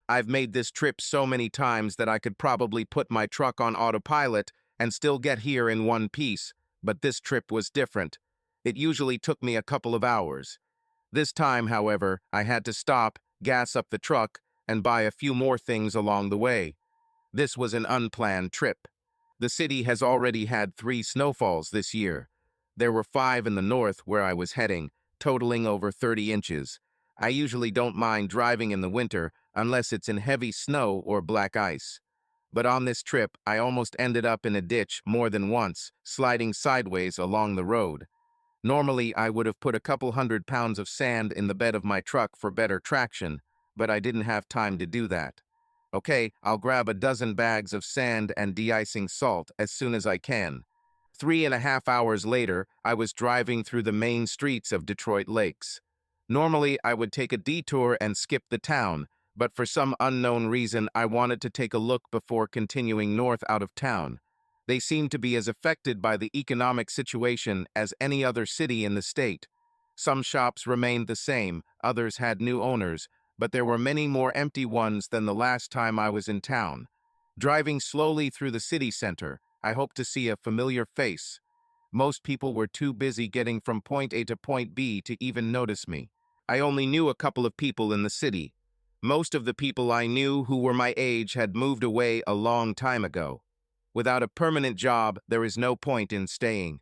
I've made this trip so many times that I could probably put my truck on autopilot and still get here in one piece, but this trip was different. It usually took me a couple of hours. This time, however, I had to stop, gas up the truck, and buy a few more things along the way. This was an unplanned trip. The city has already had 3 snowfalls this year. There were 5 in the north where I was heading, totaling over 30 inches. I usually don't mind driving in the winter unless it's in heavy snow or black ice. But on this trip, I almost ended up in a ditch more than once, sliding sideways along the road. Normally, I would have put a couple 100 pounds of sand in the bed of my truck for better traction, but I didn't have time to do that. Okay, I'll grab a dozen bags of sand and de-icing salt as soon as I can. 3.5 hours later, I was driving through the main streets of Detroit Lakes. Normally, I would take a detour and skip the town, but for some unknown reason, I wanted to take a look before continuing north out of town. They seemed to be as affected by the economic situation as any other city in the state. Some shops remained the same, others had new owners, but there were many more empty ones than the last time I was in town. Driving slowly through the city center, I hoped to see a familiar face. Most people were too busy getting from point A to point B to even notice me. I only knew a couple of people in the city. Most of the people I knew who were my age had moved away a long time ago. Without a permanent job, there is no point in staying.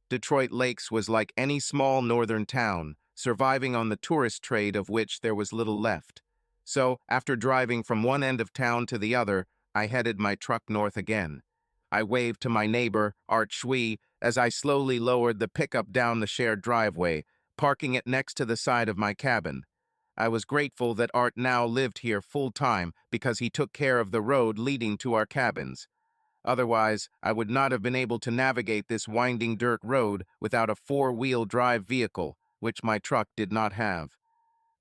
Detroit Lakes was like any small northern town, surviving on the tourist trade of which there was little left. So, after driving from one end of town to the other, I headed my truck north again. I waved to my neighbor, Art Shui, as I slowly lowered the pickup down the shared driveway, parking it next to the side of my cabin. I was grateful that Art now lived here full-time because he took care of the road leading to our cabins. Otherwise, I would not have been able to navigate this winding dirt road without a 4-wheel drive vehicle, which my truck did not have.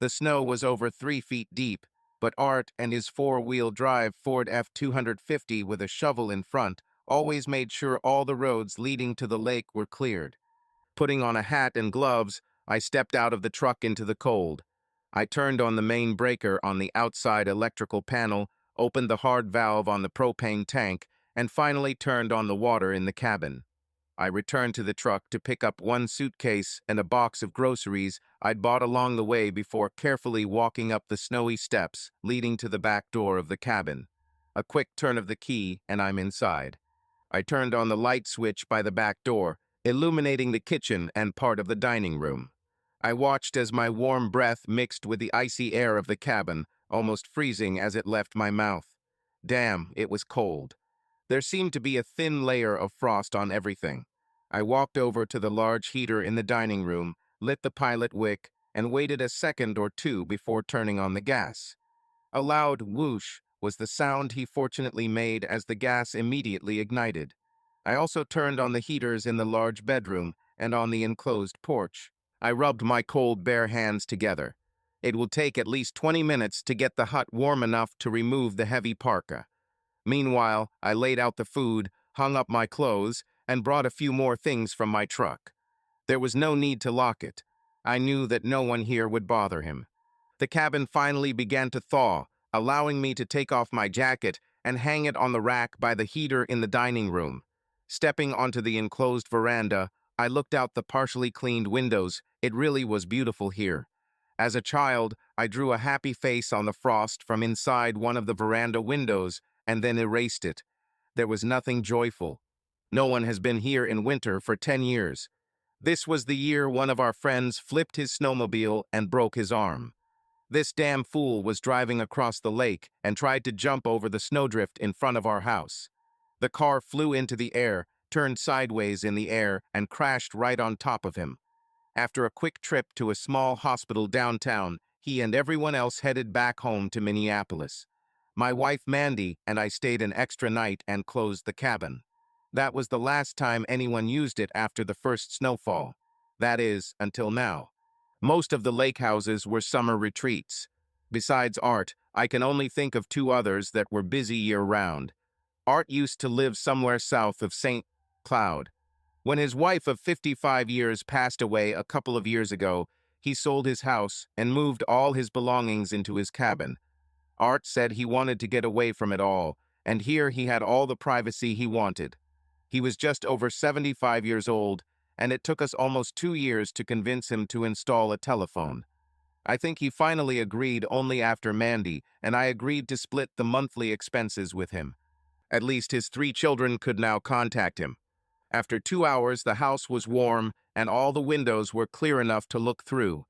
The snow was over 3 feet deep, but Art and his 4-wheel drive Ford F-250 with a shovel in front always made sure all the roads leading to the lake were cleared. Putting on a hat and gloves, I stepped out of the truck into the cold. I turned on the main breaker on the outside electrical panel, opened the hard valve on the propane tank, and finally turned on the water in the cabin. I returned to the truck to pick up one suitcase and a box of groceries I'd bought along the way before carefully walking up the snowy steps leading to the back door of the cabin. A quick turn of the key and I'm inside. I turned on the light switch by the back door, illuminating the kitchen and part of the dining room. I watched as my warm breath mixed with the icy air of the cabin, almost freezing as it left my mouth. Damn, it was cold. There seemed to be a thin layer of frost on everything. I walked over to the large heater in the dining room, lit the pilot wick, and waited a second or two before turning on the gas. A loud whoosh was the sound he fortunately made as the gas immediately ignited. I also turned on the heaters in the large bedroom and on the enclosed porch. I rubbed my cold bare hands together. It will take at least 20 minutes to get the hut warm enough to remove the heavy parka. Meanwhile, I laid out the food, hung up my clothes, and brought a few more things from my truck. There was no need to lock it. I knew that no one here would bother him. The cabin finally began to thaw, allowing me to take off my jacket and hang it on the rack by the heater in the dining room. Stepping onto the enclosed veranda, I looked out the partially cleaned windows. It really was beautiful here. As a child, I drew a happy face on the frost from inside one of the veranda windows and then erased it. There was nothing joyful. No one has been here in winter for 10 years. This was the year one of our friends flipped his snowmobile and broke his arm. This damn fool was driving across the lake and tried to jump over the snowdrift in front of our house. The car flew into the air, turned sideways in the air, and crashed right on top of him. After a quick trip to a small hospital downtown, he and everyone else headed back home to Minneapolis. My wife Mandy and I stayed an extra night and closed the cabin. That was the last time anyone used it after the first snowfall. That is, until now. Most of the lake houses were summer retreats. Besides Art, I can only think of 2 others that were busy year-round. Art used to live somewhere south of St. Cloud. When his wife of 55 years passed away a couple of years ago, he sold his house and moved all his belongings into his cabin. Art said he wanted to get away from it all, and here he had all the privacy he wanted. He was just over 75 years old, and it took us almost 2 years to convince him to install a telephone. I think he finally agreed only after Mandy, and I agreed to split the monthly expenses with him. At least his 3 children could now contact him. After 2 hours, the house was warm, and all the windows were clear enough to look through.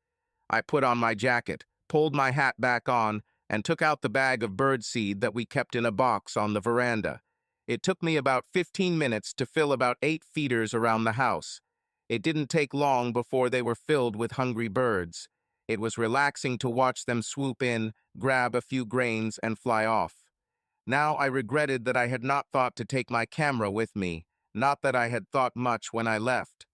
I put on my jacket, pulled my hat back on, and took out the bag of birdseed that we kept in a box on the veranda. It took me about 15 minutes to fill about 8 feeders around the house. It didn't take long before they were filled with hungry birds. It was relaxing to watch them swoop in, grab a few grains, and fly off. Now I regretted that I had not thought to take my camera with me, not that I had thought much when I left.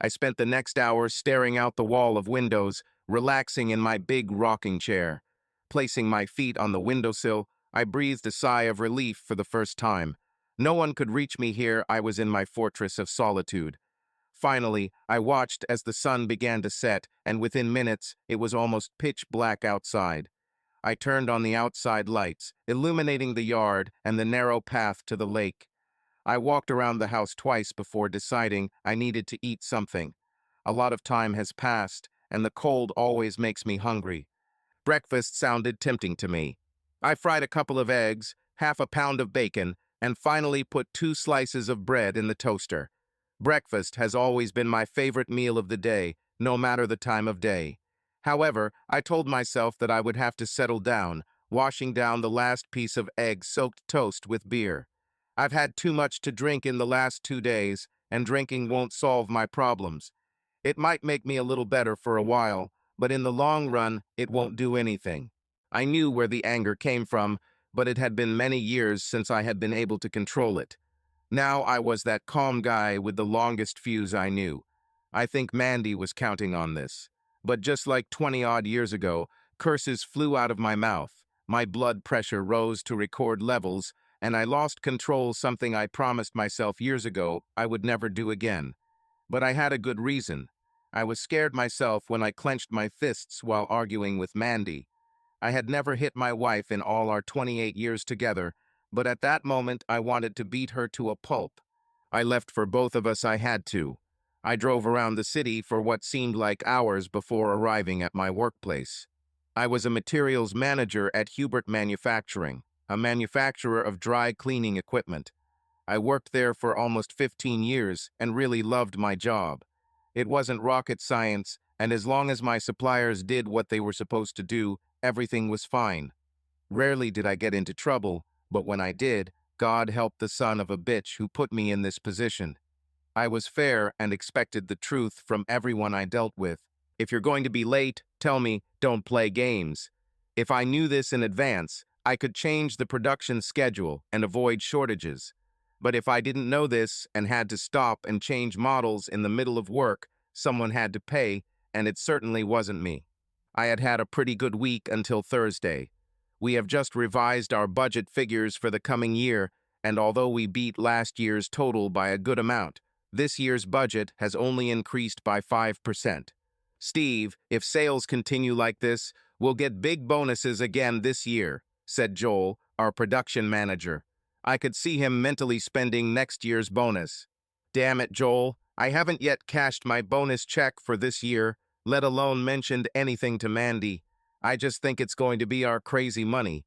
I spent the next hour staring out the wall of windows, relaxing in my big rocking chair. Placing my feet on the windowsill, I breathed a sigh of relief for the first time. No one could reach me here. I was in my fortress of solitude. Finally, I watched as the sun began to set, and within minutes, it was almost pitch black outside. I turned on the outside lights, illuminating the yard and the narrow path to the lake. I walked around the house twice before deciding I needed to eat something. A lot of time has passed, and the cold always makes me hungry. Breakfast sounded tempting to me. I fried a couple of eggs, half a pound of bacon, and finally put 2 slices of bread in the toaster. Breakfast has always been my favorite meal of the day, no matter the time of day. However, I told myself that I would have to settle down, washing down the last piece of egg-soaked toast with beer. I've had too much to drink in the last 2 days, and drinking won't solve my problems. It might make me a little better for a while, but in the long run, it won't do anything. I knew where the anger came from, but it had been many years since I had been able to control it. Now I was that calm guy with the longest fuse I knew. I think Mandy was counting on this. But just like 20-odd years ago, curses flew out of my mouth. My blood pressure rose to record levels, and I lost control, something I promised myself years ago I would never do again. But I had a good reason. I was scared myself when I clenched my fists while arguing with Mandy. I had never hit my wife in all our 28 years together, but at that moment I wanted to beat her to a pulp. I left for both of us. I had to. I drove around the city for what seemed like hours before arriving at my workplace. I was a materials manager at Hubert Manufacturing, a manufacturer of dry cleaning equipment. I worked there for almost 15 years and really loved my job. It wasn't rocket science, and as long as my suppliers did what they were supposed to do, everything was fine. Rarely did I get into trouble, but when I did, God helped the son of a bitch who put me in this position. I was fair and expected the truth from everyone I dealt with. If you're going to be late, tell me, don't play games. If I knew this in advance, I could change the production schedule and avoid shortages. But if I didn't know this and had to stop and change models in the middle of work, someone had to pay, and it certainly wasn't me. I had had a pretty good week until Thursday. We have just revised our budget figures for the coming year, and although we beat last year's total by a good amount, this year's budget has only increased by 5%. Steve, if sales continue like this, we'll get big bonuses again this year, said Joel, our production manager. I could see him mentally spending next year's bonus. Damn it, Joel, I haven't yet cashed my bonus check for this year, let alone mentioned anything to Mandy. I just think it's going to be our crazy money,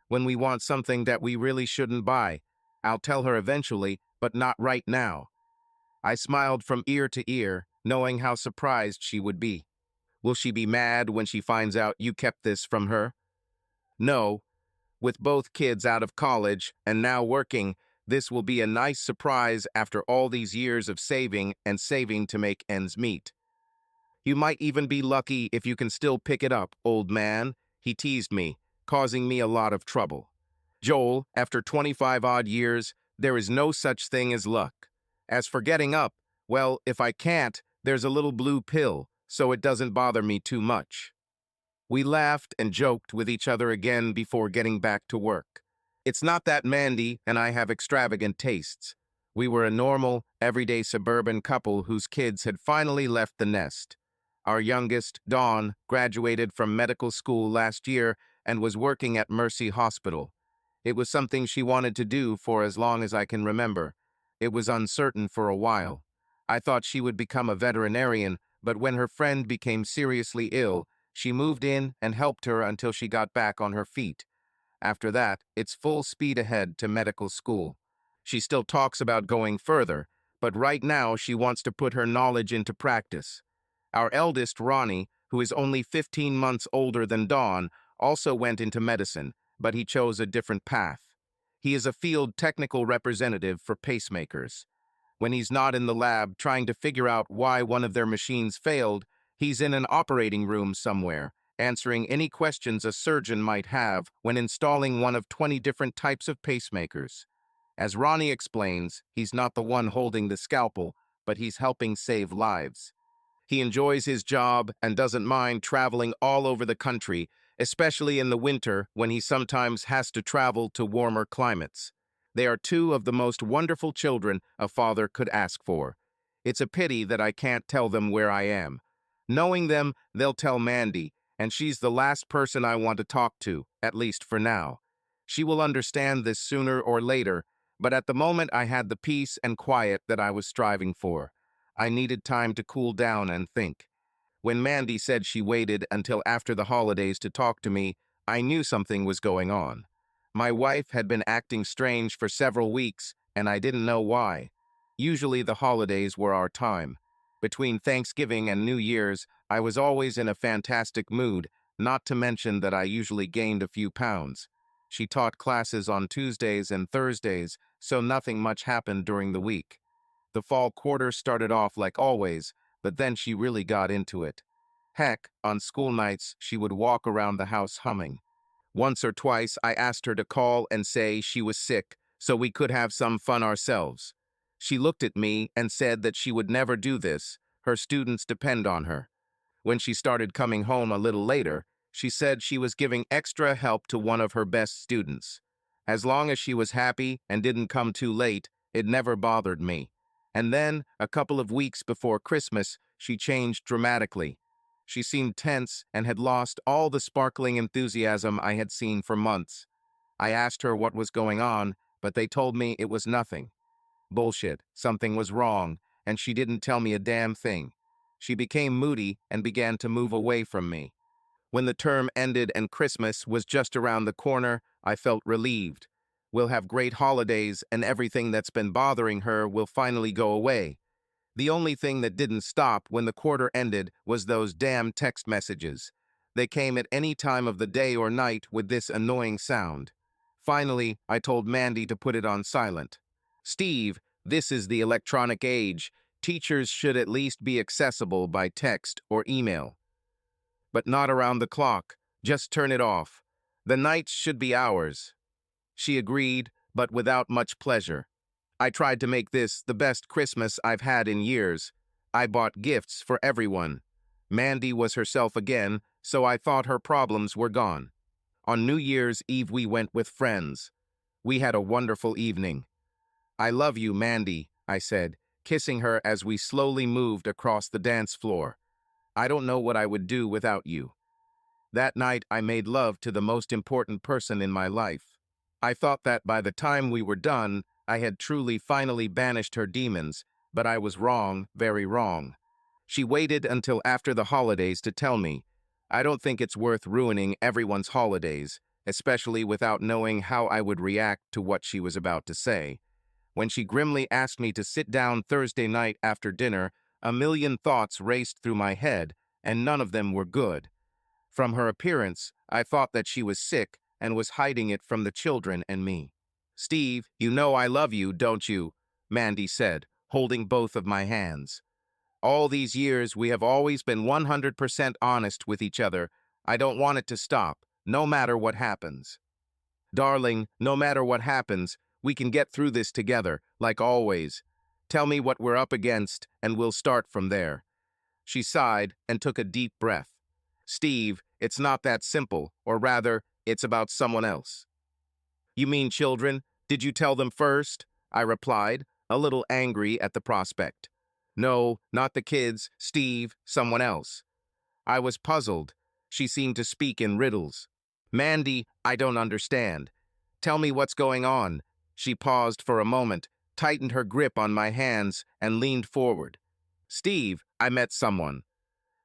when we want something that we really shouldn't buy. I'll tell her eventually, but not right now. I smiled from ear to ear, knowing how surprised she would be. Will she be mad when she finds out you kept this from her? No. With both kids out of college and now working, this will be a nice surprise after all these years of saving and saving to make ends meet. You might even be lucky if you can still pick it up, old man, he teased me, causing me a lot of trouble. Joel, after 25-odd years, there is no such thing as luck. As for getting up, well, if I can't, there's a little blue pill, so it doesn't bother me too much. We laughed and joked with each other again before getting back to work. It's not that Mandy and I have extravagant tastes. We were a normal, everyday suburban couple whose kids had finally left the nest. Our youngest, Dawn, graduated from medical school last year, and was working at Mercy Hospital. It was something she wanted to do for as long as I can remember. It was uncertain for a while. I thought she would become a veterinarian, but when her friend became seriously ill, she moved in and helped her until she got back on her feet. After that, it's full speed ahead to medical school. She still talks about going further, but right now she wants to put her knowledge into practice. Our eldest, Ronnie, who is only 15 months older than Dawn, also went into medicine, but he chose a different path. He is a field technical representative for pacemakers. When he's not in the lab trying to figure out why one of their machines failed, he's in an operating room somewhere, answering any questions a surgeon might have when installing one of 20 different types of pacemakers. As Ronnie explains, he's not the one holding the scalpel, but he's helping save lives. He enjoys his job and doesn't mind traveling all over the country, especially in the winter when he sometimes has to travel to warmer climates. They are two of the most wonderful children a father could ask for. It's a pity that I can't tell them where I am. Knowing them, they'll tell Mandy, and she's the last person I want to talk to, at least for now. She will understand this sooner or later, but at the moment I had the peace and quiet that I was striving for. I needed time to cool down and think. When Mandy said she waited until after the holidays to talk to me, I knew something was going on. My wife had been acting strange for several weeks, and I didn't know why. Usually the holidays were our time. Between Thanksgiving and New Year's, I was always in a fantastic mood, not to mention that I usually gained a few pounds. She taught classes on Tuesdays and Thursdays, so nothing much happened during the week. The fall quarter started off like always, but then she really got into it. Heck, on school nights, she would walk around the house humming. Once or twice, I asked her to call and say she was sick, so we could have some fun ourselves. She looked at me and said that she would never do this. Her students depend on her. When she started coming home a little later, she said she was giving extra help to one of her best students. As long as she was happy and didn't come too late, it never bothered me. And then, a couple of weeks before Christmas, she changed dramatically. She seemed tense and had lost all the sparkling enthusiasm I had seen for months. I asked her what was going on, but they told me it was nothing. Bullshit, something was wrong, and she didn't tell me a damn thing. She became moody and began to move away from me. When the term ended and Christmas was just around the corner, I felt relieved. We'll have great holidays and everything that's been bothering her will finally go away. The only thing that didn't stop when the quarter ended was those damn text messages. They came at any time of the day or night with this annoying sound. Finally, I told Mandy to put it on silent. Steve, this is the electronic age. Teachers should at least be accessible by text or email. But not around the clock. Just turn it off. The nights should be ours. She agreed, but without much pleasure. I tried to make this the best Christmas I've had in years. I bought gifts for everyone. Mandy was herself again, so I thought her problems were gone. On New Year's Eve we went with friends. We had a wonderful evening. I love you, Mandy, I said, kissing her as we slowly moved across the dance floor. I don't know what I would do without you. That night I made love to the most important person in my life. I thought that by the time we were done, I had truly finally banished her demons, but I was wrong, very wrong. She waited until after the holidays to tell me. I don't think it's worth ruining everyone's holidays, especially without knowing how I would react to what she was about to say. When she grimly asked me to sit down Thursday night after dinner, a million thoughts raced through my head, and none of them were good. From her appearance, I thought that she was sick and was hiding it from the children and me. Steve, you know I love you, don't you? Mandy said, holding both of my hands. All these years, we have always been 100% honest with each other. I don't want it to stop, no matter what happens. Darling, no matter what happens, we can get through this together, like always. Tell me what we're up against, and we'll start from there. She sighed and took a deep breath. Steve, it's not that simple, or rather, it's about someone else. You mean children? Did you tell them first? I replied, a little angry at the prospect. No, not the kids, Steve, someone else. I was puzzled. She seemed to speak in riddles. Mandy, I don't understand. Tell me what's going on. She paused for a moment, tightened her grip on my hands, and leaned forward. Steve, I met someone.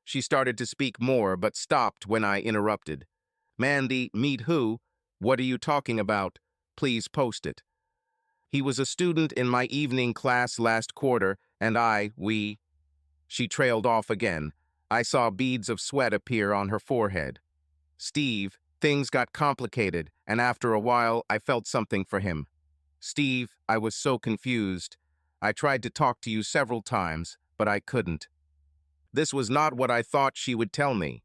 She started to speak more, but stopped when I interrupted. Mandy, meet who? What are you talking about? Please post it. He was a student in my evening class last quarter, and we... She trailed off again. I saw beads of sweat appear on her forehead. Steve, things got complicated, and after a while, I felt something for him. Steve, I was so confused. I tried to talk to you several times, but I couldn't. This was not what I thought she would tell me.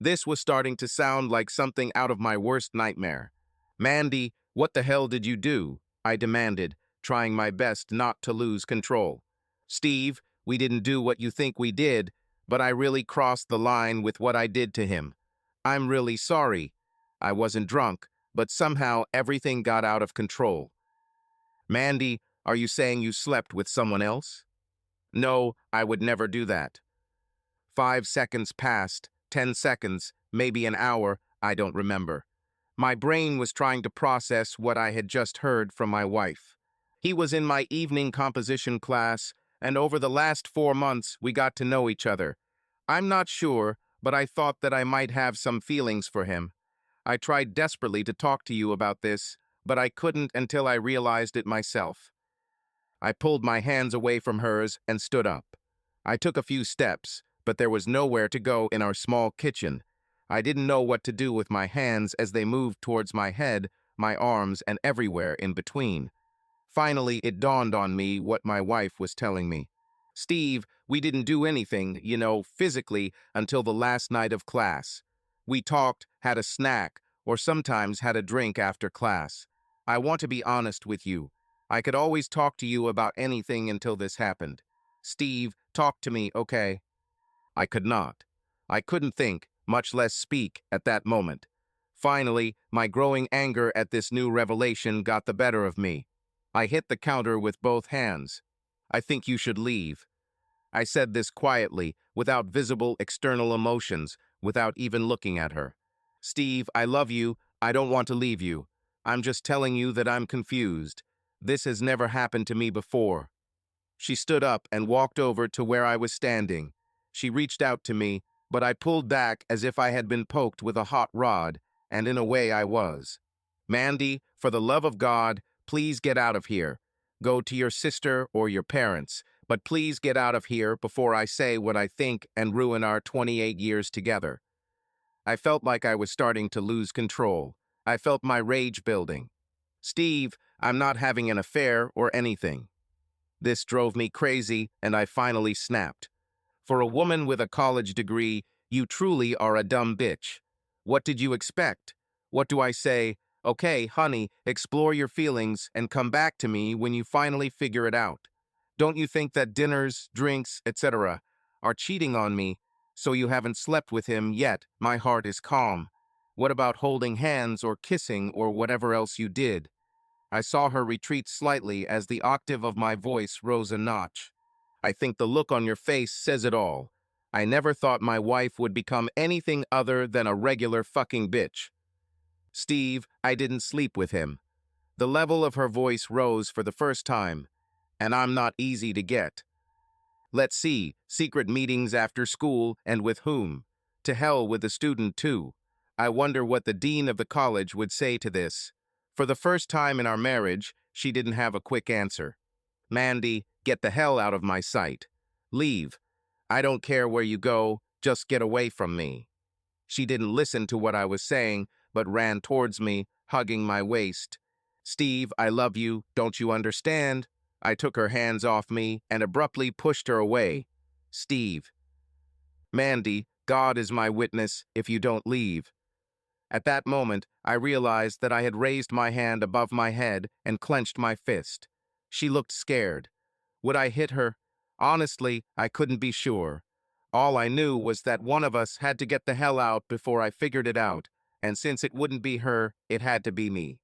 This was starting to sound like something out of my worst nightmare. Mandy, what the hell did you do? I demanded, trying my best not to lose control. Steve, we didn't do what you think we did, but I really crossed the line with what I did to him. I'm really sorry. I wasn't drunk, but somehow everything got out of control. Mandy, are you saying you slept with someone else? No, I would never do that. 5 seconds passed, 10 seconds, maybe an hour, I don't remember. My brain was trying to process what I had just heard from my wife. He was in my evening composition class, and over the last 4 months, we got to know each other. I'm not sure, but I thought that I might have some feelings for him. I tried desperately to talk to you about this, but I couldn't until I realized it myself. I pulled my hands away from hers and stood up. I took a few steps, but there was nowhere to go in our small kitchen. I didn't know what to do with my hands as they moved towards my head, my arms, and everywhere in between. Finally, it dawned on me what my wife was telling me. Steve, we didn't do anything, physically, until the last night of class. We talked, had a snack, or sometimes had a drink after class. I want to be honest with you. I could always talk to you about anything until this happened. Steve, talk to me, okay? I could not. I couldn't think, much less speak, at that moment. Finally, my growing anger at this new revelation got the better of me. I hit the counter with both hands. I think you should leave. I said this quietly, without visible external emotions, without even looking at her. Steve, I love you. I don't want to leave you. I'm just telling you that I'm confused. This has never happened to me before. She stood up and walked over to where I was standing. She reached out to me, but I pulled back as if I had been poked with a hot rod, and in a way I was. Mandy, for the love of God, please get out of here. Go to your sister or your parents, but please get out of here before I say what I think and ruin our 28 years together. I felt like I was starting to lose control. I felt my rage building. Steve, I'm not having an affair or anything. This drove me crazy, and I finally snapped. For a woman with a college degree, you truly are a dumb bitch. What did you expect? What do I say? Okay, honey, explore your feelings and come back to me when you finally figure it out. Don't you think that dinners, drinks, etc. are cheating on me, so you haven't slept with him yet? My heart is calm. What about holding hands or kissing or whatever else you did? I saw her retreat slightly as the octave of my voice rose a notch. I think the look on your face says it all. I never thought my wife would become anything other than a regular fucking bitch. Steve, I didn't sleep with him. The level of her voice rose for the first time, and I'm not easy to get. Let's see, secret meetings after school and with whom? To hell with the student too. I wonder what the dean of the college would say to this. For the first time in our marriage, she didn't have a quick answer. Mandy, get the hell out of my sight. Leave. I don't care where you go, just get away from me. She didn't listen to what I was saying, but ran towards me, hugging my waist. Steve, I love you, don't you understand? I took her hands off me and abruptly pushed her away. Steve. Mandy, God is my witness if you don't leave. At that moment, I realized that I had raised my hand above my head and clenched my fist. She looked scared. Would I hit her? Honestly, I couldn't be sure. All I knew was that one of us had to get the hell out before I figured it out, and since it wouldn't be her, it had to be me.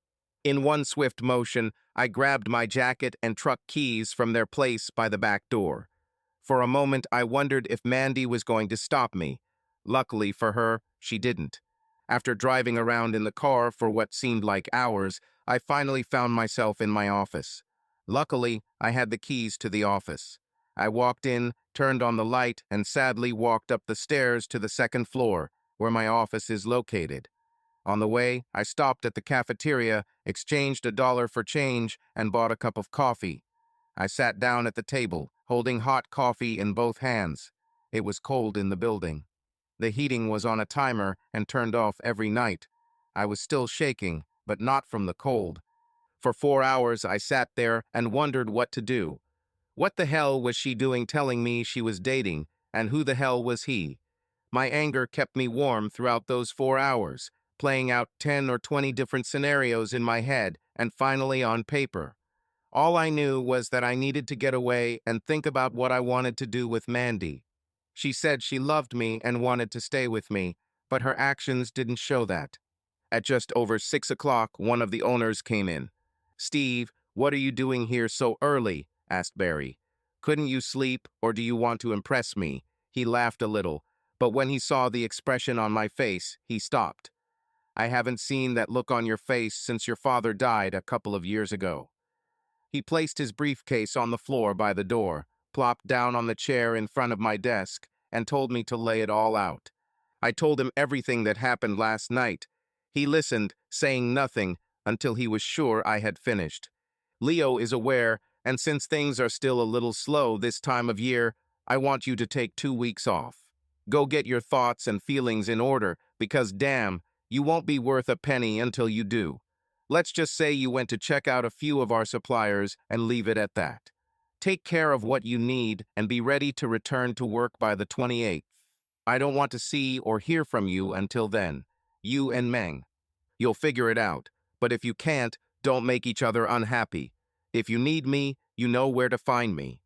In one swift motion, I grabbed my jacket and truck keys from their place by the back door. For a moment, I wondered if Mandy was going to stop me. Luckily for her, she didn't. After driving around in the car for what seemed like hours, I finally found myself in my office. Luckily, I had the keys to the office. I walked in, turned on the light, and sadly walked up the stairs to the second floor, where my office is located. On the way, I stopped at the cafeteria, exchanged $1 for change, and bought a cup of coffee. I sat down at the table, holding hot coffee in both hands. It was cold in the building. The heating was on a timer and turned off every night. I was still shaking, but not from the cold. For 4 hours, I sat there and wondered what to do. What the hell was she doing telling me she was dating, and who the hell was he? My anger kept me warm throughout those 4 hours, playing out 10 or 20 different scenarios in my head and finally on paper. All I knew was that I needed to get away and think about what I wanted to do with Mandy. She said she loved me and wanted to stay with me, but her actions didn't show that. At just over 6 o'clock, one of the owners came in. "Steve, what are you doing here so early?" asked Barry. "Couldn't you sleep, or do you want to impress me?" He laughed a little, but when he saw the expression on my face, he stopped. "I haven't seen that look on your face since your father died a couple of years ago." He placed his briefcase on the floor by the door, plopped down on the chair in front of my desk, and told me to lay it all out. I told him everything that happened last night. He listened, saying nothing, until he was sure I had finished. "Leo is aware, and since things are still a little slow this time of year, I want you to take 2 weeks off. Go get your thoughts and feelings in order, because damn, you won't be worth a penny until you do. Let's just say you went to check out a few of our suppliers and leave it at that. Take care of what you need and be ready to return to work by the 28th. I don't want to see or hear from you until then. You and Meng. You'll figure it out, but if you can't, don't make each other unhappy. If you need me, you know where to find me."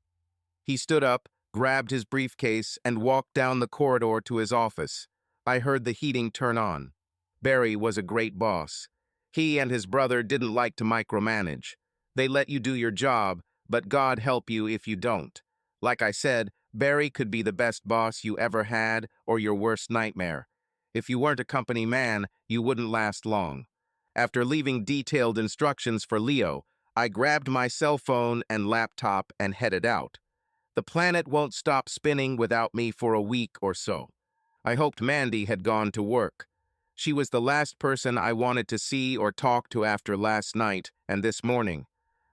He stood up, grabbed his briefcase, and walked down the corridor to his office. I heard the heating turn on. Barry was a great boss. He and his brother didn't like to micromanage. They let you do your job, but God help you if you don't. Like I said, Barry could be the best boss you ever had or your worst nightmare. If you weren't a company man, you wouldn't last long. After leaving detailed instructions for Leo, I grabbed my cell phone and laptop and headed out. The planet won't stop spinning without me for a week or so. I hoped Mandy had gone to work. She was the last person I wanted to see or talk to after last night and this morning.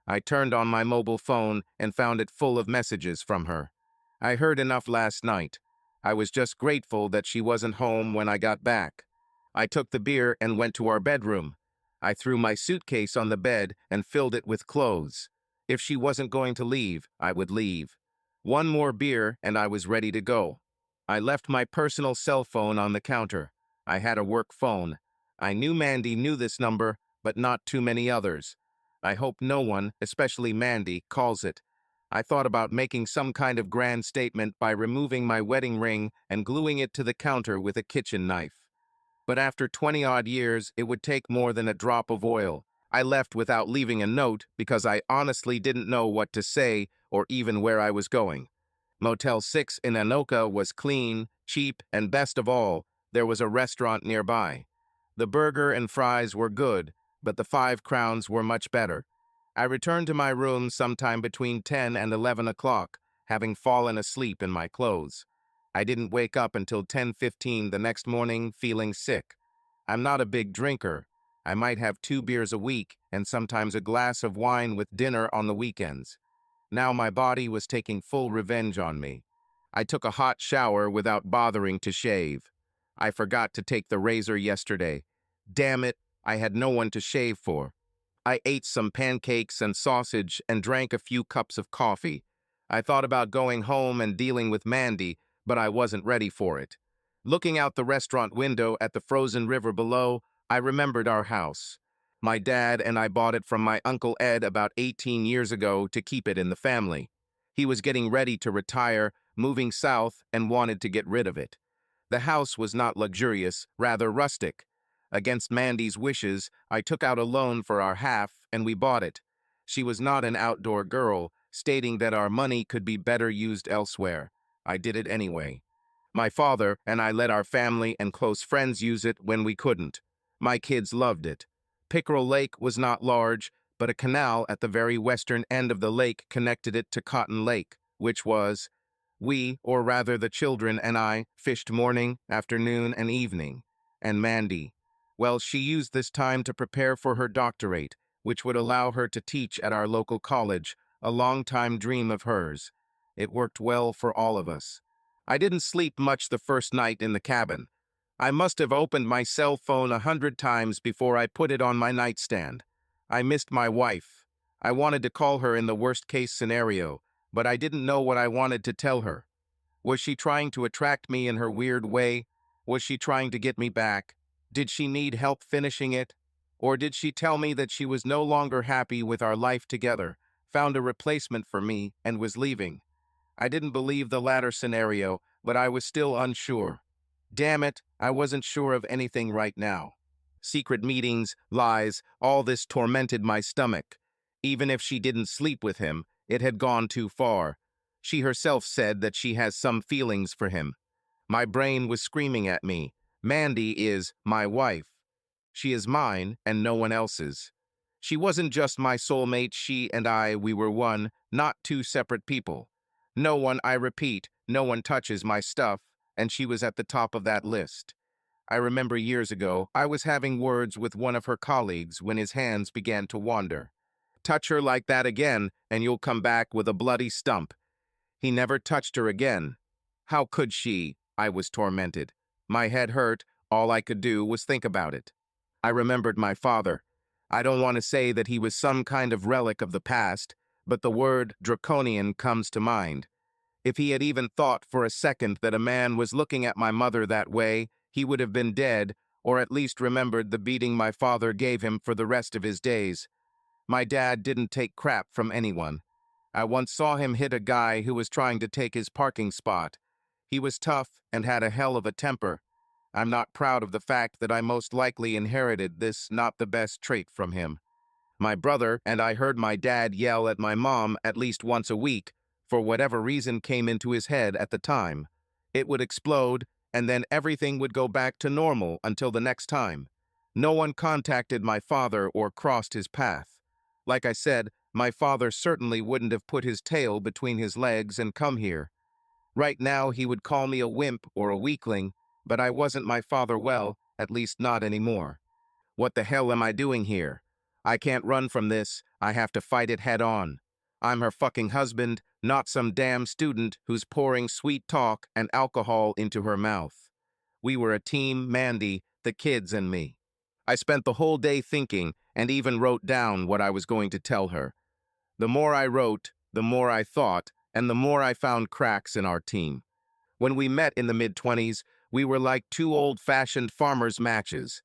I turned on my mobile phone and found it full of messages from her. I heard enough last night. I was just grateful that she wasn't home when I got back. I took the beer and went to our bedroom. I threw my suitcase on the bed and filled it with clothes. If she wasn't going to leave, I would leave. One more beer and I was ready to go. I left my personal cell phone on the counter. I had a work phone. I knew Mandy knew this number, but not too many others. I hope no one, especially Mandy, calls it. I thought about making some kind of grand statement by removing my wedding ring and gluing it to the counter with a kitchen knife. But after 20-odd years, it would take more than a drop of oil. I left without leaving a note because I honestly didn't know what to say or even where I was going. Motel 6 in Anoka was clean, cheap, and best of all, there was a restaurant nearby. The burger and fries were good, but the 5 crowns were much better. I returned to my room sometime between 10 and 11 o'clock, having fallen asleep in my clothes. I didn't wake up until 10:15 the next morning feeling sick. I'm not a big drinker. I might have 2 beers a week and sometimes a glass of wine with dinner on the weekends. Now my body was taking full revenge on me. I took a hot shower without bothering to shave. I forgot to take the razor yesterday. Damn it, I had no one to shave for. I ate some pancakes and sausage and drank a few cups of coffee. I thought about going home and dealing with Mandy, but I wasn't ready for it. Looking out the restaurant window at the frozen river below, I remembered our house. My dad and I bought it from my Uncle Ed about 18 years ago to keep it in the family. He was getting ready to retire, moving south, and wanted to get rid of it. The house was not luxurious, rather rustic. Against Mandy's wishes, I took out a loan for our half, and we bought it. She was not an outdoor girl, stating that our money could be better used elsewhere. I did it anyway. My father and I let our family and close friends use it when we couldn't. My kids loved it. Pickerel Lake was not large, but a canal at the very western end of the lake connected it to Cotton Lake, which was, we, or rather the children and I, fished morning, afternoon, and evening. And Mandy, well, she used this time to prepare for her doctorate, which would allow her to teach at our local college, a long-time dream of hers. It worked well for all of us. I didn't sleep much the first night in the cabin. I must have opened my cell phone 100 times before I put it on my nightstand. I missed my wife. I wanted to call her in the worst-case scenario, but I didn't know what I wanted to tell her. Was she trying to attract me in her weird way? Was she trying to get me back? Did she need help finishing it? Or did she tell me that she was no longer happy with our life together, found a replacement for me, and was leaving? I didn't believe the latter scenario, but I was still unsure. Damn it, I wasn't sure of anything right now. Secret meetings, lies, all this tormented my stomach. Even if she didn't sleep with him, it had gone too far. She herself said that she has some feelings for him. My brain was screaming at me. Mandy is my wife. She is mine and no one else's. She wasn't just my soulmate, she and I, we were one, not two separate people. No one, I repeat, no one touches my stuff, and she was at the top of that list. I remember years ago, I was having words with one of her colleagues when his hands began to wander. Touch her like that again, and you'll come back with a bloody stump. He never touched her again. How could she? I was tormented. My head hurt. All I could do was think about it. I remembered my father. I don't want to say that he was some kind of relic of the past, but the word draconian comes to mind. If he had even thought for a second that a man was looking at my mother that way, he would have been dead, or at least remembered the beating my father gave him for the rest of his days. My dad didn't take crap from anyone. I once saw him hit a guy who was trying to take his parking spot. He was tough and had a hell of a temper. I'm not proud of the fact that I most likely inherited this not the best trait from him. My brother and I heard my dad yell at my mom at least once a week, for whatever reason came into his head at the time. It would explode, and then everything would go back to normal until the next time. No one contacted my father or crossed his path. Like I said, my father certainly wouldn't have put his tail between his legs and come here. Right now he would call me a wimp or a weakling, but I wasn't my father, well, at least not anymore. What the hell am I doing here? I can't run from this, I have to fight it head on. I'm her fucking husband, not some damn student who's pouring sweet talk and alcohol into her mouth. We were a team, Mandy, the kids and me. I spent the whole day thinking and even wrote down what I was going to tell her. The more I wrote, the more I thought, and the more I found cracks in our team. When we met in the mid-20s, we were like two old-fashioned farmers' matches.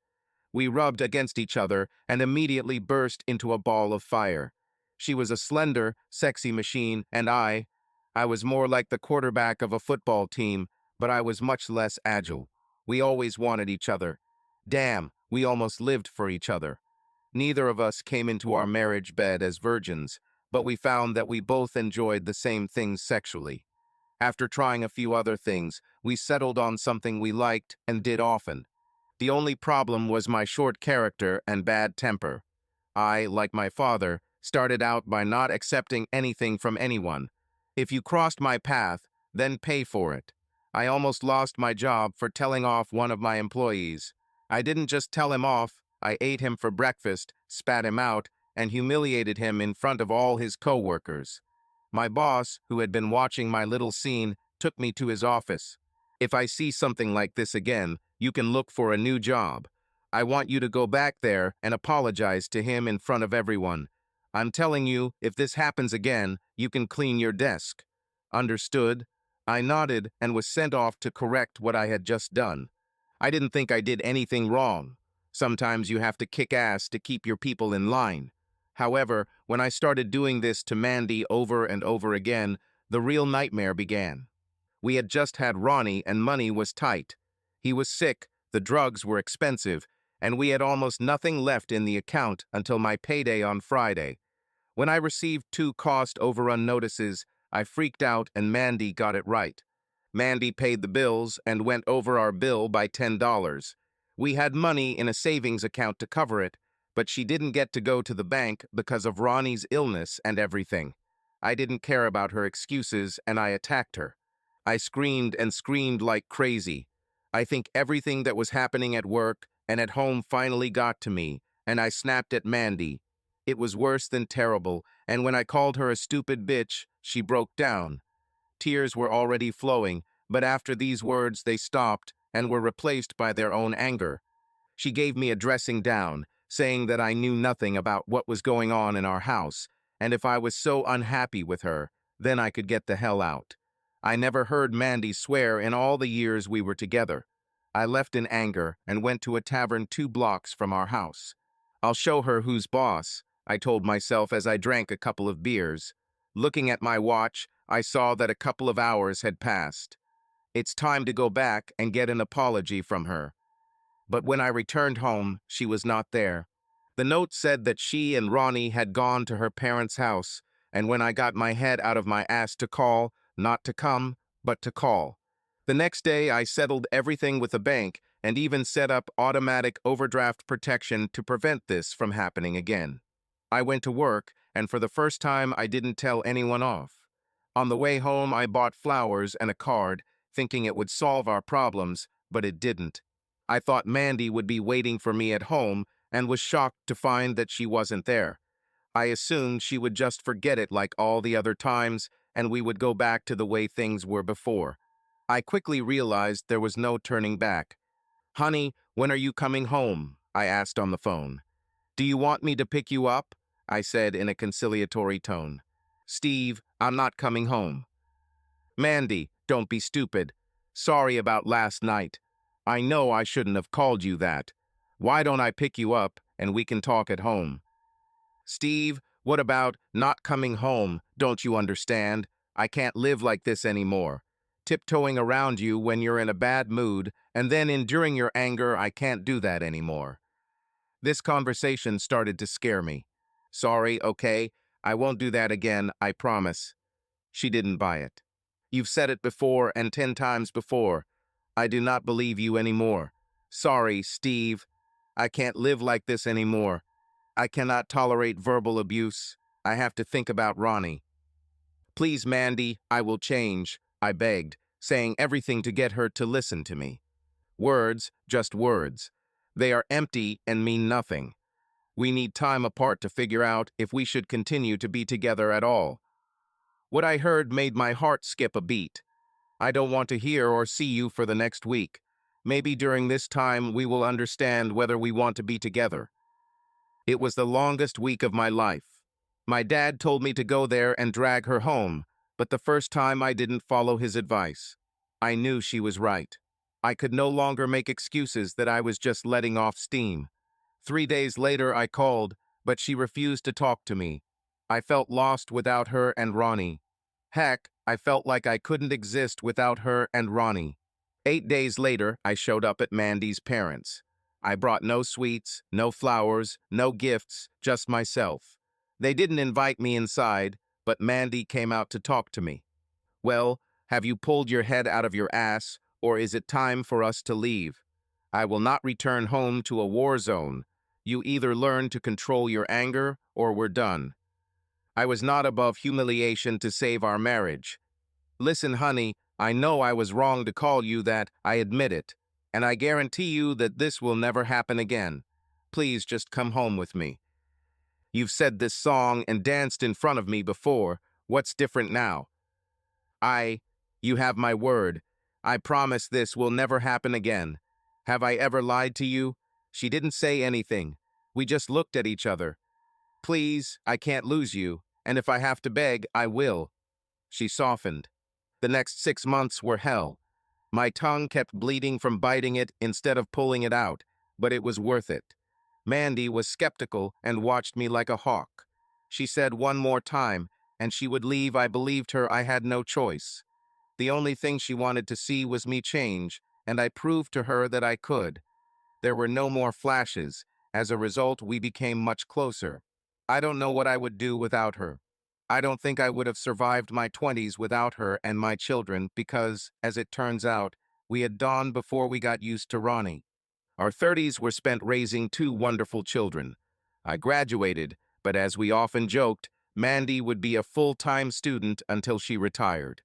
We rubbed against each other and immediately burst into a ball of fire. She was a slender, sexy machine, and I was more like the quarterback of a football team, but I was much less agile. We always wanted each other. Damn, we almost lived for each other. Neither of us came into our marriage bed as virgins, but we found that we both enjoyed the same things sexually. After trying a few other things, we settled on something we liked and did often. The only problem was my short character and bad temper. I, like my father, started out by not accepting anything from anyone. If you crossed my path, then pay for it. I almost lost my job for telling off one of my employees. I didn't just tell him off, I ate him for breakfast, spat him out, and humiliated him in front of all his coworkers. My boss, who had been watching my little scene, took me to his office. If I see something like this again, you can look for a new job. I want you to go back there and apologize to him in front of everyone. I'm telling you, if this happens again, you can clean your desk. Understood? I nodded and was sent off to correct what I had just done. I didn't think I did anything wrong. Sometimes you have to kick ass to keep your people in line. However, when I started doing this to Mandy over and over again, the real nightmare began. We had just had Ronnie and money was tight. He was sick, the drugs were expensive, and we had almost nothing left in the account until my payday on Friday. When I received 2 cost overrun notices, I freaked out and Mandy got it right. Mandy paid the bills and went over our bill by $10. We had money in a savings account to cover it, but she didn't get to go to the bank because of Ronnie's illness and everything. I didn't care about her excuses and I attacked her. I screamed and screamed like crazy. I think everything that was happening at work and at home finally got to me, and I snapped at Mandy. It was worse than terrible, and when I called her a stupid bitch, she broke down. Tears were already flowing, but after these words they stopped and were replaced by their own anger. She gave me a dressing down, saying that I knew nothing about what was going on in our house, and if I was so unhappy with her, then I could get the hell out. I never heard Mandy swear in all the years we were together. I left in anger and went to a tavern 2 blocks from our house. I'll show her who's boss, I told myself as I drank a couple of beers. Looking at my watch, I saw that a couple of hours had passed. It's time to go back and get an apology from her. But when I returned home, she was not there. The note said that she and Ronnie had gone to her parents' house, and when I got my head out of my ass to call, not to come, but to call. The next day, I settled everything with the bank and even set up automatic overdraft protection to prevent this from happening again. I went to work, and for the first time, I didn't tell anyone off. On the way home, I bought flowers and a card, thinking it would solve our problems, but it didn't. I thought Mandy would be waiting for me at home and was shocked to find that she wasn't there. I assumed she would just forget it like all the other times and we would go back to the way things were before. I quickly realized there was no turning back. "Honey, when are you coming home?" I asked on the phone. "Do you want me to pick you up?" I said in a conciliatory tone. "Steve, I'm not coming home." "Mandy, don't be stupid. Sorry about last night. I know I shouldn't have called you that. Why don't I pick you up and we can talk at home?" "Steve, what about not coming home? Don't you understand? I can't live like this anymore. Tiptoeing around you when you're in a bad mood and then enduring your anger, I can't do that anymore." This conversation started to scare me. "Sorry, okay? I won't do that again, I promise." She didn't buy it. "You've said it before and 10 times before. I do not believe you anymore. Sorry, Steve. I can't live like this anymore. I cannot tolerate verbal abuse. I have to think about Ronnie." "Please, Mandy, I will change," I begged, saying everything to get her to listen to me. Words, just words. They are empty and mean nothing. We need time apart to figure out if we should continue to be together at all. What I heard made my heart skip a beat. "I don't want to hear or see you for the next week. Maybe during this time we will understand whether we want to be together." It was the longest week of my life. My dad told me to go there and drag her home, but the first time I didn't follow his advice. I knew she was right. I could no longer make excuses that I was just letting off steam. 3 days later I called, but she refused to talk to me. I felt lost without her and Ronnie. Heck, I felt like I couldn't exist without her and Ronnie. 8 days later, I showed up at Mandy's parents'. I brought no sweets, no flowers, no gifts, just myself. They didn't invite me inside, but Mandy came out to talk to me. "Well, have you pulled your head out of your ass, or is it time for us to leave? I will not return home to a war zone. You either learn to control your anger, or we're done." I was not above humiliation to save our marriage. "Listen, honey, I know I was wrong to call you that, I admit it. And I guarantee you that this will never happen again. Please just come home with me. You've said this song and danced in front of me before. What's different now?" You have my word. I promise this will never happen again. Have I ever lied to you?" She didn't say anything. We just looked at each other. "Please, I can't lose you, and if I have to beg, I will." She softened. The next 6 months were hell. My tongue kept bleeding from biting it instead of pulling it out, but it was worth it. Mandy was skeptical and watched me like a hawk. She said one more time, and she would leave. I believed her. I had no choice. The only thing she wanted to see was me change, and I proved to her that I could. There were no more flashes. As a result, we became much closer. I don't know what I would do without her. I don't think I would have survived my 20s without her and my children because, as it turns out, we had dawned before we got used to Ronnie. Our 30s were spent raising two wonderful children. I graduated, but as we often joked, Mandy would be a full-time student until she retired.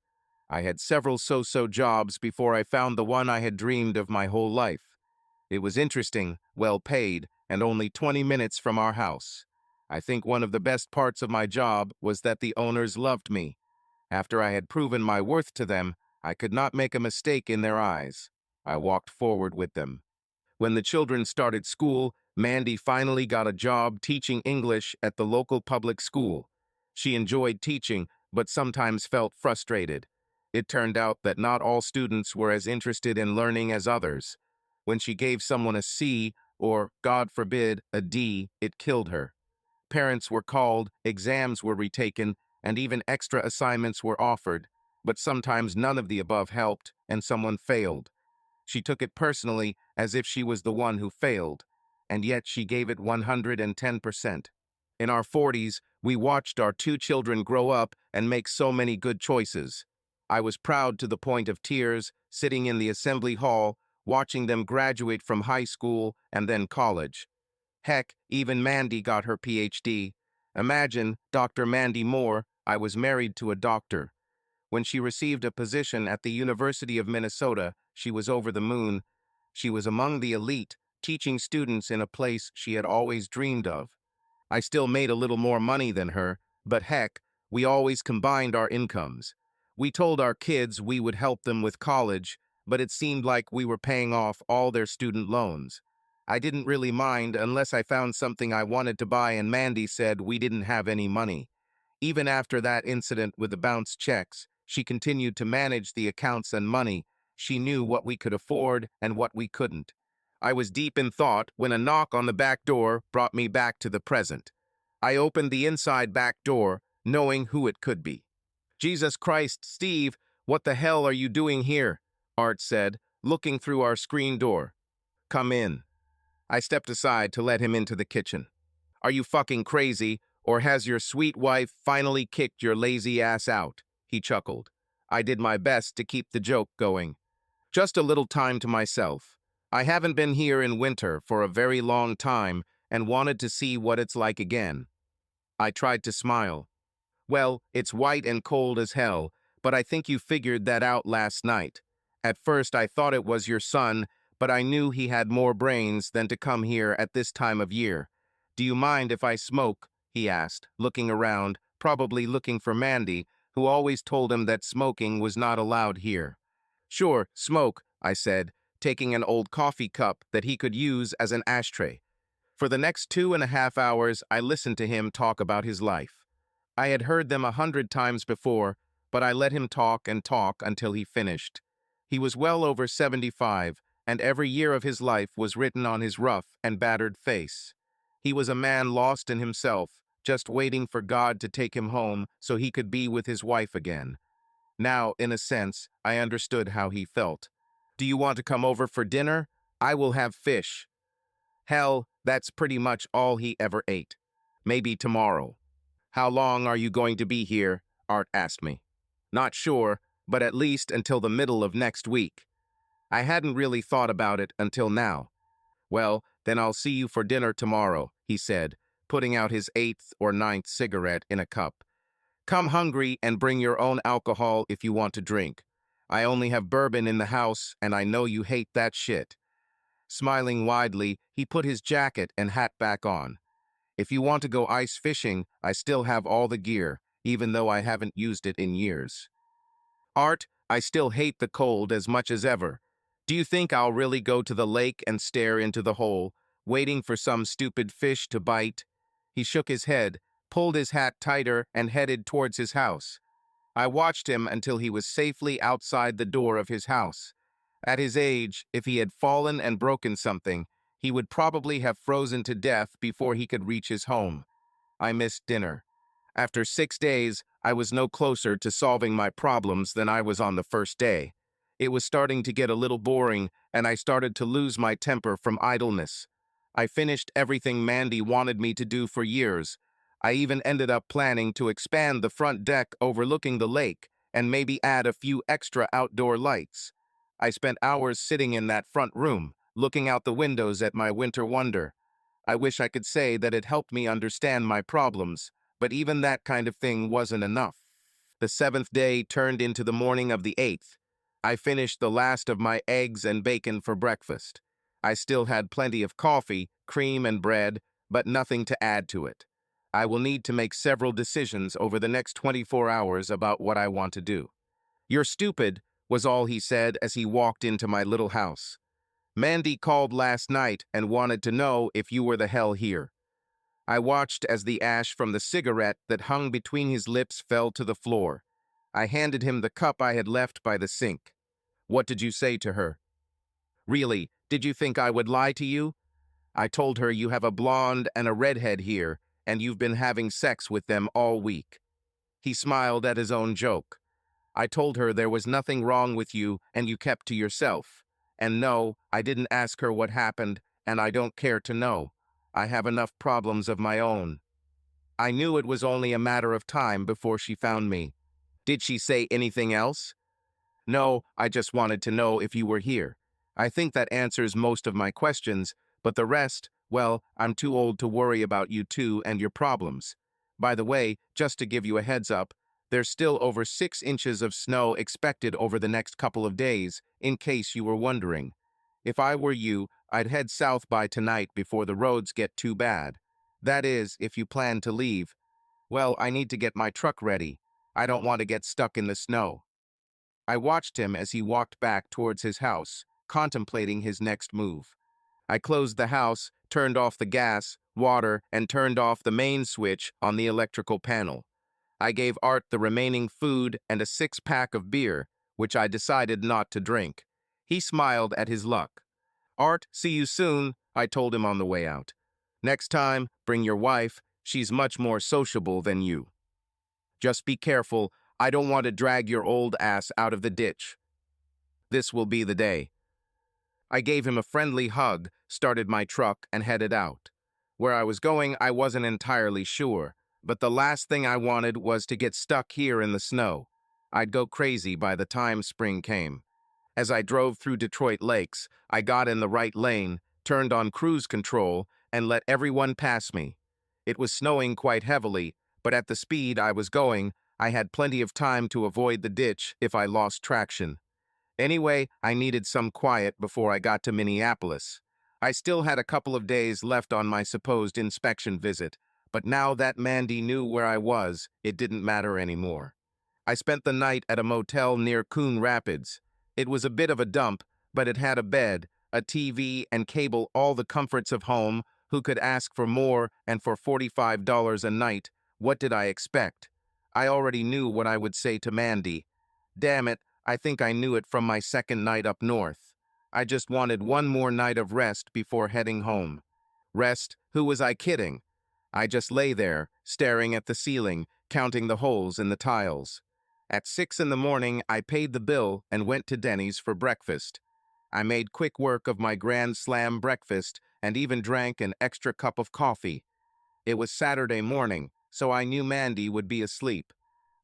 I had several so-so jobs before I found the one I had dreamed of my whole life. It was interesting, well paid, and only 20 minutes from our house. I think one of the best parts of my job was that the owners loved me. After I had proven my worth to them, I could not make a mistake in their eyes. I walked forward with them. When the children started school, Mandy finally got a job teaching English at the local public school. She enjoyed teaching, but sometimes felt frustrated. It turned out that not all students were as interested in learning as others. When she gave someone a C, or, God forbid, a D, it killed her. Parents were called, exams were retaken, and even extra assignments were offered, but sometimes none of the above helped, and someone failed. She took it personally as if she was the one who failed, and yet she gave it 110%. In our 40s, we watched our two children grow up and make so many good choices. I was proud to the point of tears, sitting in the assembly hall, watching them graduate from high school and then college. Heck, even Mandy got her PhD. Imagine, Dr. Mandy Moore, I was married to a doctor. When she received a position at the University of Minnesota, she was over the moon. She was among the elite, teaching students in a place she had always dreamed of. I still made a little more money than her, but heck, we always combined our incomes. We told our kids we would help them with college, but it seemed like we were paying off all their student loans. I didn't really mind unless I found something I wanted to buy and Mandy said we didn't have any money. Even after that incident with the bounced checks, she continued to manage the accounts and money. She knew what we could afford and what we couldn't. I was deep in thought when a knock on the back door brought me back to the present. I opened the inside back door, knowing who it could be. Jesus Christ, Steve, what the hell are you doing here? Art said, looking through our screen door. Come in. I stepped aside to let him into the kitchen. Are you fucking crazy, or has your sweet wife finally kicked your lazy ass out? He chuckled. I did my best to keep the joke going. Just a little time to myself. I haven't been here in winter for a very long time and wanted to see what it's like again. I tried to smile. Well, it's white and cold as hell, but I think you figured that out last night. At first I thought it was your son, but I knew he had more brains than to come here at this time of year. Do you mind if I smoke? He asked, looking around, probably looking for Mandy, who always told him that smoking was not allowed here. Sure, smoke, I said, taking an old coffee cup that he could use as an ashtray. For the next 2.5 hours, I listened to him talk about his life. I had heard them 100 times before, but I let him talk and talk until he finished. He was well over 75, and every year of his life was written on his rough and battered face. He was a man lost in himself, just waiting for God to take him home so he could be with his wife again. Now, in a sense, I understood how he felt. Do you want to come over for dinner? I will have fish. Hell, that's pretty much all he ever ate. Maybe tomorrow. How long are you going to be here? Art asked me. Not sure, but at least until the middle of next week. I hadn't really thought about it until now. Well, then I'll see you for dinner tomorrow, he said, putting out his 8th or 9th cigarette in a cup. Come hungry and bring your own alcohol if you want to drink. I only have bourbon in the house, and I know you hate that shit. Smiling widely, he put his jacket and hat back on. If you want to go ice fishing, I still have all the gear, even though I haven't used it in years. Art, I still hate the cold as much as ever. Do you think I'll really go to the lake and stare into the hole, waiting for some stupid fish to bite? He shook his head, pulled his hat tighter, and headed towards his house. I watched him until he was safely outside the door of his house. At his age, if he had fallen and broken something, he would probably have frozen to death before he could reach his home. I missed dinner. After 6 days, I was no closer to solving my problems than I was on the first day. It was starting to get a little boring, and I started to lose my temper from idleness. I finished everything Mandy wanted me to do for years. I even ended up planning to expand the front deck overlooking the lake and maybe add a few extra outdoor lights. I spent hours sitting in that front room, looking out the windows at my winter wonder. I wish I could say that it helped me understand my problems, but even that kind of thing wasn't enough. The seventh day turned into the morning of the eighth. I finished the last of my eggs and bacon for breakfast. I still had plenty of coffee, cream, and bread, but nothing to add to it. I will need to make several decisions over the next 24 hours about what I want to do. "You're stupid," was all he said as he walked into my little house. "Mandy called last night and wanted to know if you were the hell here." I watched as the ash from the cigarette that hung between his lips fell to the floor. I handed him the cup I had left by the sink. "What did you say to her?" "Really, did you think I would lie to you?" "I told her you have a blonde and a redhead here, and you've been having sex with them all week." He smiled at his own joke. "I told her there was nothing wrong with you and you kept to yourself. And no, I didn't ask her what happened, and I don't care to know. I have enough problems of my own." I knew it was only a matter of time before she found me. "Did she say anything else?" "No, I just wanted to know if you were here. I think that answers most of my questions, but the rest, well, I'm too old to worry about you two and your problems. By the way, just to give you a heads up, there's still over 6 inches of snow expected over the next couple of days, in case you were wondering. If I were you, I'd head south by tonight before the roads get too bad. That is, if you plan to leave. Well, I need to get my truck ready. I don't want to get stuck in the snow." I watched him as he walked back towards his house, contemplating his next move. I closed the house, turned off the gas, water, and turned off the main switch on the electrical panel. I gave Art the remaining food and a 6-pack of beer, which I decided not to drink. He smiled at his luck. "Art, see you soon," I told him on the way out. "Next time, bring your wife. She's much more sociable than you. Just be careful. I don't want to drag your old ass out of the ditch. This will be the day." I gave him a friendly hug, started my truck, and headed out. Where I was going, I wasn't entirely sure, but the last thing I wanted was to get stuck here in the snow. I'd go crazy by the time spring came. As I drove through Detroit Lakes, I got in the right lane, turned on cruise control, and let everyone pass me. It was snowing quite heavily, but at the speed I was going, I had plenty of time to avoid the ditch if I lost traction. Anyway, I needed some quiet before I got to Minneapolis. I still had a couple of days left on my supposed inspection visit, but now that Mandy knew where I was, it didn't matter anymore. I spent the night at a motel near Coon Rapids. It was a bit of a dump, but it had a bed, a TV, and cable, all the comforts of home. Who could ask for more, and for $45 a night? What did I expect? I already knew what I would say to Mandy. Damn it, I think I knew it from my second night up north. I just wanted one more night of rest before heading home. Rest? Who was I kidding? I just lay there, staring at the ceiling, counting the holes in the tiles. At 6 in the morning, I paid the bill and went to Denny's for breakfast. I made quick work of my Grand Slam breakfast and even drank an extra cup of coffee. It was Saturday morning, so I knew Mandy would be asleep.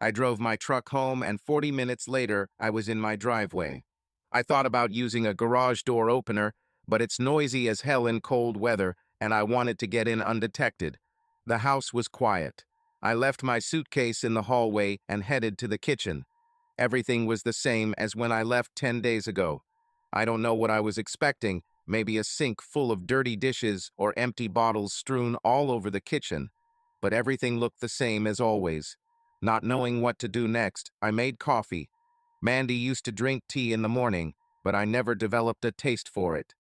I drove my truck home, and 40 minutes later, I was in my driveway. I thought about using a garage door opener, but it's noisy as hell in cold weather, and I wanted to get in undetected. The house was quiet. I left my suitcase in the hallway and headed to the kitchen. Everything was the same as when I left 10 days ago. I don't know what I was expecting, maybe a sink full of dirty dishes or empty bottles strewn all over the kitchen. But everything looked the same as always. Not knowing what to do next, I made coffee. Mandy used to drink tea in the morning, but I never developed a taste for it.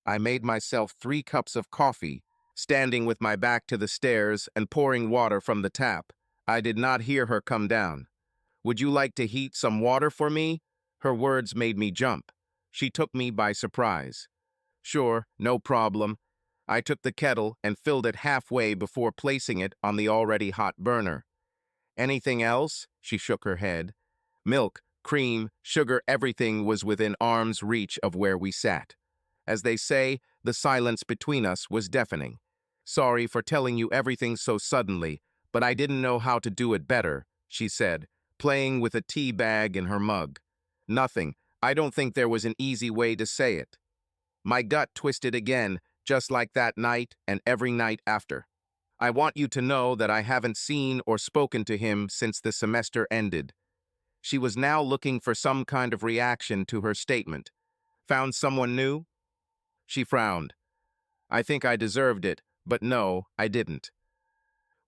I made myself 3 cups of coffee, standing with my back to the stairs and pouring water from the tap. I did not hear her come down. "Would you like to heat some water for me?" Her words made me jump. She took me by surprise. "Sure, no problem." I took the kettle and filled it halfway before placing it on the already hot burner. "Anything else?" She shook her head. Milk, cream, sugar, everything was within arm's reach of where we sat. As they say, the silence between us was deafening. "Sorry for telling you everything so suddenly, but I didn't know how to do it better, she said, playing with a tea bag in her mug. Nothing. I don't think there was an easy way to say it. My gut twisted again, just like that night and every night after. I want you to know that I haven't seen or spoken to him since the semester ended. She was now looking for some kind of reaction to her statement. Found someone new? She frowned. I think I deserved it, but no, I didn't.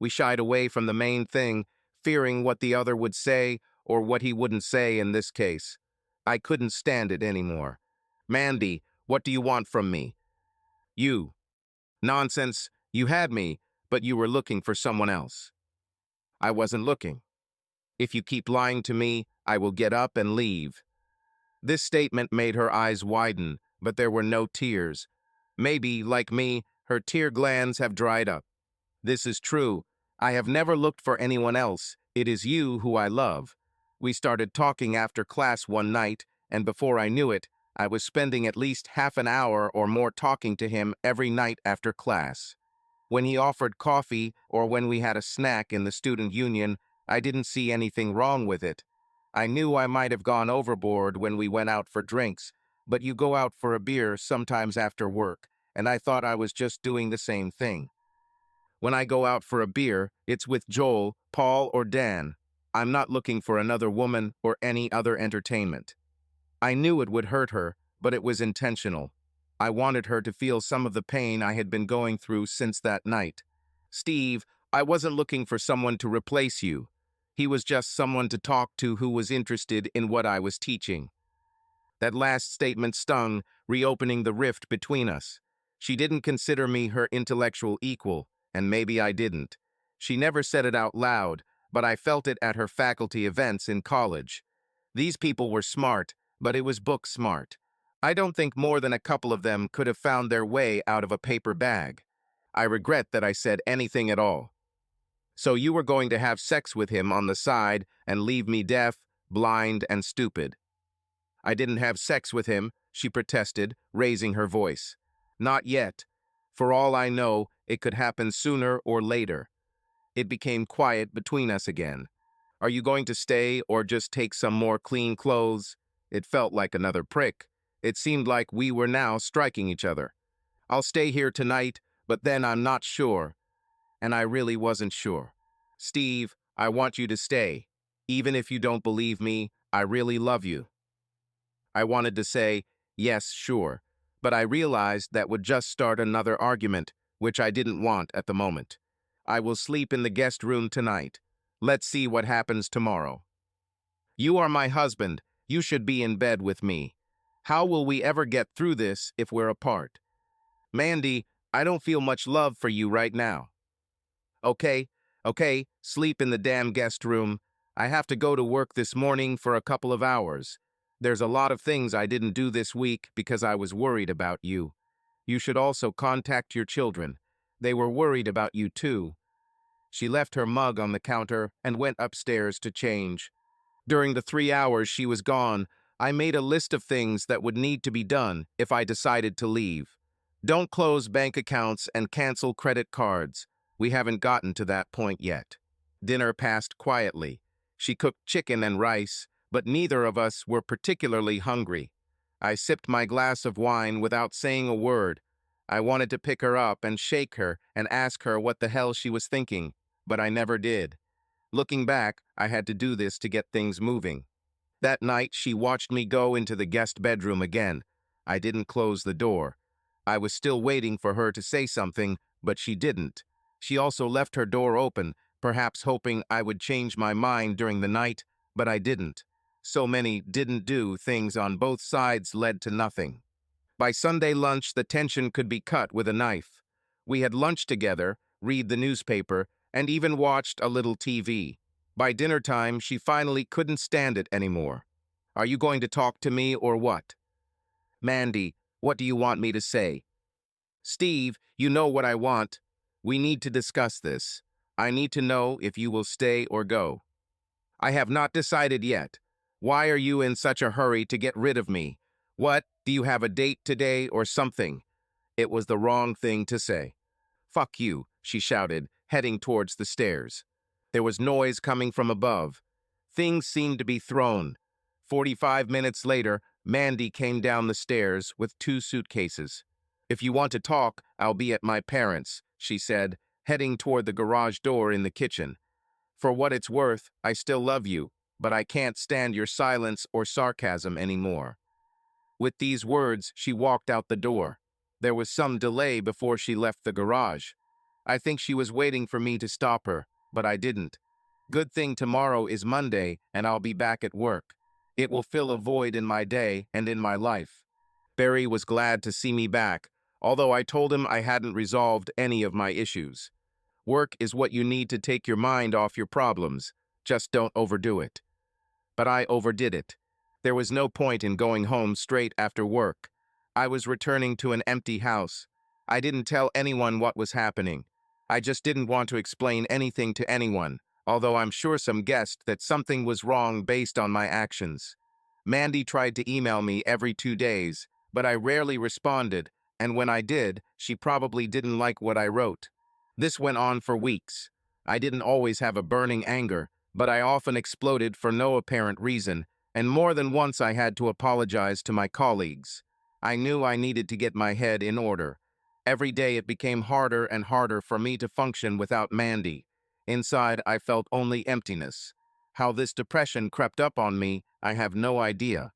We shied away from the main thing, fearing what the other would say or what he wouldn't say in this case. I couldn't stand it anymore. Mandy, what do you want from me? You. Nonsense, you had me, but you were looking for someone else. I wasn't looking. If you keep lying to me, I will get up and leave. This statement made her eyes widen, but there were no tears. Maybe, like me, her tear glands have dried up. This is true. I have never looked for anyone else. It is you who I love. We started talking after class one night, and before I knew it, I was spending at least half an hour or more talking to him every night after class. When he offered coffee or when we had a snack in the student union, I didn't see anything wrong with it. I knew I might have gone overboard when we went out for drinks, but you go out for a beer sometimes after work, and I thought I was just doing the same thing. When I go out for a beer, it's with Joel, Paul, or Dan. I'm not looking for another woman or any other entertainment. I knew it would hurt her, but it was intentional. I wanted her to feel some of the pain I had been going through since that night. Steve, I wasn't looking for someone to replace you. He was just someone to talk to who was interested in what I was teaching. That last statement stung, reopening the rift between us. She didn't consider me her intellectual equal, and maybe I didn't. She never said it out loud, but I felt it at her faculty events in college. These people were smart, but it was book smart. I don't think more than a couple of them could have found their way out of a paper bag. I regret that I said anything at all. So you were going to have sex with him on the side and leave me deaf, blind, and stupid. I didn't have sex with him, she protested, raising her voice. Not yet. For all I know, it could happen sooner or later. It became quiet between us again. Are you going to stay or just take some more clean clothes? It felt like another prick. It seemed like we were now striking each other. I'll stay here tonight, but then I'm not sure. And I really wasn't sure. Steve, I want you to stay. Even if you don't believe me, I really love you. I wanted to say, yes, sure, but I realized that would just start another argument, which I didn't want at the moment. I will sleep in the guest room tonight. Let's see what happens tomorrow. You are my husband. You should be in bed with me. How will we ever get through this if we're apart? Mandy, I don't feel much love for you right now. Okay, sleep in the damn guest room. I have to go to work this morning for a couple of hours. There's a lot of things I didn't do this week because I was worried about you. You should also contact your children. They were worried about you too. She left her mug on the counter and went upstairs to change. During the 3 hours she was gone, I made a list of things that would need to be done if I decided to leave. Don't close bank accounts and cancel credit cards. We haven't gotten to that point yet. Dinner passed quietly. She cooked chicken and rice, but neither of us were particularly hungry. I sipped my glass of wine without saying a word. I wanted to pick her up and shake her and ask her what the hell she was thinking, but I never did. Looking back, I had to do this to get things moving. That night, she watched me go into the guest bedroom again. I didn't close the door. I was still waiting for her to say something, but she didn't. She also left her door open, perhaps hoping I would change my mind during the night, but I didn't. So many didn't do things on both sides led to nothing. By Sunday lunch, the tension could be cut with a knife. We had lunch together, read the newspaper, and even watched a little TV. By dinner time, she finally couldn't stand it anymore. Are you going to talk to me or what? Mandy, what do you want me to say? Steve, you know what I want. We need to discuss this. I need to know if you will stay or go. I have not decided yet. Why are you in such a hurry to get rid of me? What, do you have a date today or something? It was the wrong thing to say. Fuck you, she shouted, heading towards the stairs. There was noise coming from above. Things seemed to be thrown. 45 minutes later, Mandy came down the stairs with 2 suitcases. "If you want to talk, I'll be at my parents'," she said, heading toward the garage door in the kitchen. "For what it's worth, I still love you, but I can't stand your silence or sarcasm anymore." With these words, she walked out the door. There was some delay before she left the garage. I think she was waiting for me to stop her, but I didn't. Good thing tomorrow is Monday and I'll be back at work. It will fill a void in my day and in my life. Barry was glad to see me back, although I told him I hadn't resolved any of my issues. Work is what you need to take your mind off your problems. Just don't overdo it. But I overdid it. There was no point in going home straight after work. I was returning to an empty house. I didn't tell anyone what was happening. I just didn't want to explain anything to anyone, although I'm sure some guessed that something was wrong based on my actions. Mandy tried to email me every 2 days, but I rarely responded, and when I did, she probably didn't like what I wrote. This went on for weeks. I didn't always have a burning anger, but I often exploded for no apparent reason, and more than once I had to apologize to my colleagues. I knew I needed to get my head in order. Every day it became harder and harder for me to function without Mandy. Inside, I felt only emptiness. How this depression crept up on me, I have no idea.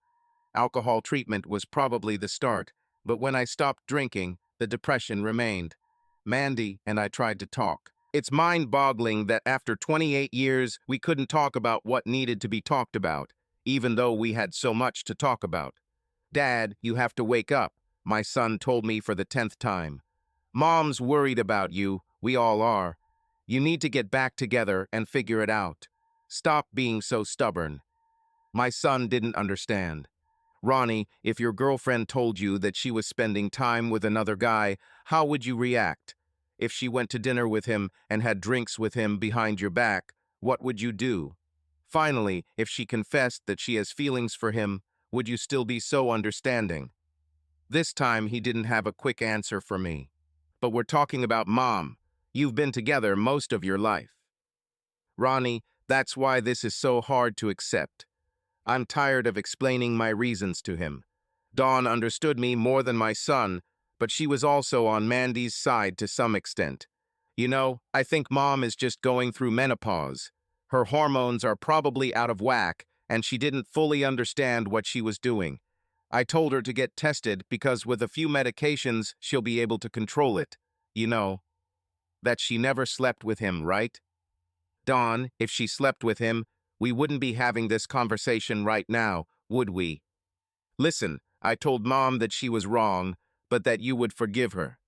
Alcohol treatment was probably the start, but when I stopped drinking, the depression remained. Mandy and I tried to talk. It's mind-boggling that after 28 years, we couldn't talk about what needed to be talked about, even though we had so much to talk about. "Dad, you have to wake up," my son told me for the 10th time. "Mom's worried about you, we all are. You need to get back together and figure it out. Stop being so stubborn." My son didn't understand. "Ronnie, if your girlfriend told you that she was spending time with another guy, how would you react? If she went to dinner with him and had drinks with him behind your back, what would you do? Finally, if she confessed that she has feelings for him, would you still be so understanding?" This time he didn't have a quick answer for me. "But we're talking about Mom. You've been together most of your life." "Ronnie, that's why this is so hard to accept. I'm tired of explaining my reasons to him. Dawn understood me more than my son, but she was also on Mandy's side to some extent. You know, I think Mom is just going through menopause. Her hormones are probably out of whack, and she didn't fully understand what she was doing. I told her to get tested because with a few medications, she'll be able to control it. You know, that she never slept with him, right? Dawn, if she slept with him, we wouldn't be having this conversation right now, would we? Listen, I told Mom that she was wrong, but that you would forgive her.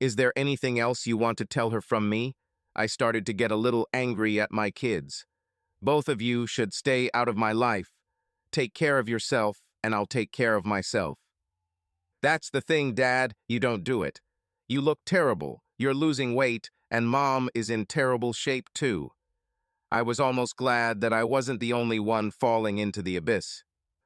Is there anything else you want to tell her from me?" I started to get a little angry at my kids. "Both of you should stay out of my life. Take care of yourself, and I'll take care of myself." "That's the thing, Dad, you don't do it. You look terrible, you're losing weight, and Mom is in terrible shape too." I was almost glad that I wasn't the only one falling into the abyss.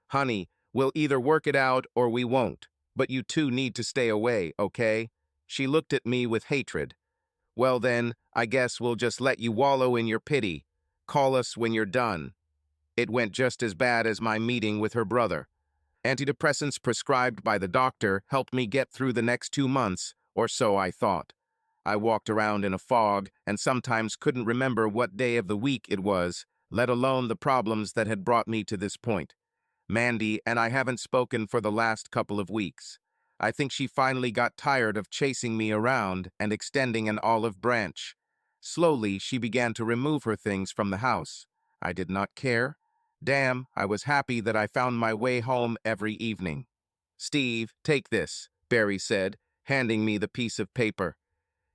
"Honey, we'll either work it out or we won't, but you two need to stay away, okay?" She looked at me with hatred. "Well then, I guess we'll just let you wallow in your pity. Call us when you're done." It went just as bad as my meeting with her brother. Antidepressants prescribed by the doctor helped me get through the next 2 months, or so I thought. I walked around in a fog and sometimes couldn't remember what day of the week it was, let alone the problems that had brought me to this point. Mandy and I haven't spoken for the last couple of weeks. I think she finally got tired of chasing me around and extending an olive branch. Slowly, she began to remove her things from the house. I did not care. Damn, I was happy that I found my way home every evening. "Steve, take this," Barry said, handing me the piece of paper.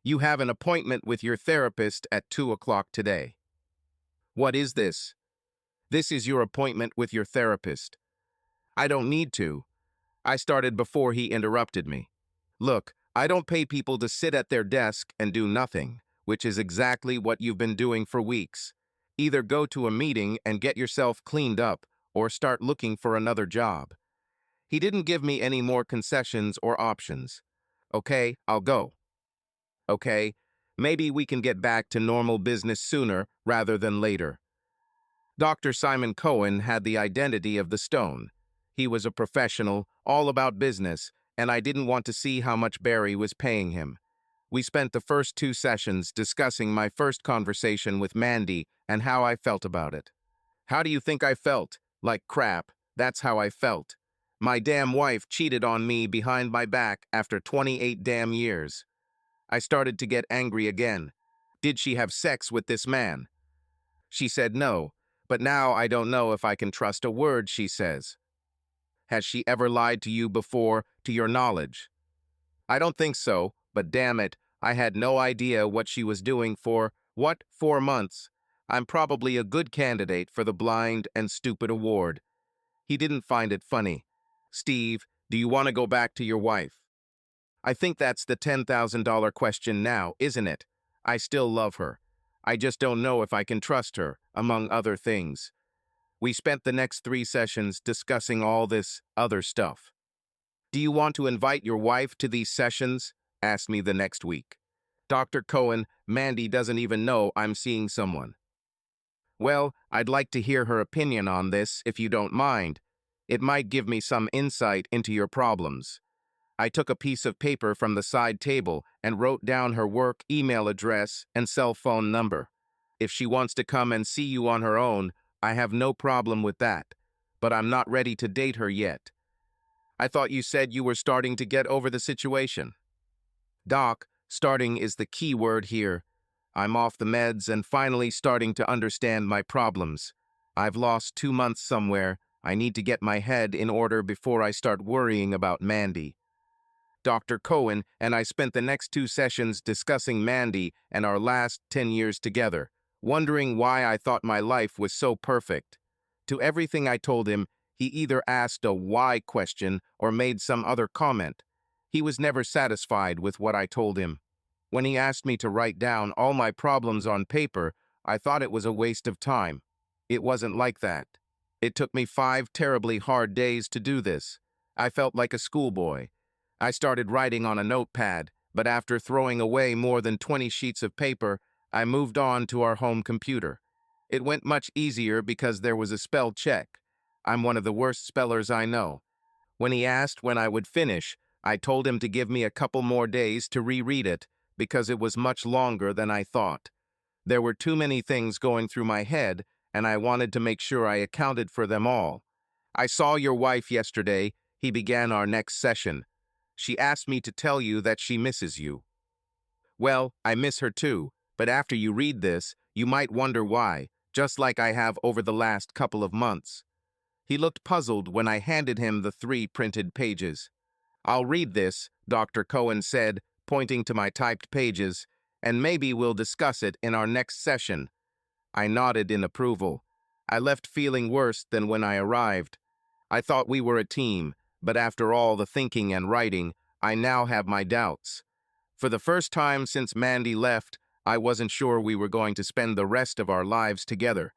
"You have an appointment with your therapist at 2 o'clock today." "What is this?" "This is your appointment with your therapist." "I don't need to." I started before he interrupted me. "Look, I don't pay people to sit at their desk and do nothing, which is exactly what you've been doing for weeks. Either go to a meeting and get yourself cleaned up, or start looking for another job." He didn't give me any more concessions or options. "Okay, I'll go." "Okay, Maybe we can get back to normal business sooner rather than later. Dr. Simon Cohen had the identity of the stone. He was a professional, all about business, and I didn't want to see how much Barry was paying him. We spent the first 2 sessions discussing my first conversation with Mandy and how I felt about it. How do you think I felt? Like crap. That's how I felt. My damn wife cheated on me behind my back after 28 damn years. I started to get angry again. Did she have sex with this man? She said no, but now I don't know if I can trust a word she says. Has she ever lied to you before, to your knowledge? I don't think so, but damn it, I had no idea what she was doing for, 4 months? I'm probably a good candidate for the blind and stupid award. He didn't find it funny. Steve, do you want to go back to your wife? I think that's the $10,000 question now, isn't it? I still love her. I just don't know if I can trust her, among other things. We spent the next 3 sessions discussing all this other stuff. Do you want to invite your wife to these sessions? Asked me the next week. Dr. Cohen, Mandy doesn't even know I'm seeing someone. Well, I'd like to hear her opinion on this, if you don't mind. It might give me some insight into your problems. I took a piece of paper from the side table and wrote down her work email address and cell phone number. If she wants to come and see you on her own, I have no problem with that, but I'm not ready to date her yet. I thought you said you were starting to get over the situation. Doc, starting is the key word here. I'm off the meds and finally starting to understand my problems. I've lost 2 months somewhere. I need to get my head in order before I start worrying about Mandy. Dr. Cohen and I spent the next 2 sessions discussing Mandy and our last 10 years together, wondering why I thought my life was so perfect. To everything I told him, he either asked a why question or made some other comment. He was never satisfied with what I told him. When he asked me to write down all my problems on paper, I thought it was a waste of time. It wasn't like that. It took me 5 terribly hard days to do this. I felt like a schoolboy. I started writing on a notepad, but after throwing away more than 20 sheets of paper, I moved on to our home computer. It went much easier because there was a spell check. I'm one of the worst spellers I know. When he asked when I would finish, I told him to give me a couple more days to reread it because it was much longer than I thought. There were too many things going through my head, and I wanted to make sure I accounted for them all. I saw your wife yesterday. He began our next session. She asked me to tell you that she misses you. Well, I miss her too, but after you read this, you might wonder why, just like I have over the last couple of months. He looked puzzled when I handed him the 3 printed pages. I'll read this, Dr. Cohen said, pointing to my typed pages, and maybe we'll discuss it in our next session. I nodded in approval. I left feeling worse than when I arrived. I thought we were a team, but after all the thinking and writing, I now have my doubts. For the first time since Mandy left, I wasn't sure we were going to spend the rest of our lives together.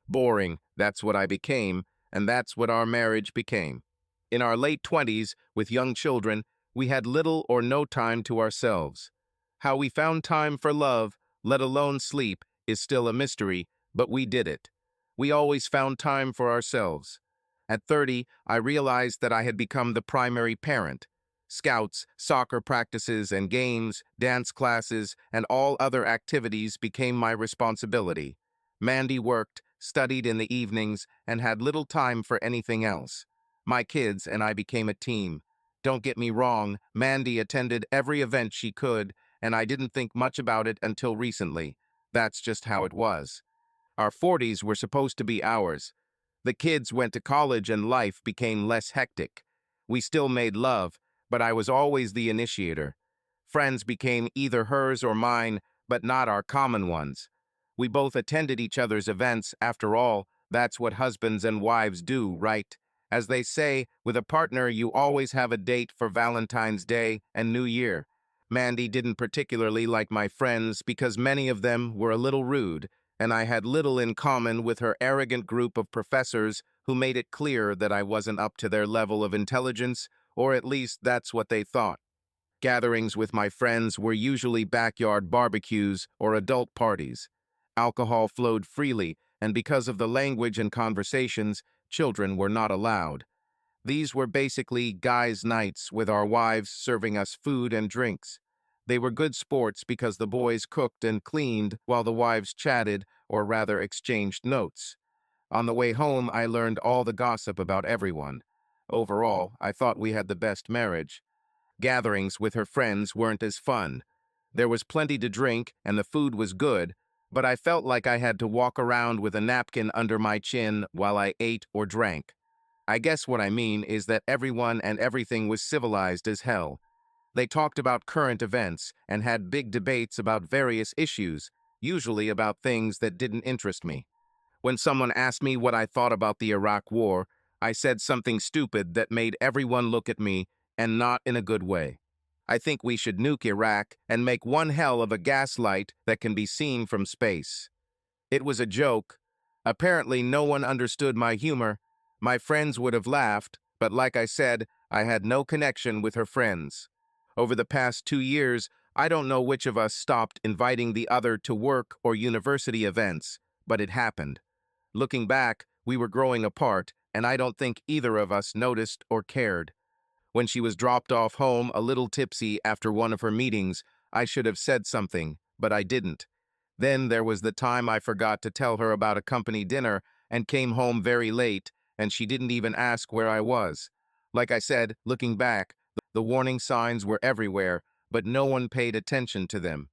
Boring, that's what I became, and that's what our marriage became. In our late 20s, with young children, we had little or no time to ourselves. How we found time for love, let alone sleep, is still a mystery, but we did it. We always found time for ourselves. At 30, I realized that I had become the primary parent. Scouts, soccer practices and games, dance classes, and all other activities became my responsibility. Mandy worked, studied in the evenings, and had little time for anything else. My kids and I became a team. Don't get me wrong, Mandy attended every event she could, and I didn't think much about it until recently. That's just how it was. Our 40s were supposed to be ours. The kids went to college and life became less hectic. We still made love, but I was always the initiator. Friends became either hers or mine, but not our common ones. We both attended each other's events. After all, that's what husbands and wives do, right? As they say, with a partner, you always have a date for Valentine's Day and New Year. Mandy didn't particularly like my friends because many of them were a little rude, and I had little in common with her arrogant group of professors who made it clear that I wasn't up to their level of intelligence, or at least that's what they thought. Gatherings with my friends were usually backyard barbecues or adult parties. Alcohol flowed freely, and because of the language and conversations, children were not allowed. These were basically guys' nights with our wives serving us food and drinks. They were good sports because the boys cooked and cleaned while the wives chatted, or rather exchanged notes. On the way home, I learned all the gossip about everyone. Overall, I thought we had the best marriage. Gatherings with her friends weren't as fun. There was plenty to drink and the food was good, but I felt like I had to walk around with a napkin under my chin while I ate or drank. I guess what I mean is that everyone and everything was civilized as hell. They talked about current events and had big debates about various issues, usually about things that didn't interest me. When someone asked me what I thought about the Iraq War, I said something stupid that made everyone look at me, and not in a good way. I think we should nuke Iraq and make one hell of a gaslight that can be seen from space. It was a joke. Apparently, no one understood my humor. My friends would have laughed, but like I said, I had no connection with her friends. Over the past 2 years, I don't know which of us stopped inviting the other to work or university events, but it happened. Looking back, we were growing apart, and I don't think either of us noticed or cared. When she was dropped off home a little tipsy after one of her meetings, I should have said something, but I didn't. Then there was the time I forgot to tell her about a company dinner and came home very late, and she didn't even ask where I was. Like I said, looking back, the warning signs were everywhere, but no one paid attention to them.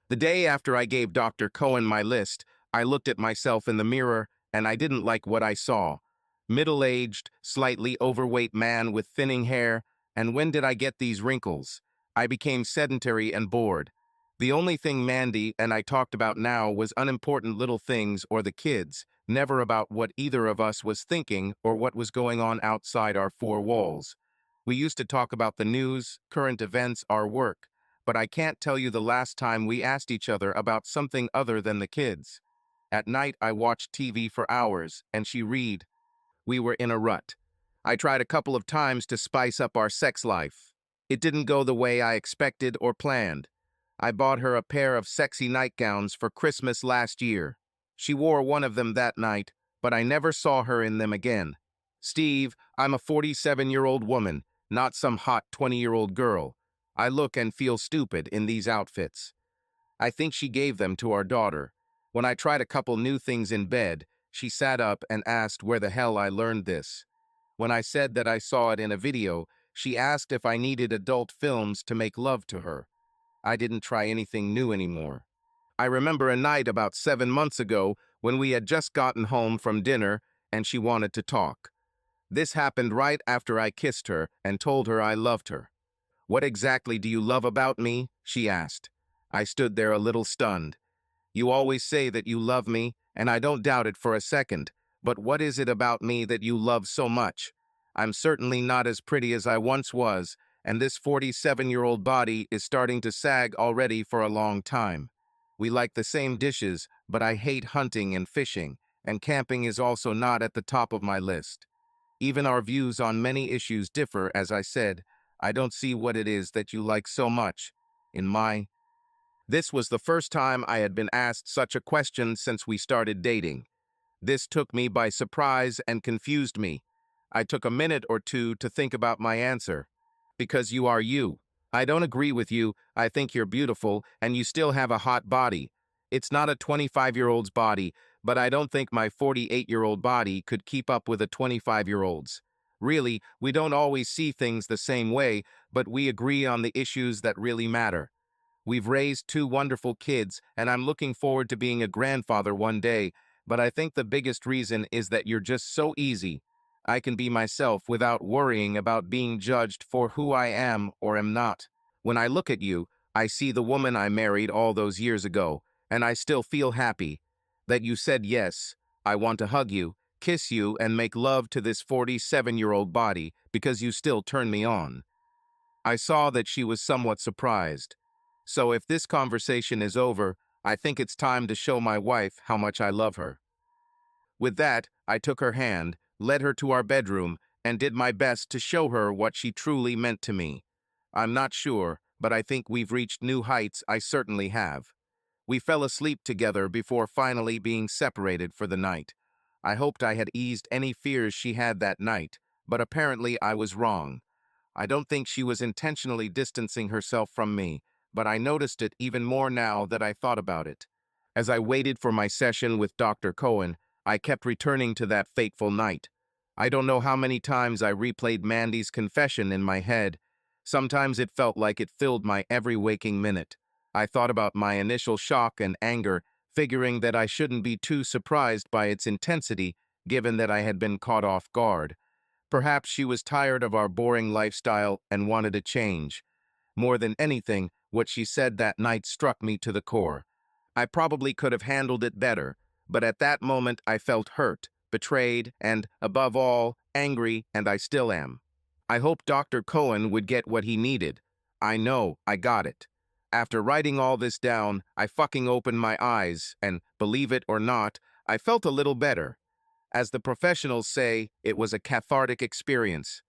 The day after I gave Dr. Cohen my list, I looked at myself in the mirror, and I didn't like what I saw. Middle-aged, slightly overweight man with thinning hair, and when did I get these wrinkles? I became sedentary and bored. The only thing Mandy and I talked about now was unimportant little things or the kids, never about what either of us was thinking or what was going on outside our four walls. We used to talk about the news, current events, our work, but I can't tell you the last time we asked each other about something other than the kids. At night, I watched TV for hours, and she read. We were in a rut. I tried a couple of times to spice up our sex life. It didn't go the way I expected or planned. I bought her a pair of sexy nightgowns for Christmas last year. She wore one of them that night, but I never saw her in them again. Steve, I'm a 47-year-old woman, not some hot 20-year-old girl. I look and feel stupid in these outfits. I think she gave them to our daughter. When I tried a couple new things in bed, she sat up and asked where the hell I learned this. When I said that I saw it in a video, she asked if I needed adult films to make love to her. I didn't try anything new anymore. I remember a night about 7 months ago when we had just gotten home from dinner and she wanted to talk. This happened right after I kissed her and told her I loved her. "What exactly do you love about me?" she asked. I stood there a little stunned. "You always say that you love me, and I don't doubt it for a second. But what is it about me that you love so much? I'm certainly not as pretty as I once was, and this 47-year-old body is starting to sag already for a long time. We like the same dishes, but I hate hunting and fishing, and camping is also not at the top of my list. Even our views on many issues differ, as I said. I don't see what it is that you like so much. In my This was the first time I had been asked such a question since we started dating. This took me by surprise and confused me. I took a minute or two to think about my answer. Because you are you. I don't agree with you. I think you're beautiful, and you still have a hot body. It's not a 25-year-old's body, but I don't think my 48-year-old body could keep up with a 25-year-old's. Really, we don't always see things the same way, but we agree on the issues that really matter. We've raised two wonderful kids, and I'm looking forward to being a grandfather one day, but I think the biggest reason is that you're just so easy. I can be myself without worrying about being judged for who I am or am not. When I look at you, I see the woman I married all those years ago, and I still feel happy that you said yes. I want to hug you, kiss you, and make love to this 47-year-old body because you still turn me on." I saw that she was somewhat surprised. So if this conversation is over, I think it's time to show my wife how much I love her. With that, I took her hand, led her to our bedroom, and did my best to show her what she truly meant to me. I'm not sure, but I think we've reached new heights. I certainly have. We fell asleep together before finally being separated for the night. I hoped I had eased any fears she had that night, but apparently I was wrong. I don't think she was intentionally distancing herself from me, but I noticed it even more now that I thought about it. As I waited for my session with Dr. Cohen, I kept returning to that fateful night. I don't know how many times I replayed Mandy's confession in my head. Sometimes it felt like it filled my every waking minute. I thought about my initial shock and anger, figuring that I shouldn't be too surprised by its intensity, given that I had been caught off guard. Perhaps she was tired of our boring lifestyle and wanted a change. More than anything, what she said that night struck me to the core. I probably could have handled it better, but at that moment I felt hurt, betrayed, and, above all, angry, and I still am. I hoped Dr. Cohen would get what he needed. I know I got it. After writing all this down, I fucking opened my eyes, and, believe it or not, I felt a little better. As the professionals say, it was a cathartic experience.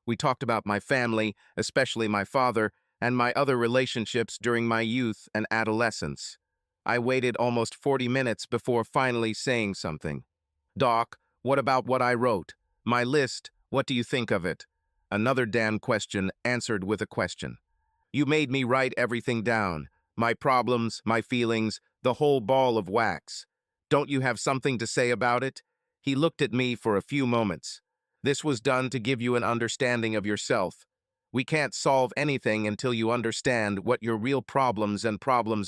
We talked about my family, especially my father, and my other relationships during my youth and adolescence. I waited almost 40 minutes before finally saying something. "Doc, what about what I wrote? My list, what do you think of it?" Another damn question answered with a question. "You made me write everything down. My problems, my feelings, the whole ball of wax. Don't you have something to say about it?" He looked at me for a few moments. "This was done to give you an understanding of yourself. We can't solve anything until you understand what your real problems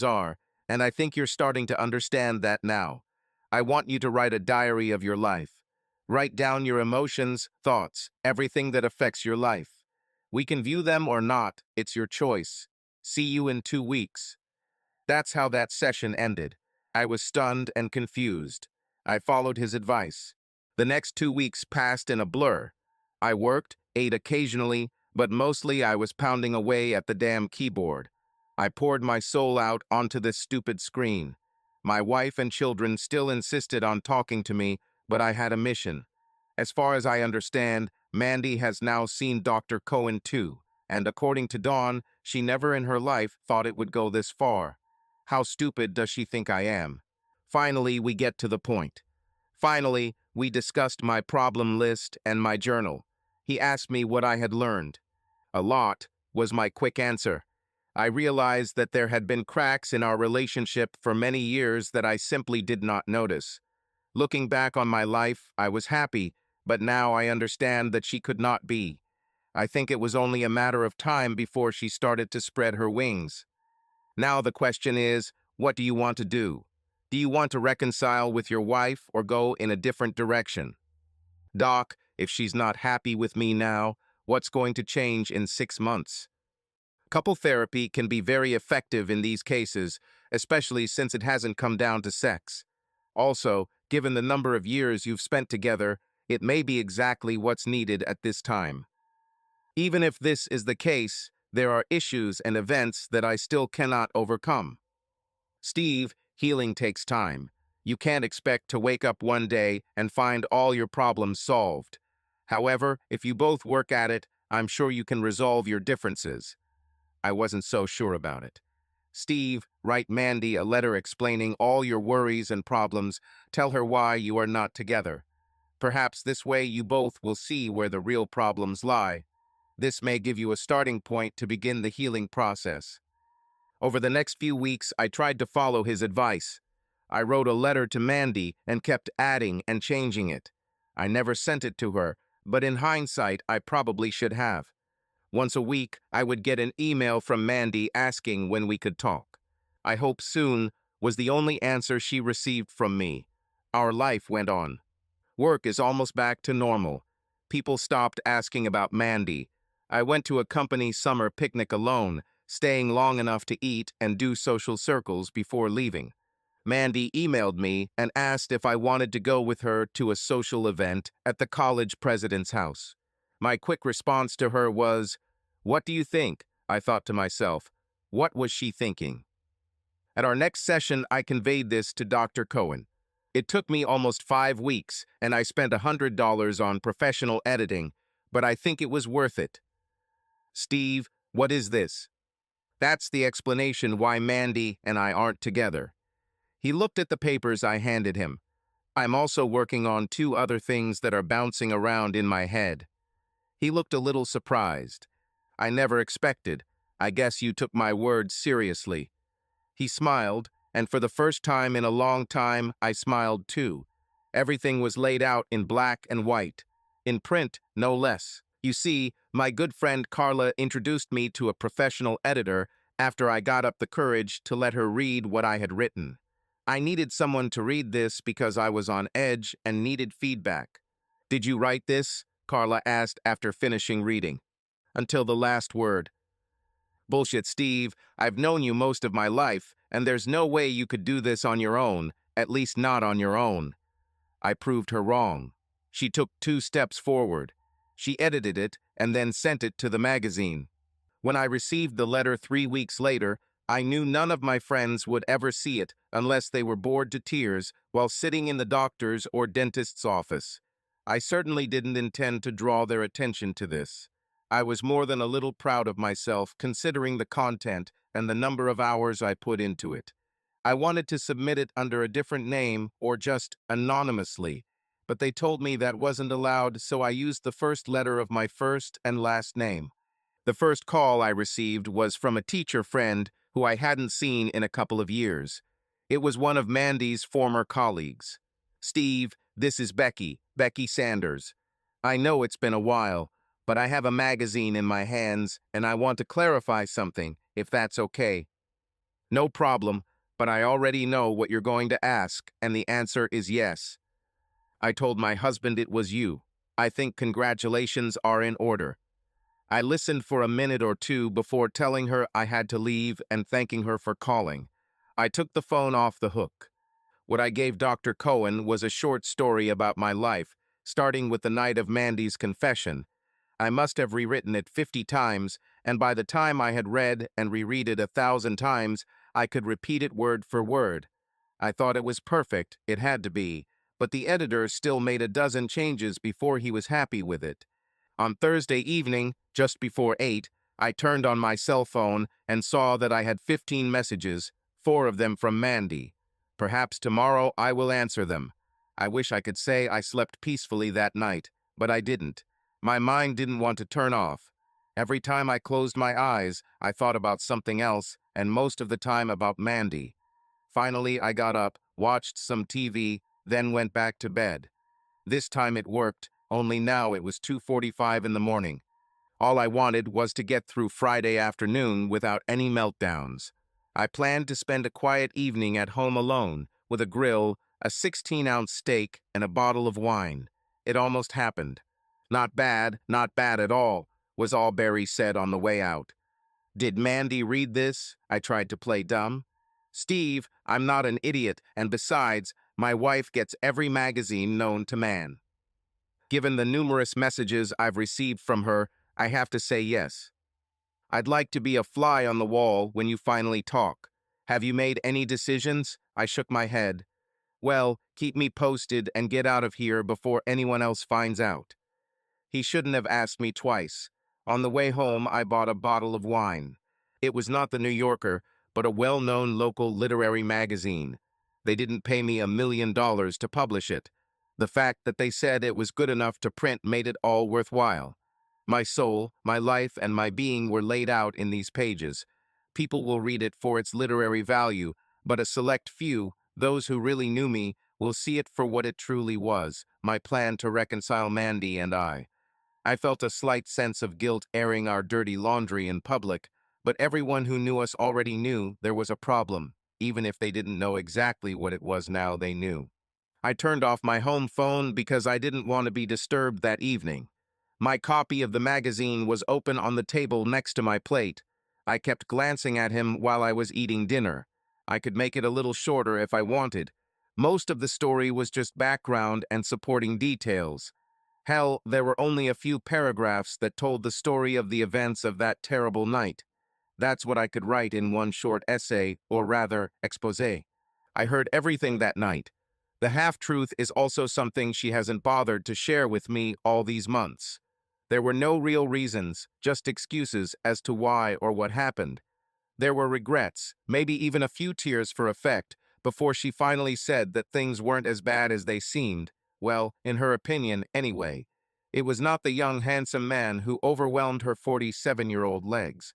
are, and I think you're starting to understand that now. I want you to write a diary of your life. Write down your emotions, thoughts, everything that affects your life. We can view them or not, it's your choice. See you in 2 weeks." That's how that session ended. I was stunned and confused. I followed his advice. The next 2 weeks passed in a blur. I worked, ate occasionally, but mostly I was pounding away at the damn keyboard. I poured my soul out onto this stupid screen. My wife and children still insisted on talking to me, but I had a mission. As far as I understand, Mandy has now seen Dr. Cohen too, and according to Dawn, she never in her life thought it would go this far. How stupid does she think I am? Finally, we get to the point. Finally, we discussed my problem list and my journal. He asked me what I had learned. "A lot," was my quick answer. I realized that there had been cracks in our relationship for many years that I simply did not notice. Looking back on my life, I was happy, but now I understand that she could not be. I think it was only a matter of time before she started to spread her wings. Now the question is, what do you want to do? Do you want to reconcile with your wife or go in a different direction? "Doc, if she's not happy with me now, what's going to change in 6 months?" Couple therapy can be very effective in these cases, especially since it hasn't come down to sex. Also, given the number of years you've spent together, it may be exactly what's needed at this time. Even if this is the case, there are issues and events that I still cannot overcome. Steve, healing takes time. You can't expect to wake up one day and find all your problems solved. However, if you both work at it, I'm sure you can resolve your differences. I wasn't so sure about it. "Steve, write Mandy a letter explaining all your worries and problems. Tell her why you are not together. Perhaps this way you both will see where the real problems lie. This may give you a starting point to begin the healing process." Over the next few weeks, I tried to follow his advice. I wrote a letter to Mandy and kept adding and changing it. I never sent it to her, but in hindsight, I probably should have. Once a week, I would get an email from Mandy asking when we could talk. "I hope soon," was the only answer she received from me. Our life went on. Work is almost back to normal. People stopped asking about Mandy. I went to a company summer picnic alone, staying long enough to eat and do social circles before leaving. Mandy emailed me and asked if I wanted to go with her to a social event at the college president's house. My quick response to her was, "What do you think?" I thought to myself. What was she thinking? At our next session, I conveyed this to Dr. Cohen. It took me almost 5 weeks, and I spent $100 on professional editing, but I think it was worth it. "Steve, what is this?" That's the explanation why Mandy and I aren't together. He looked at the papers I handed him. I'm also working on two other things that are bouncing around in my head. He looked a little surprised. I never expected. I guess you took my words seriously. He smiled, and for the first time in a long time, I smiled too. Everything was laid out in black and white. In print, no less. You see, my good friend Carla introduced me to a professional editor after I got up the courage to let her read what I had written. I needed someone to read this because I was on edge and needed feedback. Did you write this? Carla asked after finishing reading. Until the last word. Bullshit, Steve. I've known you most of my life, and there's no way you could do this on your own, at least not on your own. I proved her wrong. She took 2 steps forward. She edited it and then sent it to the magazine. When I received the letter 3 weeks later, I knew none of my friends would ever see it unless they were bored to tears while sitting in the doctor's or dentist's office. I certainly didn't intend to draw their attention to this. I was more than a little proud of myself considering the content and the number of hours I put into it. I wanted to submit it under a different name or just anonymously, but they told me that wasn't allowed, so I used the first letter of my first and last name. The first call I received was from a teacher friend who I hadn't seen in a couple of years. It was one of Mandy's former colleagues. Steve, this is Becky Sanders. I know it's been a while, but I have a magazine in my hands and I want to clarify something, if that's okay. No problem, but I already know what you're going to ask, and the answer is yes. I told my husband it was you. I think congratulations are in order. I listened for a minute or two before telling her I had to leave and thanking her for calling. I took the phone off the hook. What I gave Dr. Cohen was a short story about my life, starting with the night of Mandy's confession. I must have rewritten it 50 times, and by the time I had read and reread it 1,000 times, I could repeat it word for word. I thought it was perfect, it had to be, but the editor still made a dozen changes before he was happy with it. On Thursday evening, just before 8, I turned on my cell phone and saw that I had 15 messages, 4 of them from Mandy. Perhaps tomorrow I will answer them. I wish I could say I slept peacefully that night, but I didn't. My mind didn't want to turn off. Every time I closed my eyes, I thought about something else, and most of the time about Mandy. Finally, I got up, watched some TV, then went back to bed. This time it worked, only now it was 2:45 in the morning. All I wanted was to get through Friday afternoon without any meltdowns. I planned to spend a quiet evening at home alone, with a grill, a 16-ounce steak, and a bottle of wine. It almost happened. Not bad at all, was all Barry said on the way out. Did Mandy read this? I tried to play dumb. Steve, I'm not an idiot, and besides, my wife gets every magazine known to man. Given the numerous messages I've received from her, I have to say yes. I'd like to be a fly on the wall when you finally talk. Have you made any decisions? I shook my head. Well, keep me posted and get out of here before anyone else finds out. He shouldn't have asked me twice. On the way home, I bought a bottle of wine. It was not the New Yorker, but a well-known local literary magazine. They didn't pay me $1 million to publish it. The fact that they said it was good enough to print made it all worthwhile. My soul, my life, and my being were laid out in these pages. People will read it for its literary value, but a select few, those who really knew me, will see it for what it truly was, my plan to reconcile Mandy and I. I felt a slight sense of guilt airing our dirty laundry in public, but everyone who knew us already knew there was a problem, even if they didn't know exactly what it was now they knew. I turned off my home phone because I didn't want to be disturbed that evening. My copy of the magazine was open on the table next to my plate. I kept glancing at him while I was eating dinner. I could make it a little shorter if I wanted. Most of the story was just background and supporting details. Hell, there were only a few paragraphs that told the story of the events of that terrible night. That's what I could write in one short essay, or rather, exposé. I heard everything that night. The half-truth is also something she hasn't bothered to share with me all these months. There were no real reasons, just excuses as to why or what happened. There were regrets, maybe even a few tears for effect, before she finally said that things weren't as bad as they seemed. Well, in her opinion, anyway. It was not the young, handsome man who overwhelmed her 47-year-old legs.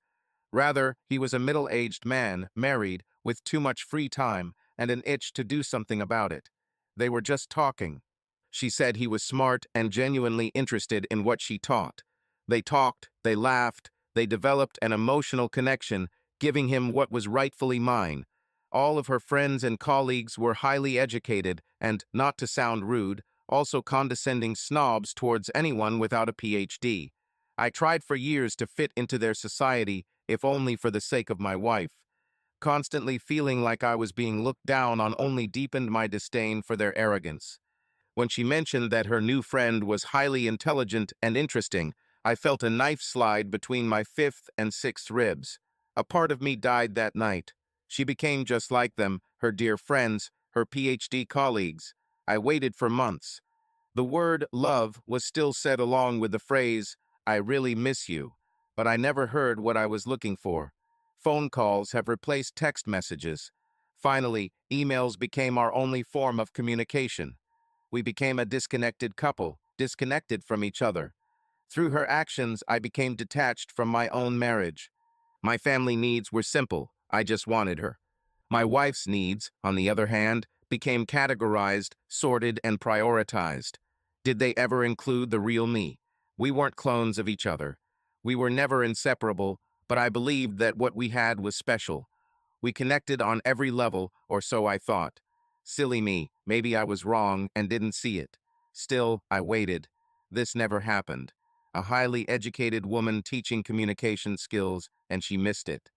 Rather, he was a middle-aged man, married, with too much free time and an itch to do something about it. They were just talking. She said he was smart and genuinely interested in what she taught. They talked, they laughed, they developed an emotional connection, giving him what was rightfully mine. All of her friends and colleagues were highly educated and, not to sound rude, also condescending snobs towards anyone without a PhD. I tried for years to fit into their society, if only for the sake of my wife. Constantly feeling like I was being looked down on only deepened my disdain for their arrogance. When she mentioned that her new friend was highly intelligent and interesting, I felt a knife slide between my fifth and sixth ribs. A part of me died that night. She became just like them, her dear friends, her PhD colleagues. I waited for months. The word love was still said along with the phrase, I really miss you, but I never heard what I was looking for. Phone calls have replaced text messages. Finally, emails became our only form of communication. We became a disconnected couple, disconnected from each other. Through her actions, I became detached from my own marriage. My family needs were simple. I just wanted her. My wife's needs, on the other hand, became categorized, sorted, and prioritized. Did they ever include the real me? We weren't clones of each other. We were never inseparable, but I believed that what we had was special. We connected on every level, or so I thought. Silly me, maybe I was wrong and didn't see it. Still, I waited. This never happened. A highly educated woman teaching communication skills, and she missed it.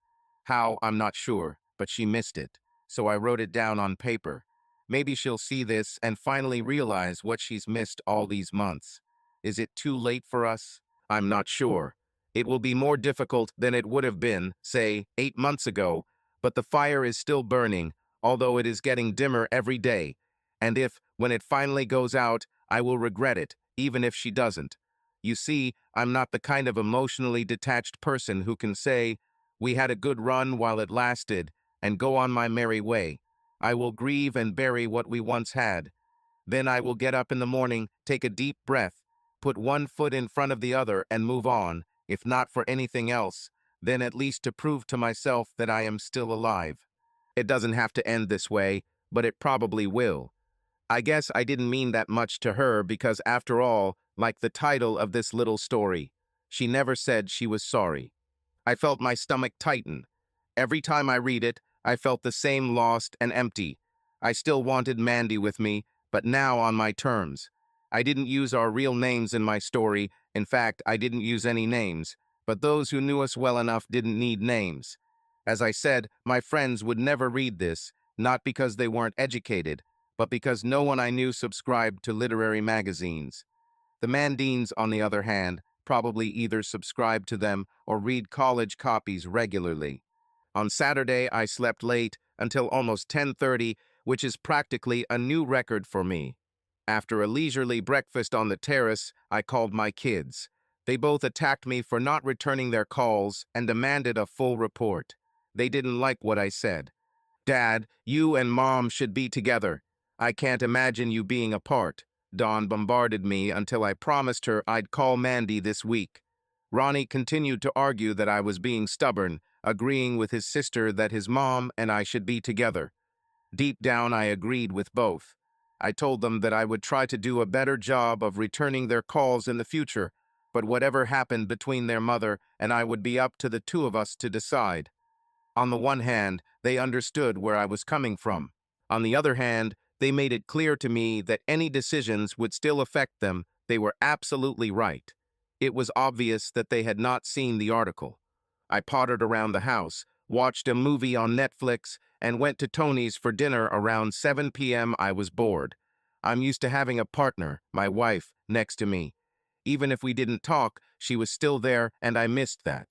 How, I'm not sure, but she missed it. So I wrote it down on paper. Maybe she'll see this and finally realize what she's missed all these months. Is it too late for us? I'm not sure. It will be more difficult than it would have been, say, 8 months ago, but the fire is still burning, although it is getting dimmer every day. And if, when it finally goes out, I will regret it, even if she doesn't. You see, I'm not the kind of emotionally detached person who can say, we had a good run while it lasted, and go on my merry way. I will grieve and bury what we once had. Then I will get up in the morning, take a deep breath, put one foot in front of the other and move on, if not for anything else, then at least to prove to myself that I am still alive. It doesn't have to end this way, but it probably will. I guess I didn't mean that much to her because after all, like the title of this little story, she never said she was sorry. I felt my stomach tighten. Every time I read it, I felt the same lost and empty. I still wanted Mandy with me, but now on my terms. I didn't use our real names in my story. In fact, I didn't use any names, but those who knew us well enough didn't need names. As I said, my friends would never read this, not because they weren't educated, but because no one I knew subscribed to literary magazines. The Mandines, on the other hand, probably either subscribe to them or read college copies regularly. On Saturday, I slept late until almost 10:30, which is practically a new record for me. After a leisurely breakfast on the terrace, I called my kids. They both attacked me for not returning their calls and demanded a full report. They didn't like what I said. Dad, you and Mom should be together. I can't imagine you being apart. Dawn bombarded me until I promised her I'd call Mandy this week. Ronnie continued to argue that I was being stubborn, agreeing with his sister that his mom and I should be together. Deep down, I agreed with both. I told them that I would try to do a better job of returning their calls in the future, but whatever happened between their mother and I would be up to the two of us to decide. On the one hand, they understood where I was coming from. On the other hand, they made it clear to me that any decisions would still affect them. They were absolutely right. It was obvious that they had not seen the article. I pottered around the house, watched a movie on Netflix, and went to Tony's for dinner around 7 p.m. I was bored. I'm used to having a partner, my wife, next to me. Even if we didn't talk, she was still there, and I missed that.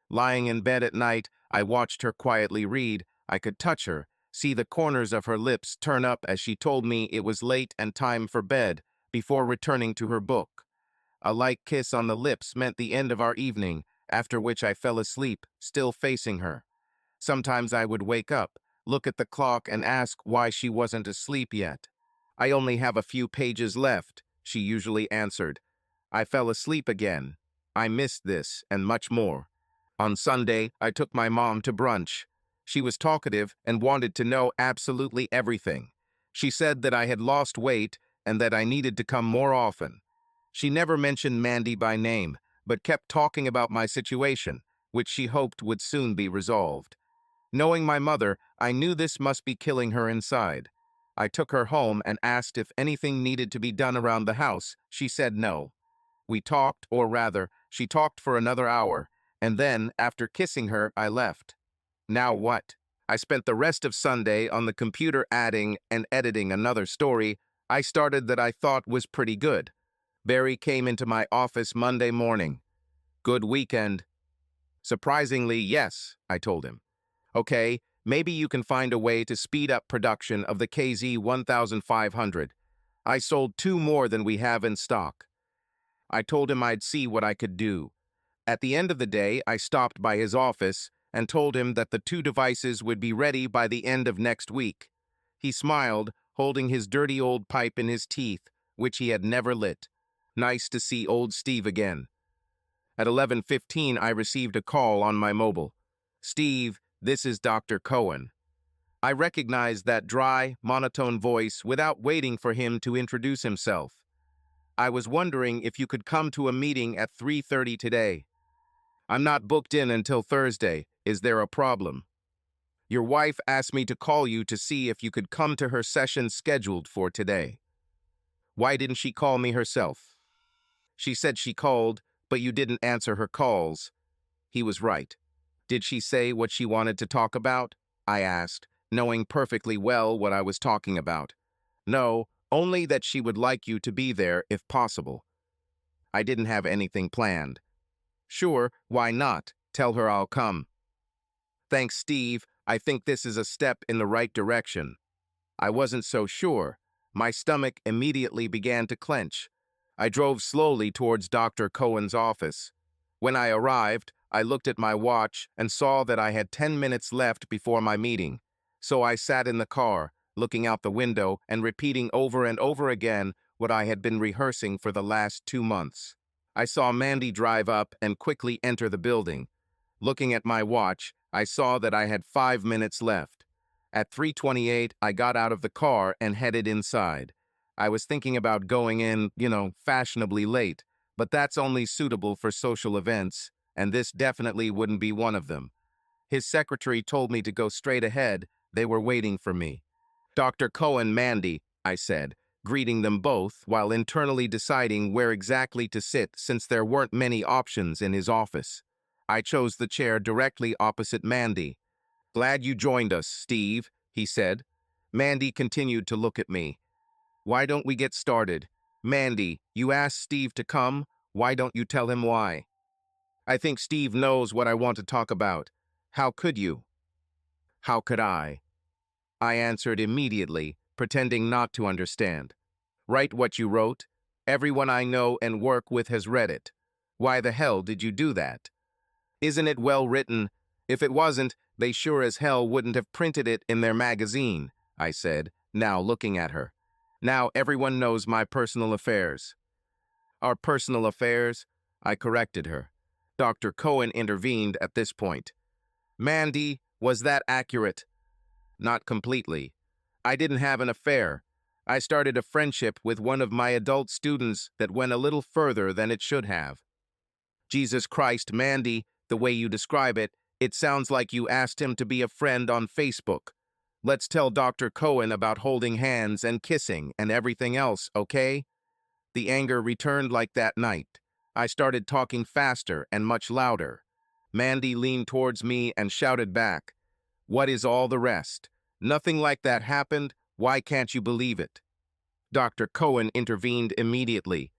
Lying in bed at night, I watched her quietly read. I could touch her, see the corners of her lips turn up as she told me it was late and time for bed, before returning to her book. A light kiss on the lips meant the end of our evening, after which I fell asleep, still facing her. Sometimes I would wake up, look at the clock, and ask why she wasn't asleep yet. "I only have a few pages left," she usually answered. "I fell asleep again. I missed this," and much more. On Sunday, I took my mom to brunch. She was talkative and wanted to know absolutely everything. She said that I had lost weight and that I needed to come more often. She never mentioned Mandy by name, but kept talking about my situation, which she hoped would soon be resolved. Knowing my mother, I knew this must be killing her inside. I took her home and asked if anything needed to be done around the house. She said no. We talked, or rather, she talked for another hour, and then, after kissing her, I left. Now what? I spent the rest of Sunday on the computer adding and editing another story I started that I thought was pretty good. Barry came into my office Monday morning. "Good weekend." "Surprisingly, yes," I told him. "Okay, maybe you can find a way to speed up production of the KZ 1500. I sold 2 more than we have in stock." I told him I'd see what I could do. At the end of the day, I stopped by his office and told him that the 2 devices would be ready by the end of next week. He smiled, holding his dirty old pipe in his teeth, which he had never lit. Nice to see old Steve again. At 11:15, I received a call on my mobile. "Steve, this is Dr. Cohen." I recognized that dry, monotone voice without waiting for him to introduce himself. "I was wondering if you could come to a meeting at 3:30 today. I'm not booked in until Thursday. Is there a problem?" "Your wife asked me to call you to see if you could come to her session scheduled for today." "Why didn't she call me herself?" "She said she called, but you didn't answer her calls." He was right. "Did she say what she wanted to talk about?" I asked, knowing perfectly well what I was talking about. "No, only that she would like you to be there if possible." I didn't have anything planned. "Sure, why not? Tell her I'll come." "Thanks, Steve. I think this is a step in the right direction." I wasn't so sure. My stomach immediately began to clench. I drove slowly towards Dr. Cohen's office. When I arrived, I looked at my watch and saw that I had 10 minutes left before my meeting. So I sat in the car, looking out the window and repeating over and over again what I had been rehearsing for the last 2 months. I saw Mandy drive up and quickly enter the building. Looking at my watch, I saw that I had 5 minutes left. At 3:28, I got out of the car and headed inside. I was thinking about going in, fashionably late, but that's only suitable for social events, and this definitely wouldn't be one of them. His secretary told me to go straight ahead. They were waiting for me. "Dr. Cohen, Mandy," I said, greeting them both while internally deciding where exactly to sit since there weren't many options in his office. I chose the chair directly opposite Mandy. "Glad you joined us, Steve," he said. Mandy continued to look at me. "Why don't we get started? Mandy, you asked Steve to come. Why don't you tell him why?" "I think Steve knows what I want to talk about. How could you?" "How could I?" I answered immediately, pretending not to understand. "Write what you wrote. Everyone I know and work with has read it. Why the hell did you do that? Isn't it well written? If it wasn't, they sure as hell wouldn't have printed it in their magazine," I said, now looking at her. "Now everyone knows my personal affairs." "Our personal affairs?" I corrected her. Dr. Cohen intervened at this point. "Mandy, was that accurate?" "Not completely. I didn't have an affair. I started a friendship with one of my adult students that went a little further than it should have." "Jesus Christ, Mandy, the way you describe it, it sounds like you asked him to be a friend on Facebook. Let's tell Dr. Cohen about holding hands and kissing and everything else, okay?" The anger returned like that night. I started talking faster and much louder. Mandy leaned towards me and shouted back, "What is all the rest? Nothing like that happened. Why can't you believe it?" Dr. Cohen intervened immediately.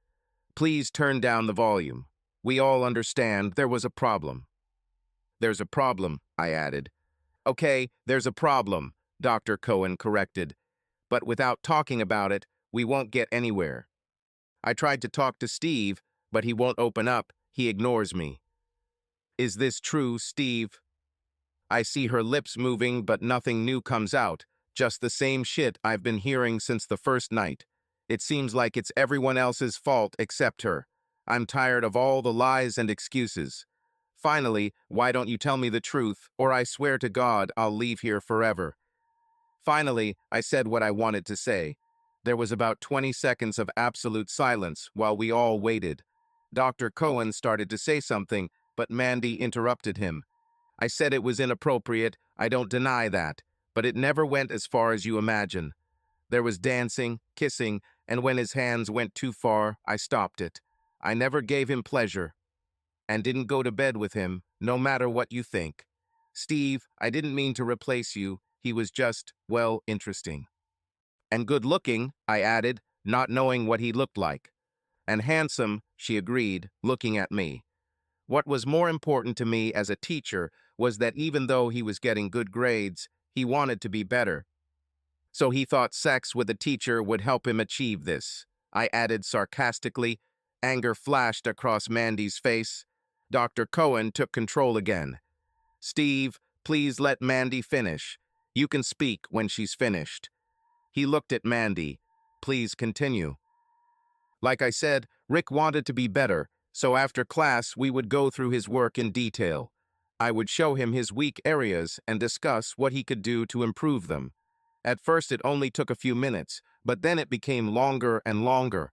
"Please turn down the volume. We all understand there was a problem." "There's a problem," I added. "Okay, there's a problem," Dr. Cohen corrected. "But without talking about it, we won't get anywhere. I tried to talk to Steve, but he won't open up. He ignores me." "Is this true, Steve?" I see her lips moving, but nothing new comes out. Just the same shit I've been hearing since the first night. It seems like it's everyone else's fault except her. I'm tired of all the lies and excuses. Finally, why don't you tell me the truth, or I swear to God I'll leave here forever. Finally, I said what I wanted to say. There was about 20 seconds of absolute silence while we all waited. Dr. Cohen started to say something, but Mandy interrupted him. I said it was inappropriate, I don't deny that, but it never went as far as you imagine. There was dancing, kissing, and when his hands went too far, I stopped it. I never gave him pleasure, and didn't go to bed with him, no matter what you think. Steve, I didn't mean to replace you, he was just, well, interesting. And good-looking, I added, not knowing what he looked like. And handsome, she agreed, looking at me. What was more important to me as a teacher was that even though he was getting good grades, he wanted to be better. So he thought sex with a teacher would help him achieve this. I added sarcastically. Anger flashed across Mandy's face. Dr. Cohen took control again. Steve, please let Mandy finish. You can speak when she's finished. He looked at Mandy. Please continue. Like I said, Rick wanted to be better, so after class we would go through his work in detail. I would show him his weak areas and discuss what he could do to improve them. At first it only took a few minutes, but then it became longer and longer.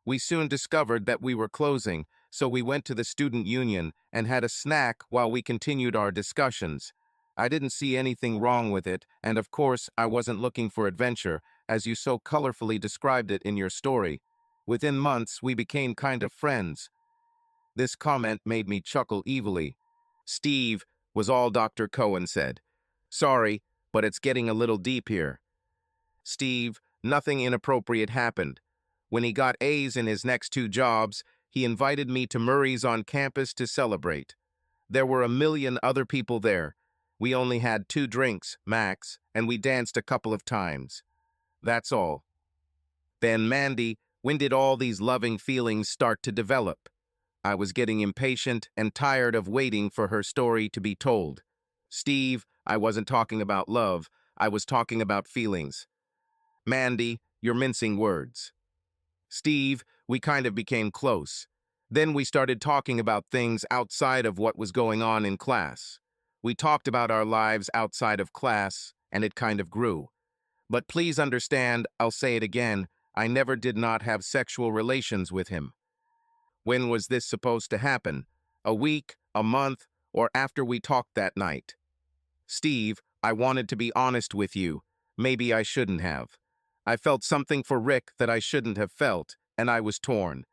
We soon discovered that we were closing, so we went to the student union and had a snack while we continued our discussions. I didn't see anything wrong with it, and of course I wasn't looking for adventure, as you so colorfully described it in your story. Within months, we became kind of friends. This comment made me chuckle evilly. Steve, was all Dr. Cohen said. Sorry, but it's getting a little deep here. Steve, nothing inappropriate happened. When he got A's in his next 2 jobs, he invited me to Murray's on campus to celebrate. There were a million other people there. We only had 2 drinks, max, and we danced a couple of times. That's all. Then Mandy, when did all these loving feelings start to develop? I was getting impatient and tired of waiting for her story to be told. Steve, I wasn't talking about love, I was talking about feelings. Mandy, you're mincing words. Steve, we kind of became close. Then we started talking about things outside of what was going on in class. We talked about our lives outside of class, and it kind of grew. But please understand, I'll say it again, I never did not have sexual relations with him. When was this supposed to happen? A week, a month, or after we talked that night? Steve, I wanted to be honest with you. Maybe I shouldn't have. I felt something for Rick that I shouldn't have felt, and I was torn.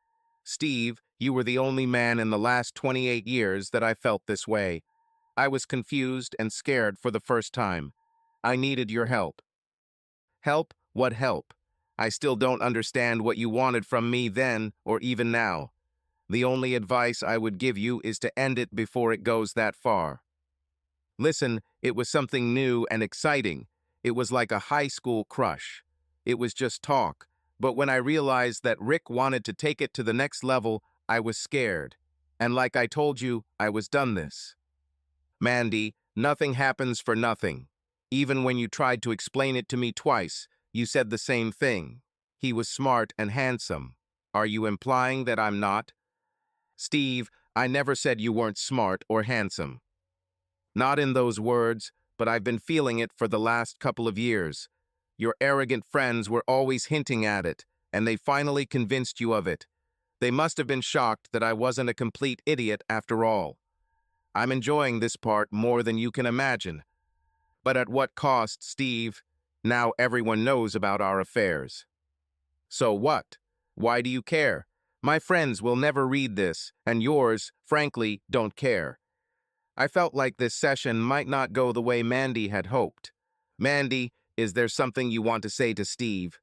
Steve, you were the only man in the last 28 years that I felt this way. I was confused and scared for the first time. I needed your help. Help? What help? I still don't understand what you wanted from me then or even now. The only advice I would give you is to end it before it goes that far. Listen, it was something new and exciting. It was like a high school crush. It was just talk. But when I realized that Rick wanted to take it to the next level, I was scared. And like I told you, I was done this. Mandy, nothing happens for nothing. Even when you tried to explain it to me twice, you said the same thing. He was smart and handsome. Are you implying that I'm not? Steve, I never said you weren't smart or handsome. Not in those words, but I've been feeling it for the last couple of years. Your arrogant friends were always hinting at it, and they finally convinced you of it. They must have been shocked that I wasn't a complete idiot after all. I'm enjoying this part more than you can imagine. But at what cost, Steve? Now everyone knows about our affairs. So what? Why do you care? My friends will never read this, and yours, frankly, don't care. I felt like this session might not go the way Mandy had hoped. Mandy, is there something you want to say to Steve?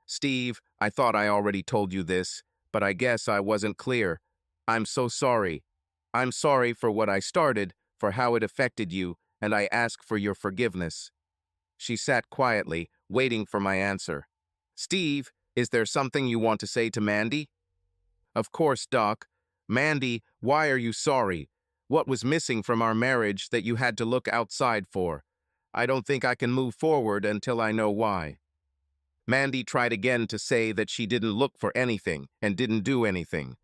Steve, I thought I already told you this, but I guess I wasn't clear. I'm so sorry. I'm sorry for what I started, for how it affected you, and I ask for your forgiveness. She sat quietly, waiting for my answer. Steve, is there something you want to say to Mandy? Of course, Doc. Mandy, why are you sorry? What was missing from our marriage that you had to look outside for? I don't think I can move forward until I know why. Mandy tried again to say that she didn't look for anything and didn't do anything.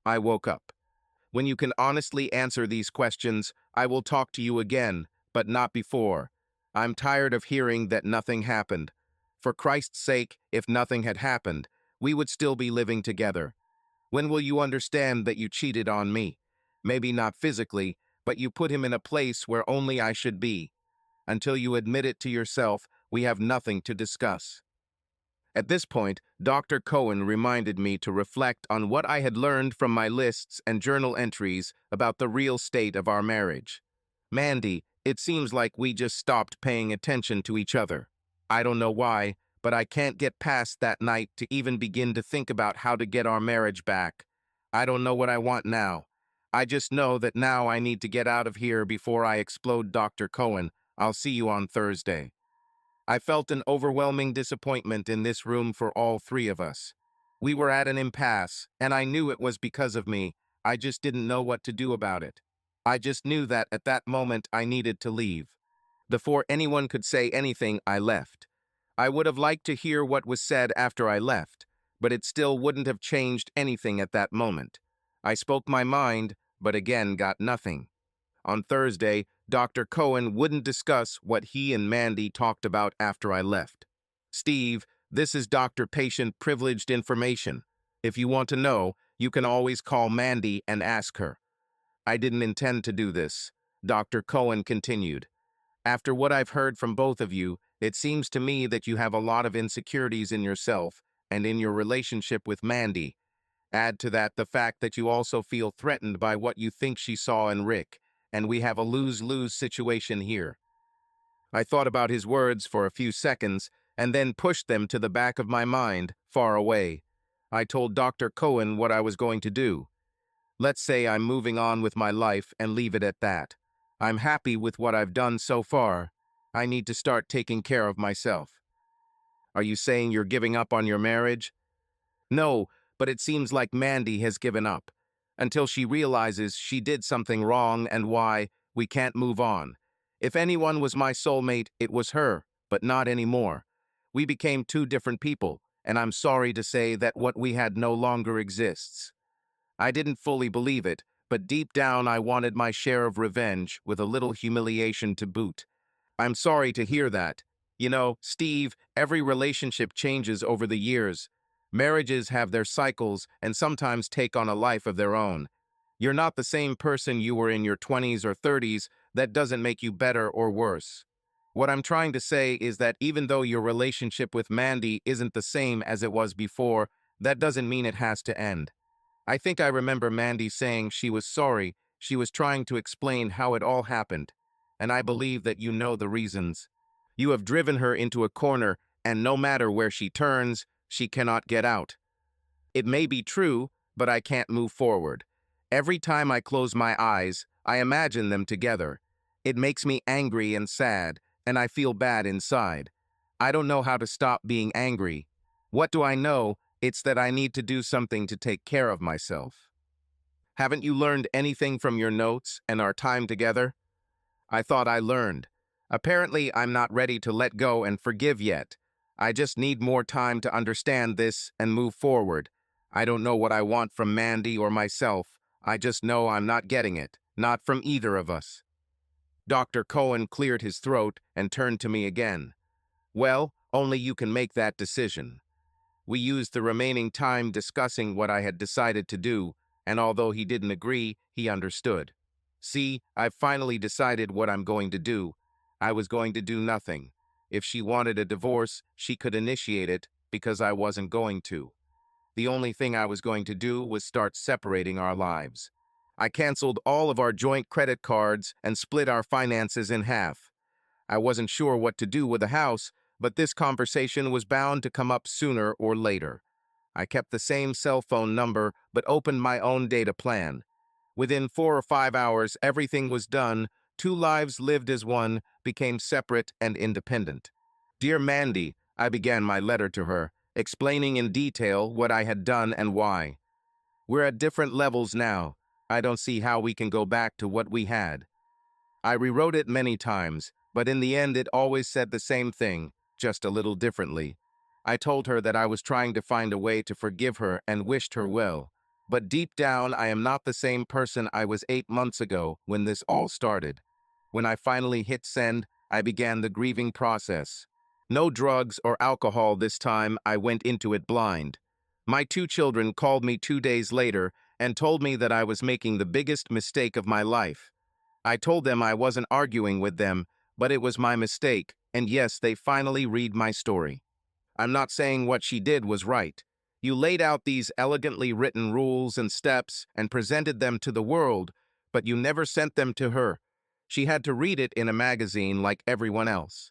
I woke up. When you can honestly answer these questions, I will talk to you again, but not before. I'm tired of hearing that nothing happened. For Christ's sake, if nothing had happened, we would still be living together. When will you understand that you cheated on me? Maybe not physically, but you put him in a place where only I should be. Until you admit it to yourself, we have nothing to discuss. At this point, Dr. Cohen reminded me to reflect on what I had learned from my lists and journal entries about the real state of our marriage. Mandy, it seems like we just stopped paying attention to each other. I don't know why, but I can't get past that night to even begin to think about how to get our marriage back. I don't know what I want now. I just know that now I need to get out of here before I explode. Dr. Cohen, I'll see you on Thursday. I felt an overwhelming disappointment in this room for all three of us. We were at an impasse, and I knew it was because of me. I just didn't know what to do about it. I just knew that at that moment I needed to leave. Before anyone could say anything, I left. I would have liked to hear what was said after I left, but it still wouldn't have changed anything at that moment. I spoke my mind, but again got nothing. On Thursday, Dr. Cohen wouldn't discuss what he and Mandy talked about after I left. Steve, this is Dr. Patient Privileged information. If you want to know, you can always call Mandy and ask her. I didn't intend to do this, Dr. Cohen continued. After what I've heard from both of you, it seems to me that you have a lot of insecurities in yourself and in your relationship with Mandy. Add to that the fact that you also feel threatened by what you think she saw in Rick, and we have a lose-lose situation here. I thought about his words for a few seconds and then pushed them to the back of my mind, far away. I told Dr. Cohen what I was going to do. Let's say I'm moving on with my life and leave it at that. I'm happy with what I've done so far. I need to start taking care of myself. Are you saying you're giving up on your marriage? No, but it seems like Mandy has given up. Until she realizes she did something wrong and why, we can't move on. If anyone was my soulmate, it was her, but not anymore. We became two different people, and I'm sorry to say that what we had no longer exists. I didn't fully believe it, but deep down I wanted my share of revenge with a little humiliation to boot. I'm sorry to hear that. You know, Steve, every relationship changes over the years. Marriages have their cycles and sometimes take on a life of their own. You're not the same person you were in your 20s or 30s. That doesn't make you better or worse. What I'm trying to say is that even though your relationship with Mandy isn't the same as it was before, that doesn't mean it has to end. I think I remember Mandy saying she was sorry. She was trying to explain how it all happened. And I believe that you know the reasons. You have driven her into a corner, and no matter where she turns, she cannot get out. It may be true, but I can't move forward. Every time I close my eyes, I imagine them together. It makes me angry and sad, and I feel bad inside. I don't know how to stop being angry. What do I know? It's that I need to do something to take care of myself. Haven't you learned anything from your notes and our time together? I thought I learned. Apparently, I'm not ready to let go and forgive yet. I just need more time to understand this and move forward. I don't know what I want from Mandy or myself. I just know I'm not getting it, not from either of us. Dr. Cohen cleared his throat and turned to me again. Well, only you can make that decision. We used the remaining time discussing what I had decided to do, and although he didn't agree, he understood. See, I've finally decided what I'm going to do. I was going to do nothing. If she wanted a divorce, she could initiate it, because I wasn't going to. The only thing I was going to do was start separating our lives. I canceled all of our joint credit cards and split our finances in half. I wasn't sure what to do with the house, but this conversation was bound to come up sooner or later. I kept the same cell phone number, but opened my own data plan. Within 4 or 5 hours, everything was done. 2 lives lived as one became separate and independent. Dear Mandy, I began my letter to her, explaining in detail what I had done and why. We're at different levels now. I don't see how we can go back to what we had. I rewrote it many times, but in the end it always said the same thing, just a little differently. I told her that I was trying to find a way to forgive her and wished her well. But deep down, I am not the same person I was 8 months ago when this all started. When I finally hit send, I began the grieving process. No drugs or alcohol this time, I went into it blind. My 2 children called me 2 days later and told me that I was making the biggest mistake of my life. I told them I wasn't arguing with them, but it was my mistake, and yes, they finally read my story. I'm not saying what she did was right. You laid out these elegantly written rules and steps and presented them to the world, but you never sent them to her. She had to read it in a magazine like everyone else.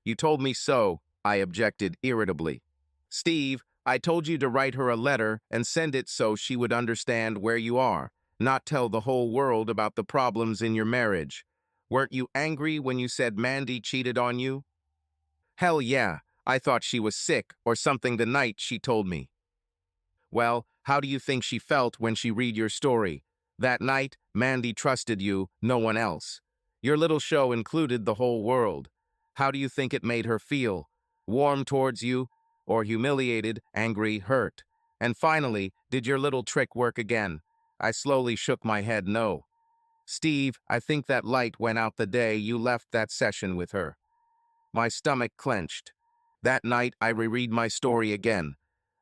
You told me so, I objected irritably. Steve, I told you to write her a letter and send it so she would understand where you are, not tell the whole world about the problems in your marriage. Weren't you angry when you said Mandy cheated on you? Hell yeah, I thought she was sick or something the night she told me. Well, how do you think she felt when she read your story? That night, Mandy trusted you, no one else. Your little show included the whole world. How do you think it made her feel? Warm towards you, or humiliated, angry, hurt? And finally, did your little trick work again? I slowly shook my head no. Steve, I think that light went out the day you left that session with her. My stomach clenched. That night, I reread my story again.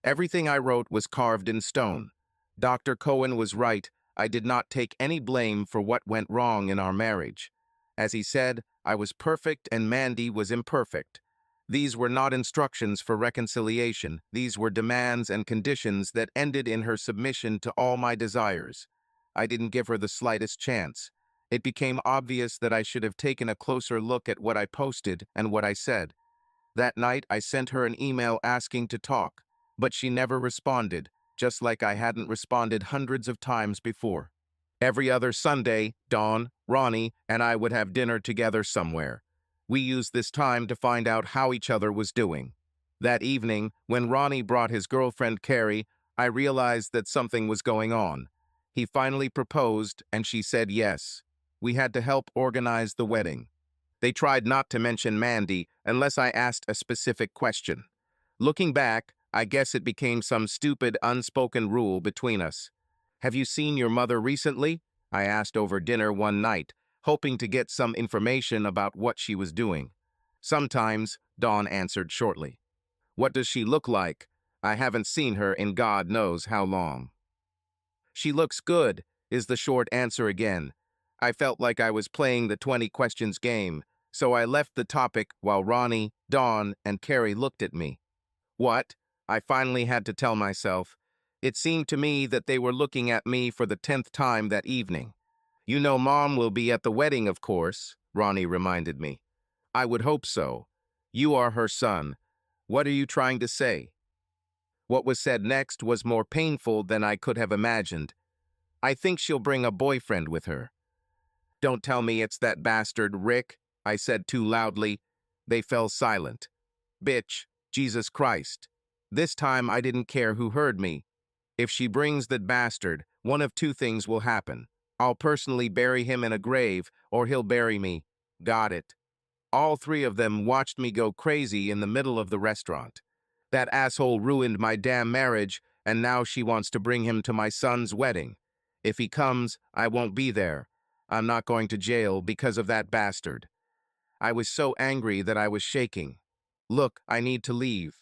Everything I wrote was carved in stone. Dr. Cohen was right. I did not take any blame for what went wrong in our marriage. As he said, I was perfect and Mandy was imperfect. These were not instructions for reconciliation. These were demands and conditions that ended in her submission to all my desires. I didn't give her the slightest chance. It became obvious that I should have taken a closer look at what I posted and what I said. That night, I sent her an email asking to talk, but she never responded, just like I hadn't responded hundreds of times before. Every other Sunday, Dawn, Ronnie, and I would have dinner together somewhere. We used this time to find out how each other was doing. That evening, when Ronnie brought his girlfriend Carrie, I realized that something was going on. He finally proposed, and she said yes. We had to help organize the wedding. They tried not to mention Mandy unless I asked a specific question. Looking back, I guess it became some stupid unspoken rule between us. Have you seen your mother recently? I asked over dinner one night, hoping to get some information about what she was doing. Sometimes, Dawn answered shortly. What does she look like? I haven't seen her in God knows how long. She looks good, is the short answer again. I felt like I was playing the 20 questions game, so I left the topic while Ronnie, Dawn, and Carrie looked at me. What? I finally had to tell myself. It seemed to me that they were looking at me for the 10th time that evening. You know Mom will be at the wedding, of course, Ronnie reminded me. I would hope so. You are her son. What are you trying to say? What was said next was more painful than I could have imagined. I think she'll bring a boyfriend with her. Don't tell me it's that bastard Rick, I said too loudly. They fell silent. Bitch, Jesus Christ. This time I didn't care who heard me. If she brings that bastard, one of two things will happen. I'll personally bury him in a grave, or he'll bury me. Got it. All three of them watched me go crazy in the middle of the restaurant. That asshole ruined my damn marriage, and now she wants to bring him to my son's wedding. If he comes, I won't be there. I'm not going to jail because of that bastard. I was so angry that I was shaking. Look, I need to leave.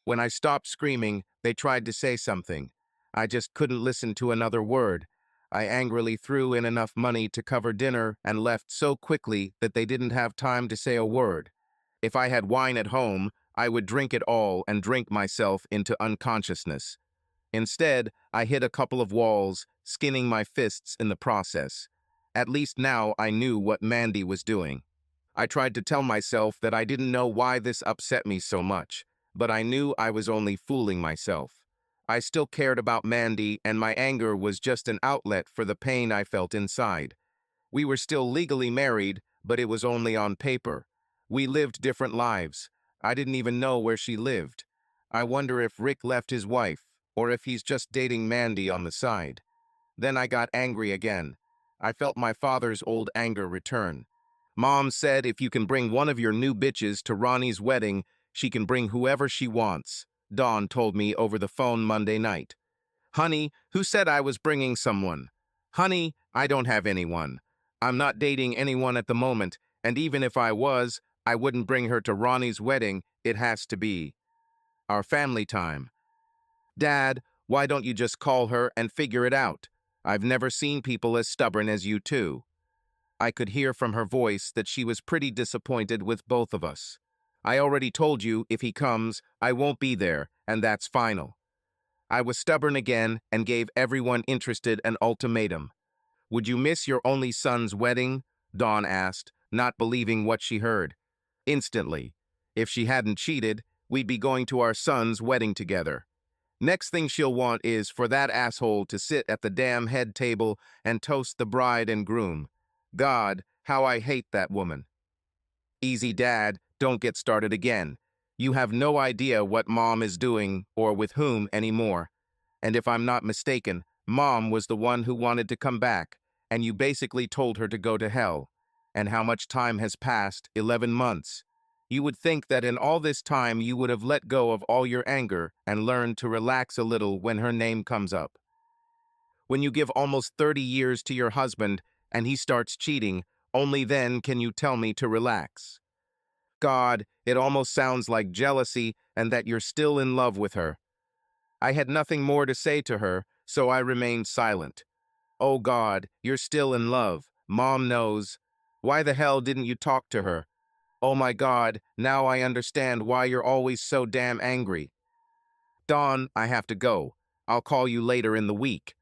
When I stopped screaming, they tried to say something. I just couldn't listen to another word. I angrily threw in enough money to cover dinner and left so quickly that they didn't have time to say a word. If I had wine at home, I would drink it all and drink myself into unconsciousness. Instead, I hit a couple of walls, skinning my fists in the process. At least now I knew what Mandy was doing. I tried to tell myself that I didn't know why this upset me so much, but I knew I was only fooling myself. I still cared about Mandy, and my anger was just an outlet for the pain I felt inside. We were still legally married, but it was only on paper. We lived different lives. I didn't even know where she lived. I wonder if Rick left his wife, or if he's just dating Mandy on the side. Then I got angry again. I felt my father's old anger return. Mom said if you can bring one of your new bitches to Ronnie's wedding, she can bring whoever she wants, Dawn told me over the phone Monday night. Honey, who said I was bringing someone? Honey, I don't have anyone. I'm not dating anyone at the moment, and even if I was, I wouldn't bring her to Ronnie's wedding. It has to be our family time. Dad, why don't you just call her and figure it out? I've never seen people as stubborn as you two. I could hear from her voice that she was pretty disappointed with both of us. I already told you if he comes, I won't be there, and that's final. I was stubborn again and gave everyone interested an ultimatum. Would you miss your only son's wedding? Dawn asked, not believing what she heard. Instantly. If she hadn't cheated, we'd be going to our son's wedding together. Next thing she'll want is for that asshole to sit at the damn head table and toast the bride and groom. God, how I hate that woman. Easy, Dad, don't get started again. You have no idea what Mom is doing or with whom anymore. And if I'm not mistaken, Mom was the one who wanted to come back, and you basically told her to go to hell. And how much time has passed? 11 months. You would think that in all this time you would have let go of all your anger and learned to relax a little when her name comes up. When you give almost 30 years to your husband and he starts cheating, only then can you tell me to relax. God, it almost sounds like jealousy and that you're still in love with her. I had nothing more to say to her, so I remained silent. Oh God, you're still in love. Mom knows. Why the hell didn't you talk to her? Oh my God, now I understand why you're always so damn angry. Dawn, I have to go. I'll call you later in the week.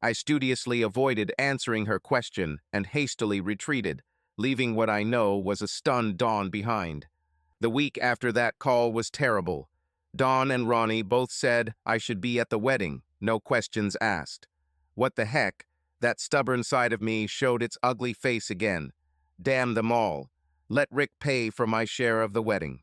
I studiously avoided answering her question and hastily retreated, leaving what I know was a stunned Dawn behind. The week after that call was terrible. Dawn and Ronnie both said I should be at the wedding, no questions asked. What the heck? That stubborn side of me showed its ugly face again. Damn them all. Let Rick pay for my share of the wedding.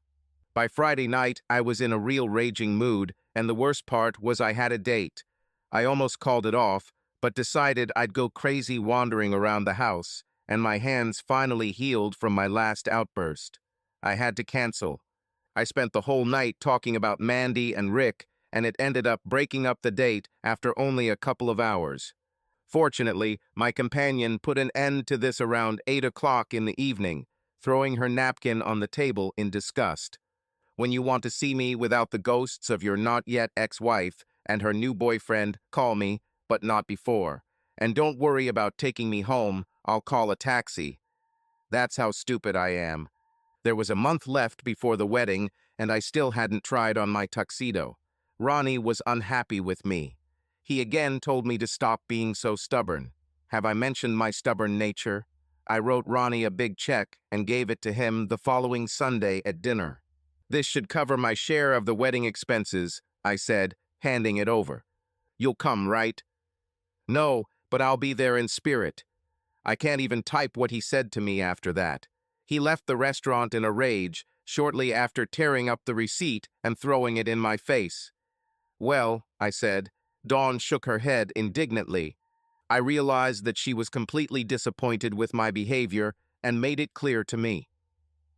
By Friday night, I was in a real raging mood, and the worst part was I had a date. I almost called it off, but decided I'd go crazy wandering around the house, and my hands finally healed from my last outburst. I had to cancel. I spent the whole night talking about Mandy and Rick, and it ended up breaking up the date after only a couple of hours. Fortunately, my companion put an end to this around 8 o'clock in the evening, throwing her napkin on the table in disgust. When you want to see me without the ghosts of your not-yet ex-wife and her new boyfriend, call me, but not before. And don't worry about taking me home, I'll call a taxi. That's how stupid I am. There was a month left before the wedding, and I still hadn't tried on my tuxedo. Ronnie was unhappy with me. He again told me to stop being so stubborn. Have I mentioned my stubborn nature? I wrote Ronnie a big check and gave it to him the following Sunday at dinner. This should cover my share of the wedding expenses, I said, handing it over. You'll come, right? No, but I'll be there in spirit. I can't even type what he said to me after that. He left the restaurant in a rage, shortly after tearing up the receipt and throwing it in my face. Well, I said. Dawn shook her head indignantly. I realized that she was completely disappointed with my behavior and made it clear to me.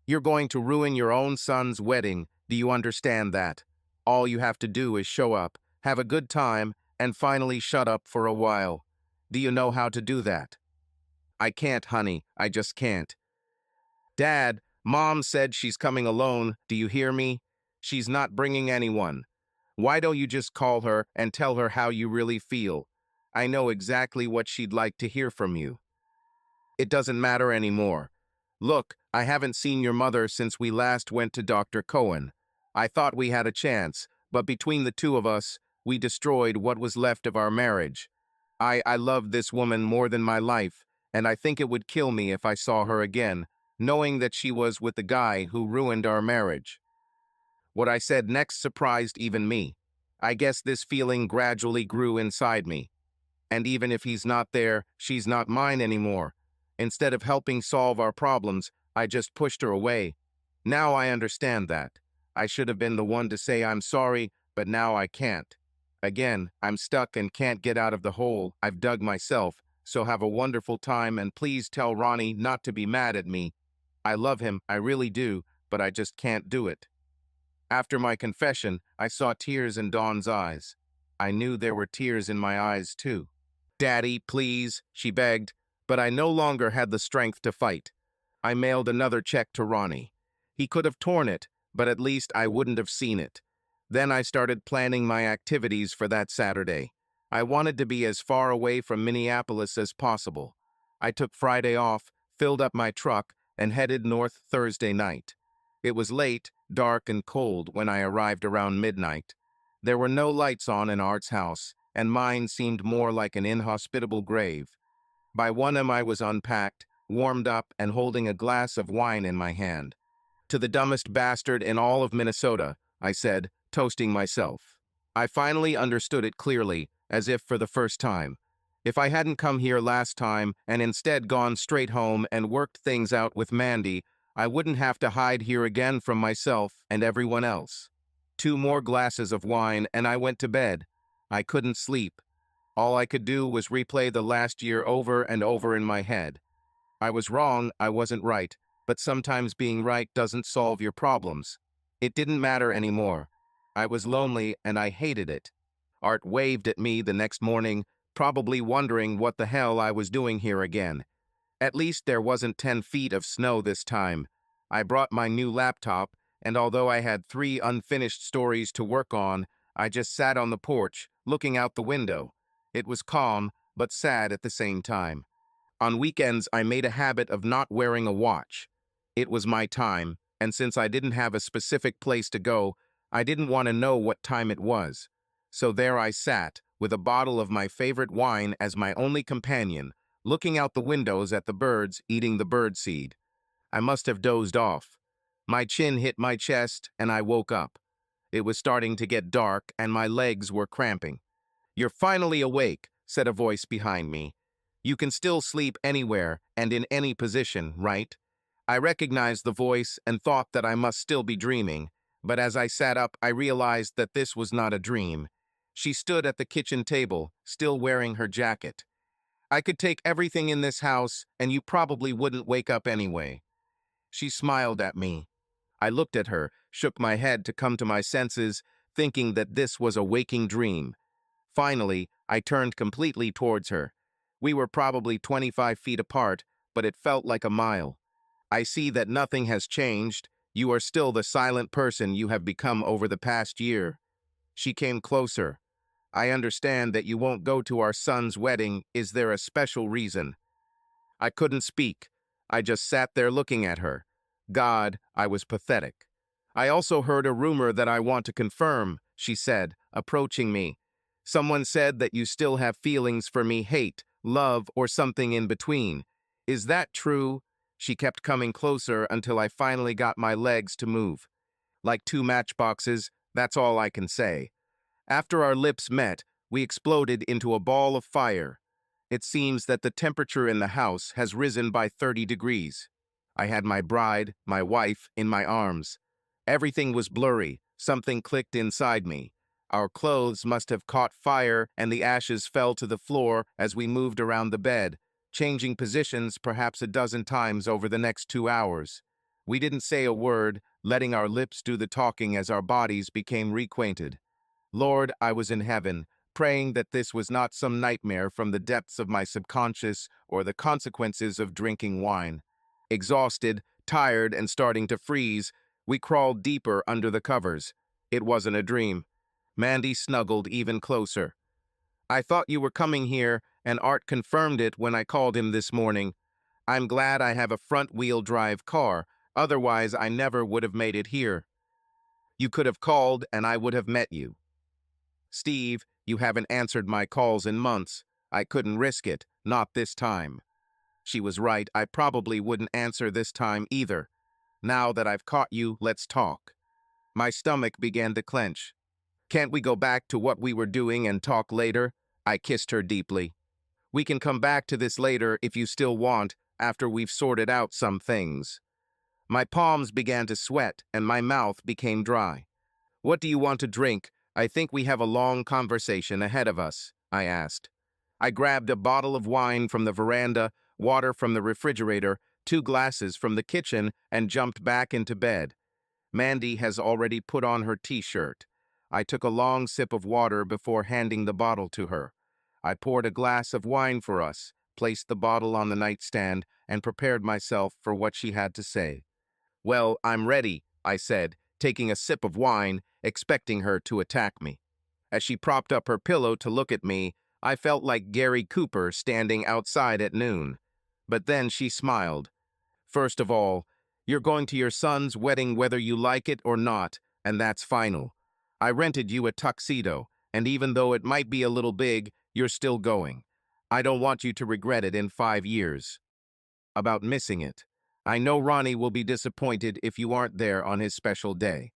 You're going to ruin your own son's wedding, do you understand that? All you have to do is show up, have a good time, and finally shut up for a while. Do you know how to do that? I can't, honey, I just can't. Dad, Mom said she's coming alone, do you hear me? She's not bringing anyone. Why don't you just call her and tell her how you really feel? I know exactly what she'd like to hear from you. It doesn't matter anymore. Look, I haven't seen your mother since we last went to Dr. Cohen. I thought we had a chance, but between the two of us, we destroyed what was left of our marriage. I love this woman more than my life, and I think it would kill me if I saw her again, knowing that she was with the guy who ruined our marriage. What I said next surprised even me. I guess this feeling gradually grew inside me. And even if he's not there, she's not mine anymore. Instead of helping solve our problems, I just pushed her away. Now I understand that. I should have been the one to say I'm sorry, but now I can't. Again, I'm stuck and can't get out of the hole I've dug myself, so have a wonderful time and please tell Ronnie not to be mad at me. I love him, I really do, but I just can't do it. After my confession, I saw tears in Dawn's eyes. I knew there were tears in my eyes, too. Daddy, please, she begged, but I no longer had the strength to fight. I mailed another check to Ronnie. He could have torn it, but at least I wouldn't have seen it. Then I started planning my activities for that Saturday. I wanted to be as far away from Minneapolis as possible. I took Friday off, filled up my truck, and headed north Thursday night. It was late, dark, and cold when I arrived around midnight. There were no lights on in Art's house, and mine seemed more like an inhospitable grave. By 1 a.m. I was unpacked, warmed up, and holding a glass of wine in my hand. To the dumbest bastard in all of Minnesota, I said, toasting myself. I finally understood it clearly, as if for the first time. If I hadn't come here last time and instead gone straight home and worked things out with Mandy, I wouldn't have to hide here again from myself and everyone else. 2 more glasses of wine and I went to bed. I couldn't sleep. All I could do was replay the last year over and over in my head. I was wrong, I wasn't right, but sometimes being right doesn't solve your problems. It didn't matter anymore. I was lonely and I hated it. Art waved at me the next morning, probably wondering what the hell I was doing here again. At least there wasn't 10 feet of snow this time. I brought my new laptop, and although I had 3 unfinished stories to work on, I just sat on the porch, looking out the window. It was calm, but sad at the same time. On weekends, I made a habit of not wearing a watch. It was my time, and since I didn't have a specific place to go, I didn't want to know what time it was. So there I sat, with a bottle of my favorite wine as my only companion, looking out the windows at the birds eating the birdseed. I must have dozed off. My chin hit my chest, and I woke up. It was starting to get dark, and my legs were cramping. "You're finally awake," said a voice behind me. "You can still sleep anywhere and in any position, right?" I recognized the voice and thought that I must still be dreaming, but as I sat up, I realized that this was not a dream. She stood at the kitchen table, still wearing her jacket. "I could take everything in this house, and you probably wouldn't wake up anyway." She smiled at me. I looked at her, shook my head to come to my senses, thinking that this was a waking dream. Finally, I turned completely towards her. We were probably 25 feet apart, but it felt like a mile. "I see that nothing has changed. You are still the silent person you have become over the past year." She came closer. "I understand that you won't go to our son's wedding. Is there a special reason?" I couldn't speak. I just sat there looking at her. God, I was pathetic. "I also heard a rumor that I want to confirm," she said, approaching me. "Someone said that you still have feelings for me, hate, love, or something in between. Is that true?" She kept coming closer until I finally got my legs to move. Like 2 matchboxes, that's all I can say. After our lips met, we exploded into a ball of fire. It seems that the temperature in the house has risen by 30 degrees. I had my bride, my wife, in my arms. Everything was blurry. Something clicked inside me. Our clothes must have caught fire, and the ashes fell to the floor as we moved around the bed, changing positions perhaps a dozen times over the next 2 hours. We didn't say a word, letting our lips do the talking as our bodies became reacquainted. Lord, I was in heaven, praying that this was not some nightmare from the depths of my subconscious or the consequences of drinking wine. Exhausted, tired, and starting to freeze, we crawled deeper under the covers. It wasn't a dream. Mandy snuggled even closer. "I thought you were coming here, and Art confirmed it when I called him this morning. I'm glad I have a front-wheel drive car, otherwise I never would have made it here. You could have called, and I would have met you. Steve, you haven't answered my calls in months. I couldn't risk it, not this time." She was right, I probably wouldn't answer this time either. "Now that I've caught you, let's talk." My stomach began to clench. "Can't we go back to what we were doing and talk later?" I kissed her deeply. "We can come back to this later if you still want, after we've sorted out some things." My palms began to sweat and my mouth became dry. "What do you want to drink? I think we have a long conversation ahead of us, I asked. I grabbed a bottle of wine from the veranda, water from the refrigerator, 2 glasses from the kitchen, and jumped back into bed. Mandy has already put on her t-shirt. I took a long sip of water before handing the bottle to her. I poured a glass of wine for us, placed the bottle on the nightstand, and prepared myself for what she had to say. "Well, I'm ready," I said, taking a sip of wine, expecting her to attack me. As she propped up her pillow to look at me, I felt like Gary Cooper standing outside at noon. But then she smiled. "First of all, you're going to your son's wedding whether you like it or not, and that's final. I rented you a tuxedo, and even though it might be a little big, you're still going. I don't want you to regret it in 5 years. About missing it. I know Ronnie will be disappointed if you aren't there on his special day."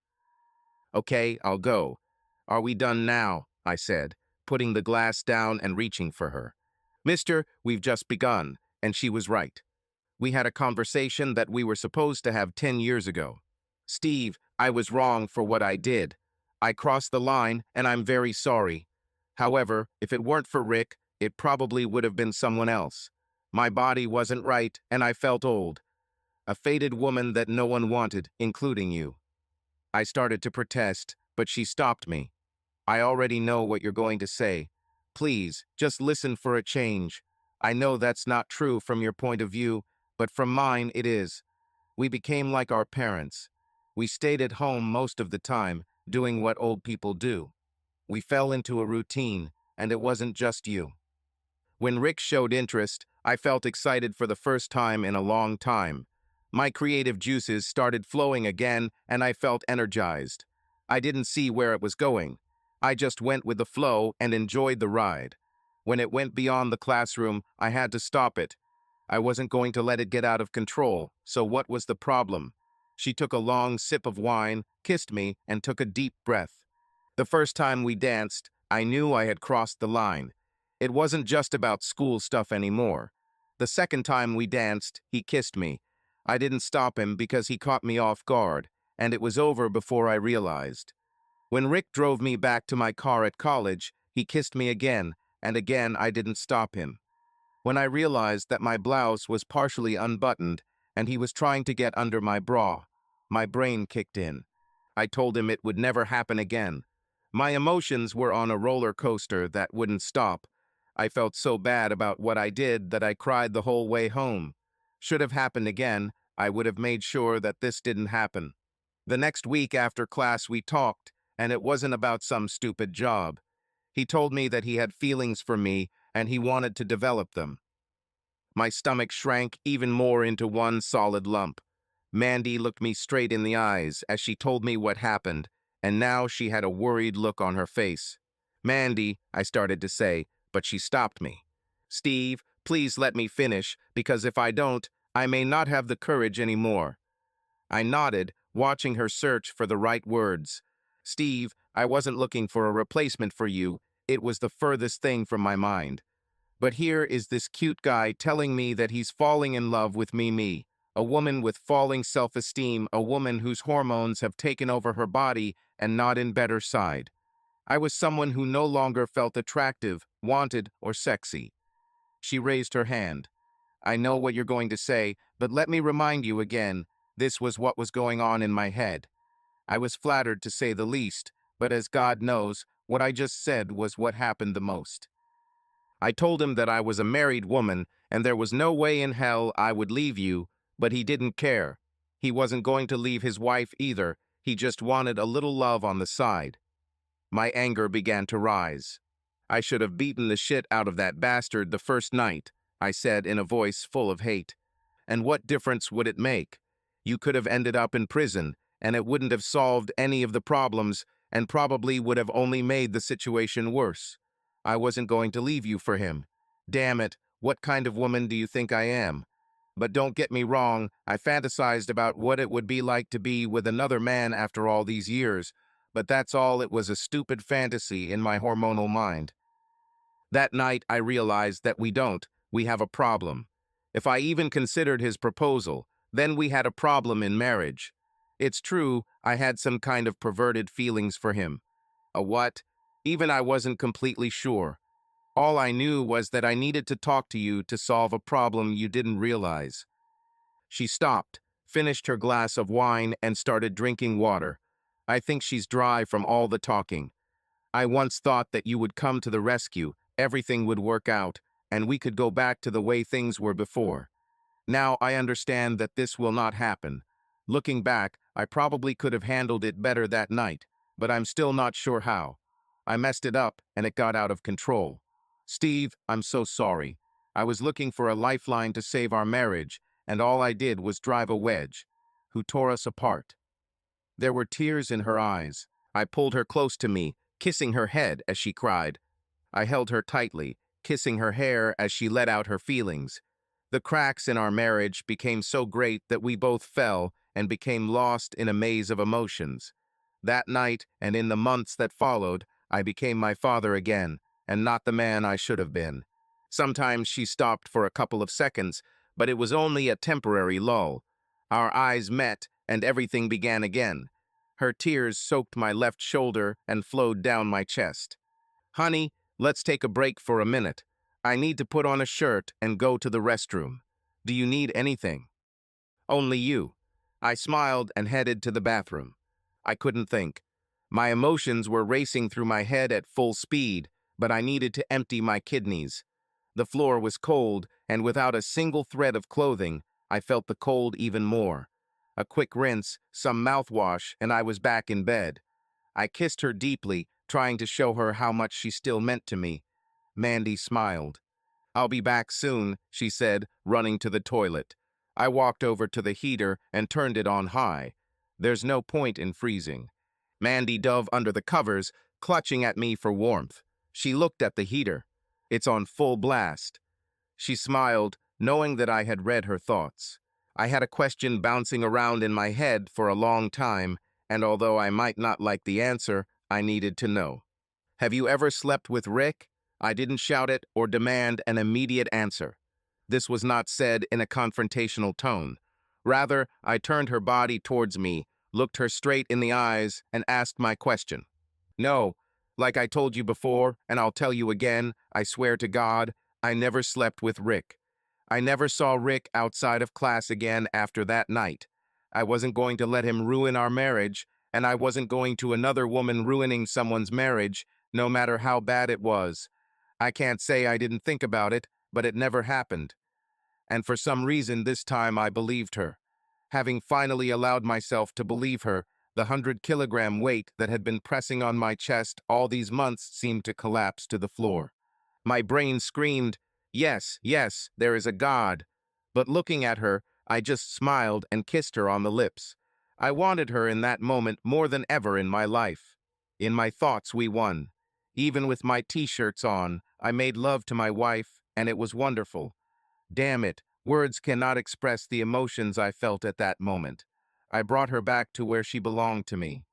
"Okay, I'll go. Are we done now?" I said, putting the glass down and reaching for her. "Mister, we've just begun," and she was right. We had a conversation that we were supposed to have 10 years ago. "Steve, I was wrong for what I did. I crossed the line, and I'm very sorry. However, if it weren't for Rick, it probably would have been someone else. My body wasn't right, and I felt old. A faded woman that no one wanted, including you." I started to protest, but she stopped me. "I already know what you're going to say. Please, just listen for a change. I know that's not true from your point of view, but from mine it is. We became like our parents. We stayed at home most of the time, doing what old people do. We fell into a routine, and it wasn't just you." When Rick showed interest, I felt excited for the first time in a long time. My creative juices started flowing again, and I felt energized. I didn't see where it was going. I just went with the flow and enjoyed the ride. When it went beyond the classroom, I had to stop it. I wasn't going to let it get out of control, so what was the problem? She took a long sip of wine, kissed me, and took a deep breath. The first time we danced, I knew I had crossed the line. It wasn't just about school stuff anymore. The second time we danced, he kissed me. I didn't stop him because he caught me off guard, and it was over before I realized. When Rick drove me back to my car at college, he kissed me again, and again I didn't stop him. When I realized that my blouse was partially unbuttoned and he was trying to get under my bra, my brain kicked in. I told him it would never happen again. My emotions were on a roller coaster that wouldn't stop. I felt so bad about what I did that I cried the whole way home. Should have happened again, I would have made sure that this didn't happen. The next week after class we talked, and it wasn't about some stupid job. He told me that he had feelings for me and he wanted to develop them. My stomach shrank even more into one solid lump. Mandy looked me straight in the eyes as she told me what happened, and now she had a worried look on her face. "Mandy," I started to say, but she stopped me. "Steve, please let me finish, because if I don't, I may not have the courage anymore." I nodded, watching her search for the right words. "Steve, I wasn't looking for a replacement for you. It was the furthest thing from my mind. But here is this cute guy telling me that he's falling in love with Mimi, a woman with falling self-esteem, a woman whose hormones have taken over her body and not in better side. I was someone who no longer felt attractive, wanted, or sexy." She raised her hand. "I know what you're going to say, but let me remind you again, this was what was going on in my head. I was flattered to say the least, but as God knows, what I just said was what happened the most." I told him that I was a married woman and there was no way in hell I would leave you, but he didn't care. He wasn't going to leave his wife either. He just wanted a little love on the side. My anger began to rise. "I should have beaten the shit out of that bastard the first night," I said in a voice full of hate. "And what difference would it make? You could have ended up in prison, and it wouldn't have solved any of the problems, and probably would have only made the situation worse. I wasn't going to leave you for him. Damn it, what kind of woman do you think I am? But don't get me wrong, I fantasized about what it would be like to be with another man after all these years, but that's all. It was a stupid fantasy in my hormonal mind." That night, I realized that we have a problem. If I even considered his proposal, then we had a problem in marriage. It's true, I had some kind of perverted feelings for him. A what? Even I wasn't completely sure. All I knew was that I needed to talk to you to solve a problem you didn't realize. She stopped, finished her glass of wine, and started drinking water. I think she's dry from all the talking. I once thought that you would come to the rescue, everything would work out, and we could go back to the way things were before. Now I understand that this will not happen. Looking back, I probably could have handled it better that night, but I'm still not sure how. I messed it up, and it got out of control. Steve, I'm so sorry. I was looking for a lifeline to save our marriage, and all I did was drive a wedge, who tore us apart. There were tears in her eyes. I pulled her close to me, kissing her head as she cried. I held her tightly, kissing her hair as she let out her feelings. The cracks in our marriage became so great that we both fell and became lost in a maze of emotions. That night, and in the months that followed, I became my father again, and not the man I should have been. Sometimes she stopped for a couple of seconds, but it was only a temporary lull. Our eyes met, and everything began again. Her tears soaked my left shoulder and flowed down my chest. Honey, let's take a break for a minute. I need to put on a shirt and go to the restroom. Do you need anything? Only you. I smiled and headed to the bathroom. I couldn't think. My emotions were racing through my head at full speed, but I needed to empty my kidneys. The floor was cold, and without a single thread of clothing, I felt the cold even more. A quick rinse, some mouthwash, and I was back in bed. I kissed her deeply, trying to show her how much she still meant to me. Mandy smiled. I'll be back soon, she said, running to the toilet. I walked over to the heater and turned it on high. There's no point in freezing. Mandy dove under the covers, clutching at me for warmth. She looked at the heater. It's on full blast. She smiled, knowing that I had read her thoughts. I had a question bouncing around in my head for a long time, and although I might not like the answer, I needed to know. Have you ever slept with Rick? I didn't shout it or demand an immediate answer. This was not said in a confrontational tone. Rather, I turned her body towards me, looked her straight in the eyes, and asked my question. No, like I told you before, and I'll tell you again, I swear to God, I never slept with Rick. I never saw Rick outside of class again after that night. I wasn't going to let him ruin our marriage, and I wasn't going to another woman ruining someone's marriage, no matter how bad it was. I can't say I didn't think about it, but it never happened. And for some reason this time I believed her. Having finally allowed myself to believe her, the 100-kilogram weight that had been pressing on my chest all these months seemed to collapse to the floor. My brain screamed, yes, yes, there is a God. But looking at her, I just smiled and kissed her on the lips. I wanted her in that moment more than ever in my life. In my thoughts, we won. Even with my t-shirts on, I made love to my wife, and it was wonderful. Damn it, words cannot express the emotions I felt at that moment. I brought her back to where she belonged to me.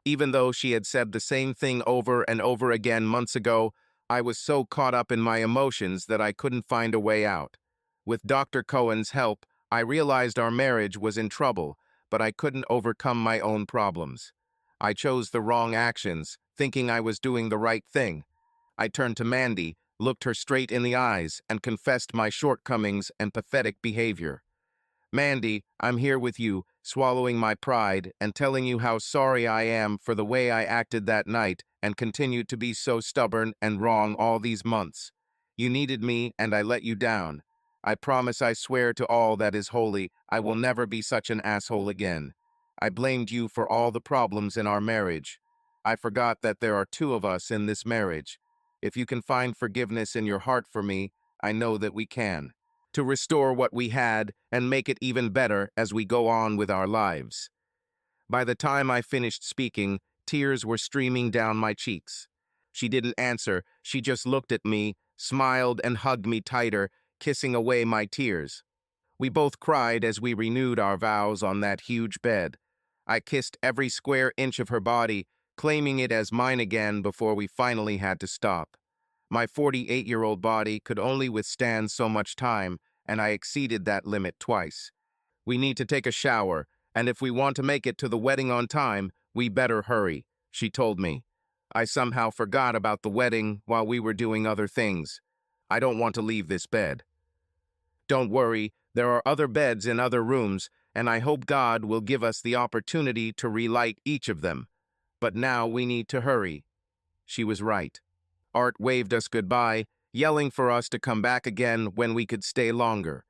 Even though she had said the same thing over and over again months ago, I was so caught up in my emotions that I couldn't find a way out. With Dr. Cohen's help, I realized our marriage was in trouble, but I couldn't overcome my own problems. I chose the wrong actions, thinking I was doing the right thing. I turned to Mandy, looked her straight in the eyes, and confessed my shortcomings and pathetic behavior. Mandy, I'm here with you, swallowing my pride and telling you how sorry I am for the way I acted that night and continued to be so stubborn and wrong all these months. You needed me and I let you down. I promise, I swear to all that is holy, I will never be such an asshole again. I blamed you for all the problems in our marriage. I forgot that there are two of us in this marriage. If you can find forgiveness in your heart for me, I know that we can. To restore what we had and make it even better as we go on with our lives. By the time I finished speaking, tears were streaming down my cheeks. She didn't answer, she just looked at me, smiled and hugged me tighter, kissing away my tears. We both cried as we renewed our vows on that huge bed. I kissed every square inch of her body, claiming it as mine again before we finally had to stop. My 48-year-old body could only withstand so much time, and I exceeded that limit twice. We need to take a shower, and if we want to make it to the wedding on time, we better hurry, she told me. I somehow forgot about the wedding while we were doing other things. I don't want to leave this bed. Don't worry, there are other beds in other rooms, and I hope God will give us the opportunity to relight each of them. But now we need to hurry. She was right. Art waved us goodbye, yelling for us to come back again when we could stay longer.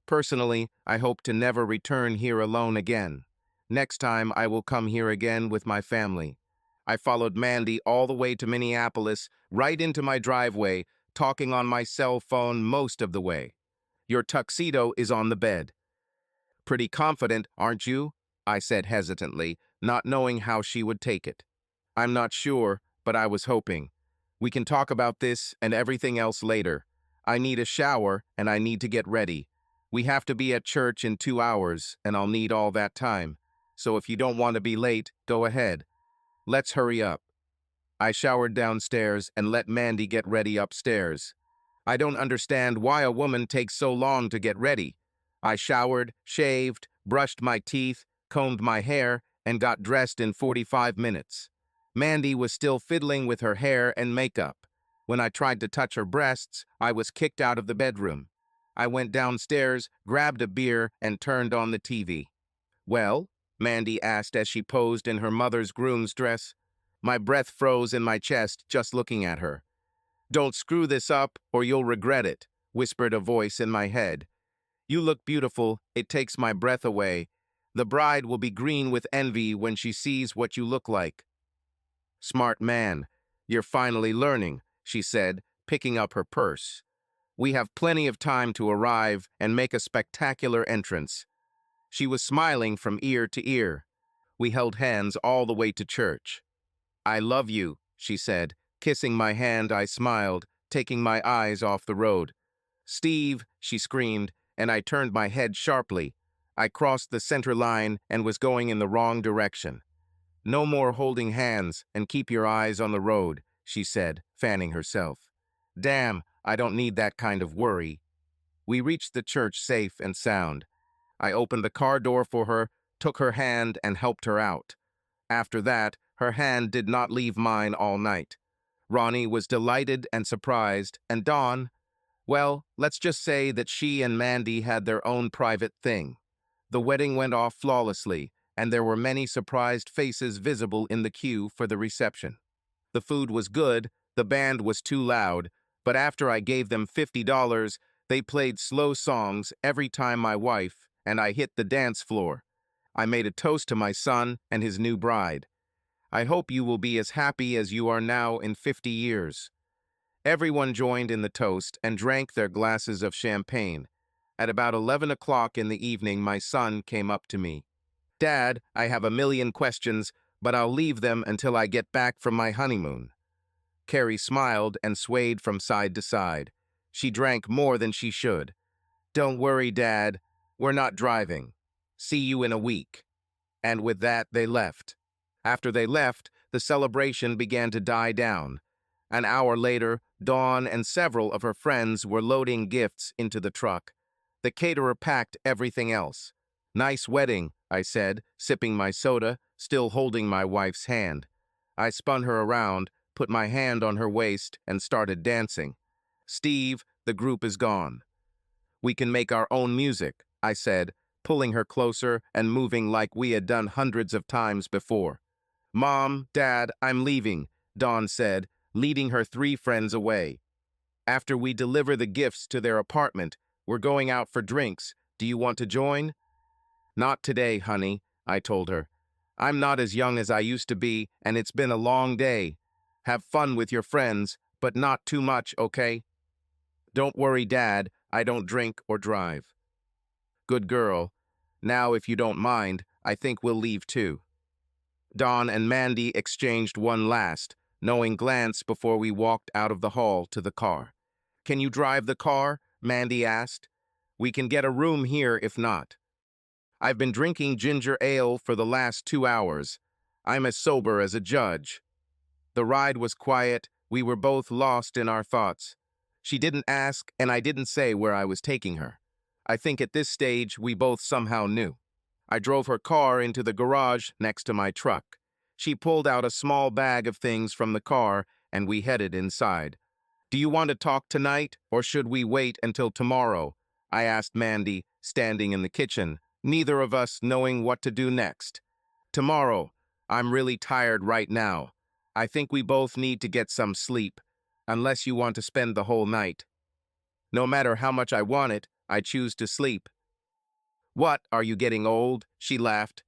Personally, I hope to never return here alone again. Next time, I will come here again with my family. I followed Mandy all the way to Minneapolis, right into my driveway, talking on my cell phone most of the way. Your tuxedo is on the bed. Pretty confident, aren't you? I said hesitantly, not knowing how she would take it. I'm not sure, but I was hoping. We can talk about this and everything else later. I need a shower and I need to get ready. We have to be at church in 2 hours and I'll need all that time. So if you don't want to be late, go ahead. Let's hurry up. I showered downstairs and let Mandy get ready upstairs. I don't understand why a woman takes so long to get ready. I showered, shaved, brushed my teeth, combed my hair, and got dressed in 45 minutes. Mandy was still fiddling with her hair and makeup. When I tried to touch her breasts, I was kicked out of the bedroom. I went downstairs, grabbed a beer, and turned on the TV. Well? Mandy asked as she posed in her mother's groom's dress. My breath froze in my chest just looking at her. Don't screw this up or you'll regret it, whispered a voice in my head. You look beautiful, it takes my breath away. The bride will be green with envy when she sees what you look like. Smart man, you're finally learning, she said, picking up her purse. We have plenty of time to arrive and make a spectacular entrance. She was smiling from ear to ear. We held hands all the way to church. I love you, she said. Kissing my hand, I smiled, taking my eyes off the road. Steve, she screamed, and I turned my head sharply. I crossed the center line and was going in the wrong direction. No more holding hands and keep your eyes on the road, she said, fanning herself. Damn, I don't need that kind of worry. We reached the church safe and sound. I opened the car door for her, took her hand, and helped her out. After that, her hand did not leave mine all night. Ronnie was delighted and surprised, and Dawn, well, let's just say that she and Mandy had their own private thing. The wedding went off flawlessly, and there were many surprised faces visible in the queue for the reception. The food was good, the band was too loud, but after I gave them $50, they played slow songs every time my wife and I hit the dance floor. I made a toast to my son and his new bride. I hope you will be as happy as you are now in 50 years. Everyone joined in the toast and drank their glasses of champagne. At about 11 o'clock in the evening, my son came up to me. Dad, I have a million questions, but I'll leave them until I get back from my honeymoon. Carrie smiled and swayed from side to side. She drank more than she should. Don't worry, Dad. We're not driving. See you in a week. And with that, they left. After they left, the celebration began to die down. An hour later, Dawn and several of her friends were loading gifts into the truck. The caterer packed everything else. Nice wedding, I said, sipping my soda, still holding my wife's hand. I spun her around, put my hand on her waist, and started dancing. Steve, the group is gone. We can make our own music, I said, pulling her closer and moving like we had done hundreds of times before. Mom, Dad, I'm leaving, Dawn said, leading her 3 friends away. After we deliver the gifts to their apartment, we're going out for drinks. Do you want to join? Not today, honey, I told her. I'm not as young as I used to be, and it's been a long day. Have fun with your friends, but not too much, okay? Don't worry, Dad, I don't drink or drive. Good girl. Now, if you don't mind, I think we'll leave too. Dawn and Mandy exchanged one last, knowing glance before we walked out of the hall to the car. Can you drive the car? Mandy asked. We can get a room here if not. I've been drinking ginger ale for the last 2 hours. I'm as sober as a judge. The ride was quiet. We were both lost in our thoughts. She didn't ask, and I didn't say where I was taking her. I think at this stage we both somehow knew. I drove her car into the garage next to my truck. She pulled out a small bag of things from the car, and we headed inside. "Do you want to talk tonight, or should we wait until tomorrow?" I asked Mandy, standing in the kitchen, neither of us knowing what to do next. "Tomorrow. I'm really tired right now. I think we both need to get some sleep, unless you want to spend the whole night." "No matter how much I want it, I choose to sleep." "What, are you getting old?" She laughed.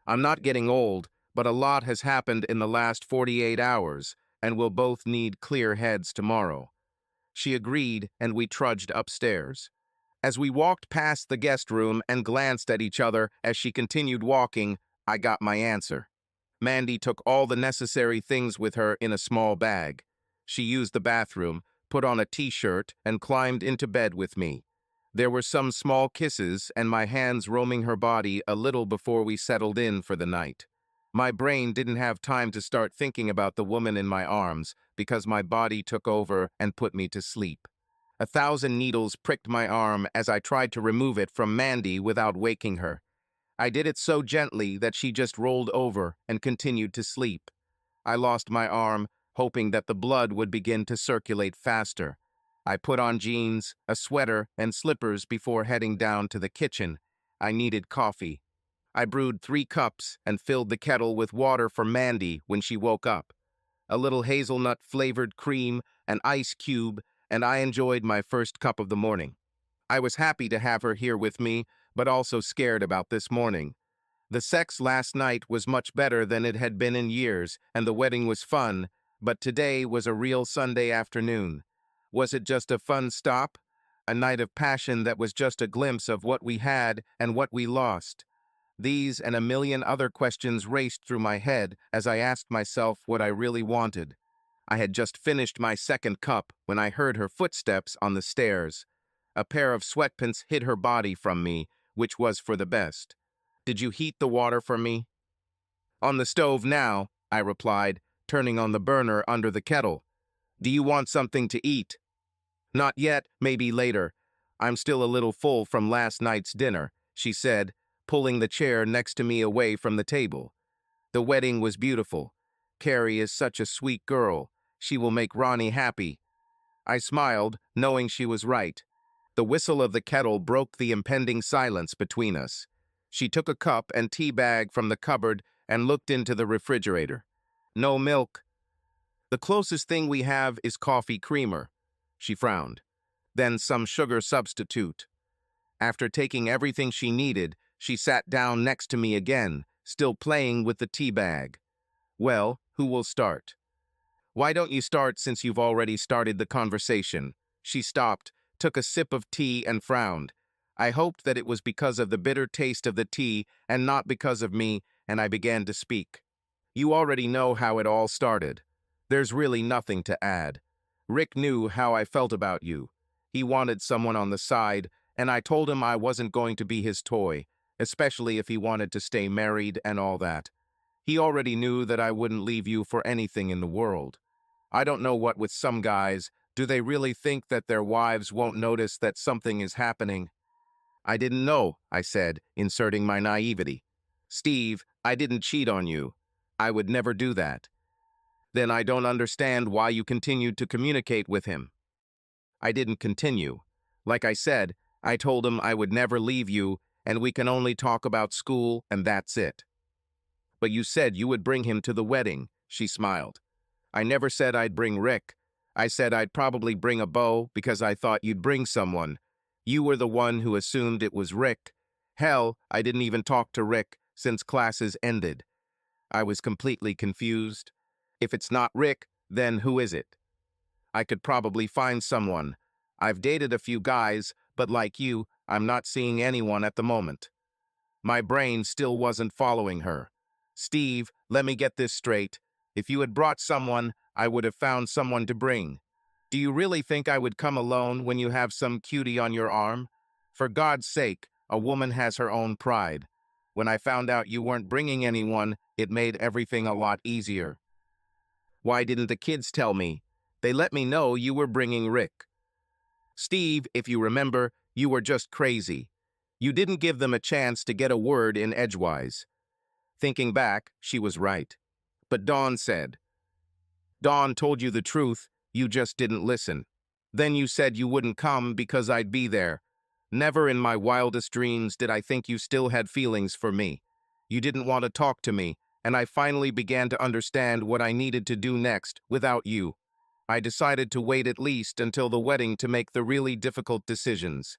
"I'm not getting old, but a lot has happened in the last 48 hours, and we'll both need clear heads tomorrow." She agreed, and we trudged upstairs. As we walked past the guest room and glanced at each other as she continued walking, I got my answer. Mandy took all the necessary things with her in a small bag. She used the bathroom, put on a t-shirt, and climbed into bed with me. There were some small kisses and my hands roaming her body a little before we settled in for the night. My brain didn't have time to start thinking about the woman in my arms because my body took over and put me to sleep. 1,000 needles pricked my arm as I tried to remove it from Mandy without waking her. I did it so gently that she just rolled over and continued to sleep. I lost my arm, hoping that the blood would begin to circulate faster. I put on jeans, a sweater, and slippers before heading down to the kitchen. I needed coffee. I brewed 3 cups and filled the kettle with water for Mandy when she woke up. A little hazelnut-flavored cream, an ice cube, and I enjoyed my first cup of the morning. I was happy to have her here with me, but also scared about this morning. The sex last night was much better than it had been in years, and the wedding was fun, but today was a real Sunday afternoon. Was it just a fun stop? A night of passion that was just a glimpse of what we had and what we lost? These and a million other questions raced through my head as I asked myself what I really wanted. I had just finished my second cup when I heard her footsteps on the stairs. A pair of sweatpants hid her body from me, which was for the best. "Did you heat the water for me?" "On the stove now," I replied, turning on the burner under the kettle. "Do you want something to eat?" "Not yet, maybe later. I'm still a little full from last night's dinner," she said, pulling the chair next to me away from the table. "The wedding was beautiful. Carrie is such a sweet girl. She will make Ronnie happy." I smiled, knowing she was right. The whistle of the kettle broke the impending silence between us. She took a cup and tea bag from the cupboard and looked into the refrigerator. "No milk." "The closest thing we have is coffee creamer." She frowned. "Then some sugar substitute." After taking everything she needed, she sat down next to me again, still playing with the tea bag. "Well, who will start?" "Why don't you start since you've already started the conversation?" She stopped, took a sip of tea, and frowned. I hoped that it was because of the bitter taste of the tea and not because of me, and I began to speak. "You already know how it all started. There's really nothing to add. Rick knew how I felt about you. He wanted someone on the side, and I told him I wasn't going to be his toy, especially if he wanted to stay married and all that. He already knew that I wouldn't leave you for anything in the world. I don't know what with some guys, do they really think that their wives won't notice that something is happening?" "I didn't know," I said, inserting my naivety. "Steve, I didn't cheat on you. I would never do that." "Then I don't understand why you continued to communicate with him." "I didn't continue. Like I said, I told him I would never leave you, and we can only talk about school, and that's it." "But you said you would bring him to the wedding," she smiled. "I never said I'd bring Rick. I said I'd probably bring a beau because I thought you'd bring someone. You were the one who assumed it was Rick. Hell, I didn't even talk to Rick since classes ended." I was completely confused. If it's not Rick, then who is it? "I could probably find someone. I've dated a few guys, but like you, I'm not seeing anyone at the moment." My brain still wasn't following her. "Steve, let me get this straight. If you had brought someone, I would have found someone to bring. Do you really think I would come alone when you have some cutie on your arm? For God's sake, a woman has her own pride. When I found out you weren't bringing anyone, it made everything a lot easier." "Why didn't the kids tell me? They let me know you were bringing Rick." "Steve, if you remember, you were just crazy. You didn't give them a chance to get a word in edgewise." Thinking back, she was right. But Dawn said, Dawn told you the truth, you just didn't listen. Then you said you wouldn't come because I'd be there. Never in my wildest dreams did I think you still had feelings for me. You didn't want to talk to me, and I finally began to understand what I needed to do next without you. I decided to wait at least until the wedding to make the really difficult decisions.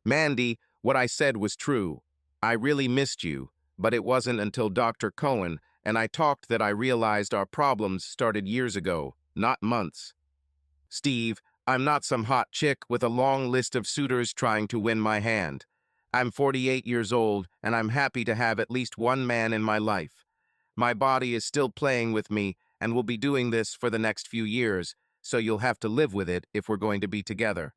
Mandy, what I said was true. I really missed you, but it wasn't until Dr. Cohen and I talked that I realized our problems started years ago, not months. Steve, I'm not some hot chick with a long list of suitors trying to win my hand. I'm 48 years old, and I'm happy to have at least one man in my life. My body is still playing with me and will be doing this for the next few years, so you'll have to live with it if we're going to be together.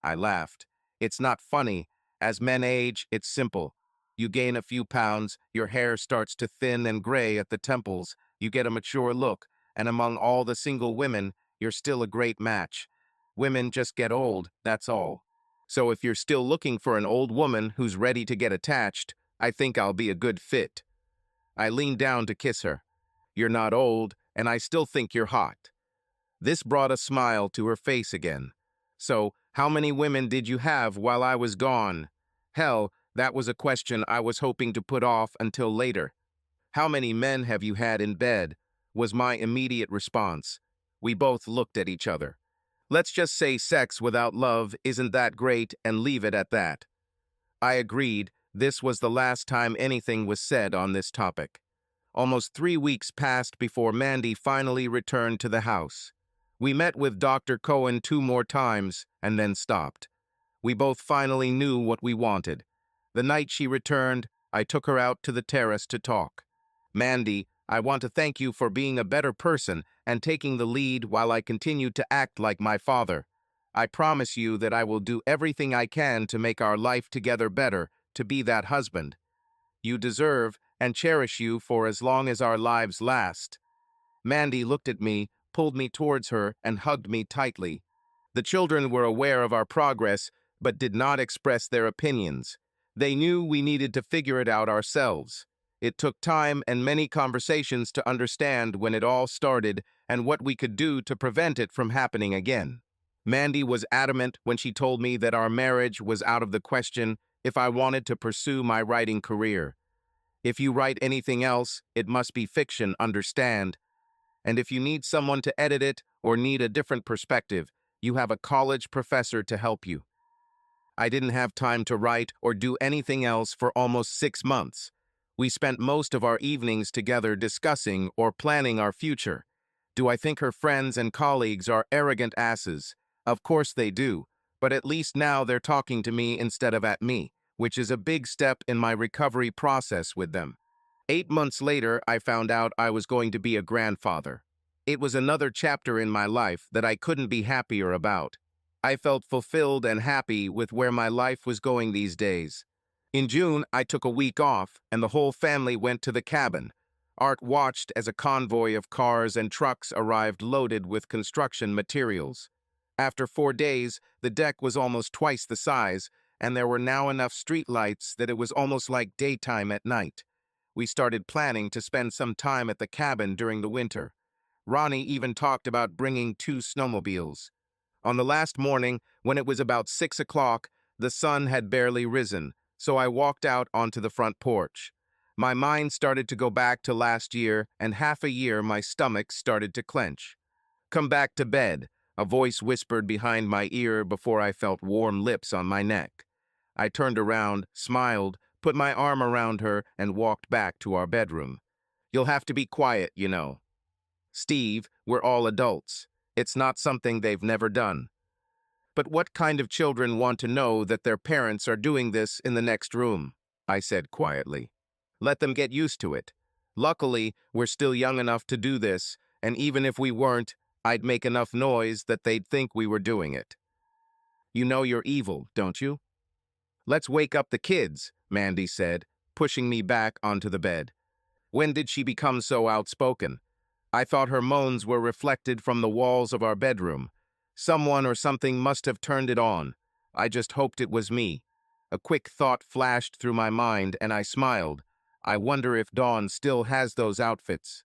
I laughed. It's not funny. As men age, it's simple. You gain a few pounds, your hair starts to thin and gray at the temples, you get a mature look, and among all the single women, you're still a great match. Women just get old, that's all. So if you're still looking for an old woman who's ready to get attached, I think I'll be a good fit. I leaned down to kiss her. You're not old, and I still think you're hot. This brought a smile to her face again. So, how many women did you have while I was gone? Hell, that was a question I was hoping to put off until later. How many men have you had in bed? Was my immediate response. We both looked at each other. Let's just say sex without love isn't that great and leave it at that. I agreed. This was the last time anything was said on this topic. Almost 3 weeks passed before Mandy finally returned to the house. We met with Dr. Cohen 2 more times and then stopped. We both finally knew what we wanted. The night she returned, I took her out to the terrace to talk. Mandy, I want to thank you for being a better person and taking the lead while I continued to act like my father. I promise you that I will do everything I can to make our life together better, to be that husband you deserve and cherish you for as long as our lives last. Mandy looked at me, pulled me towards her, and hugged me tightly. The children were aware of our progress, but did not express their opinions. They knew we needed to figure it out ourselves. It took time and many conversations to understand when it all started and what we could do to prevent it from happening again. Mandy was adamant when she told me that our marriage was out of the question if I wanted to pursue my writing career. If you write anything else, it must be fiction, understand. And if you need someone to edit it or need a different perspective, you have a college professor to help you. I didn't have time to write or do anything else for almost 6 months. We spent most of our evenings together discussing or planning our future. Do I think her friends and colleagues are arrogant asses? Of course they do, but at least now they're talking to me instead of at me, which is a big step in my recovery process with them. 8 months later, I found out I was going to be a grandfather. It was another chapter in my life that I couldn't be happier about. I felt fulfilled and happy with where my life was going these days. In June, I took a week off, and the whole family went to the cabin. Art watched as a convoy of cars and trucks arrived loaded with construction materials. After 4 days, the deck was almost twice the size, and there were now enough streetlights that it was almost like daytime at night. We started planning to spend some time at the cabin during the winter. Ronnie even talked about bringing 2 snowmobiles. On the last morning, when it was about 6 o'clock, the sun had barely risen, so I walked out onto the front porch. My mind started to go back to last year, and half a year my stomach started to clench. "Come back to bed," a voice whispered behind my ear before I felt warm lips on my neck. I turned around, smiled, put my arm around her, and walked back to our bedroom. "You'll have to be quiet, you know. Steve, we're all adults. It's not something they've never done." "But what kind of children want to know that their parents are doing this in the next room?" I said quietly. "Let them get used to it. Luckily, we're still young enough to do this, and even if we weren't, I'd make enough noise that they'd think we were doing it." "You know you're evil, don't you?" "Let's wake up the kids," Mandy said, pushing me back onto the bed. When did she become so outspoken? I thought her moans were reflected from the walls of our bedroom. Someone or something must have turned it on. I just hoped it was me. A quick thought flashed through my mind, and I smiled. I wonder if Dawn still has those outfits.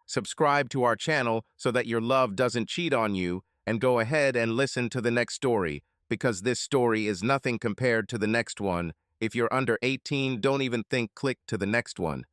Subscribe to our channel so that your love doesn't cheat on you, and go ahead and listen to the next story, because this story is nothing compared to the next one. If you're under 18, don't even think click to the next one.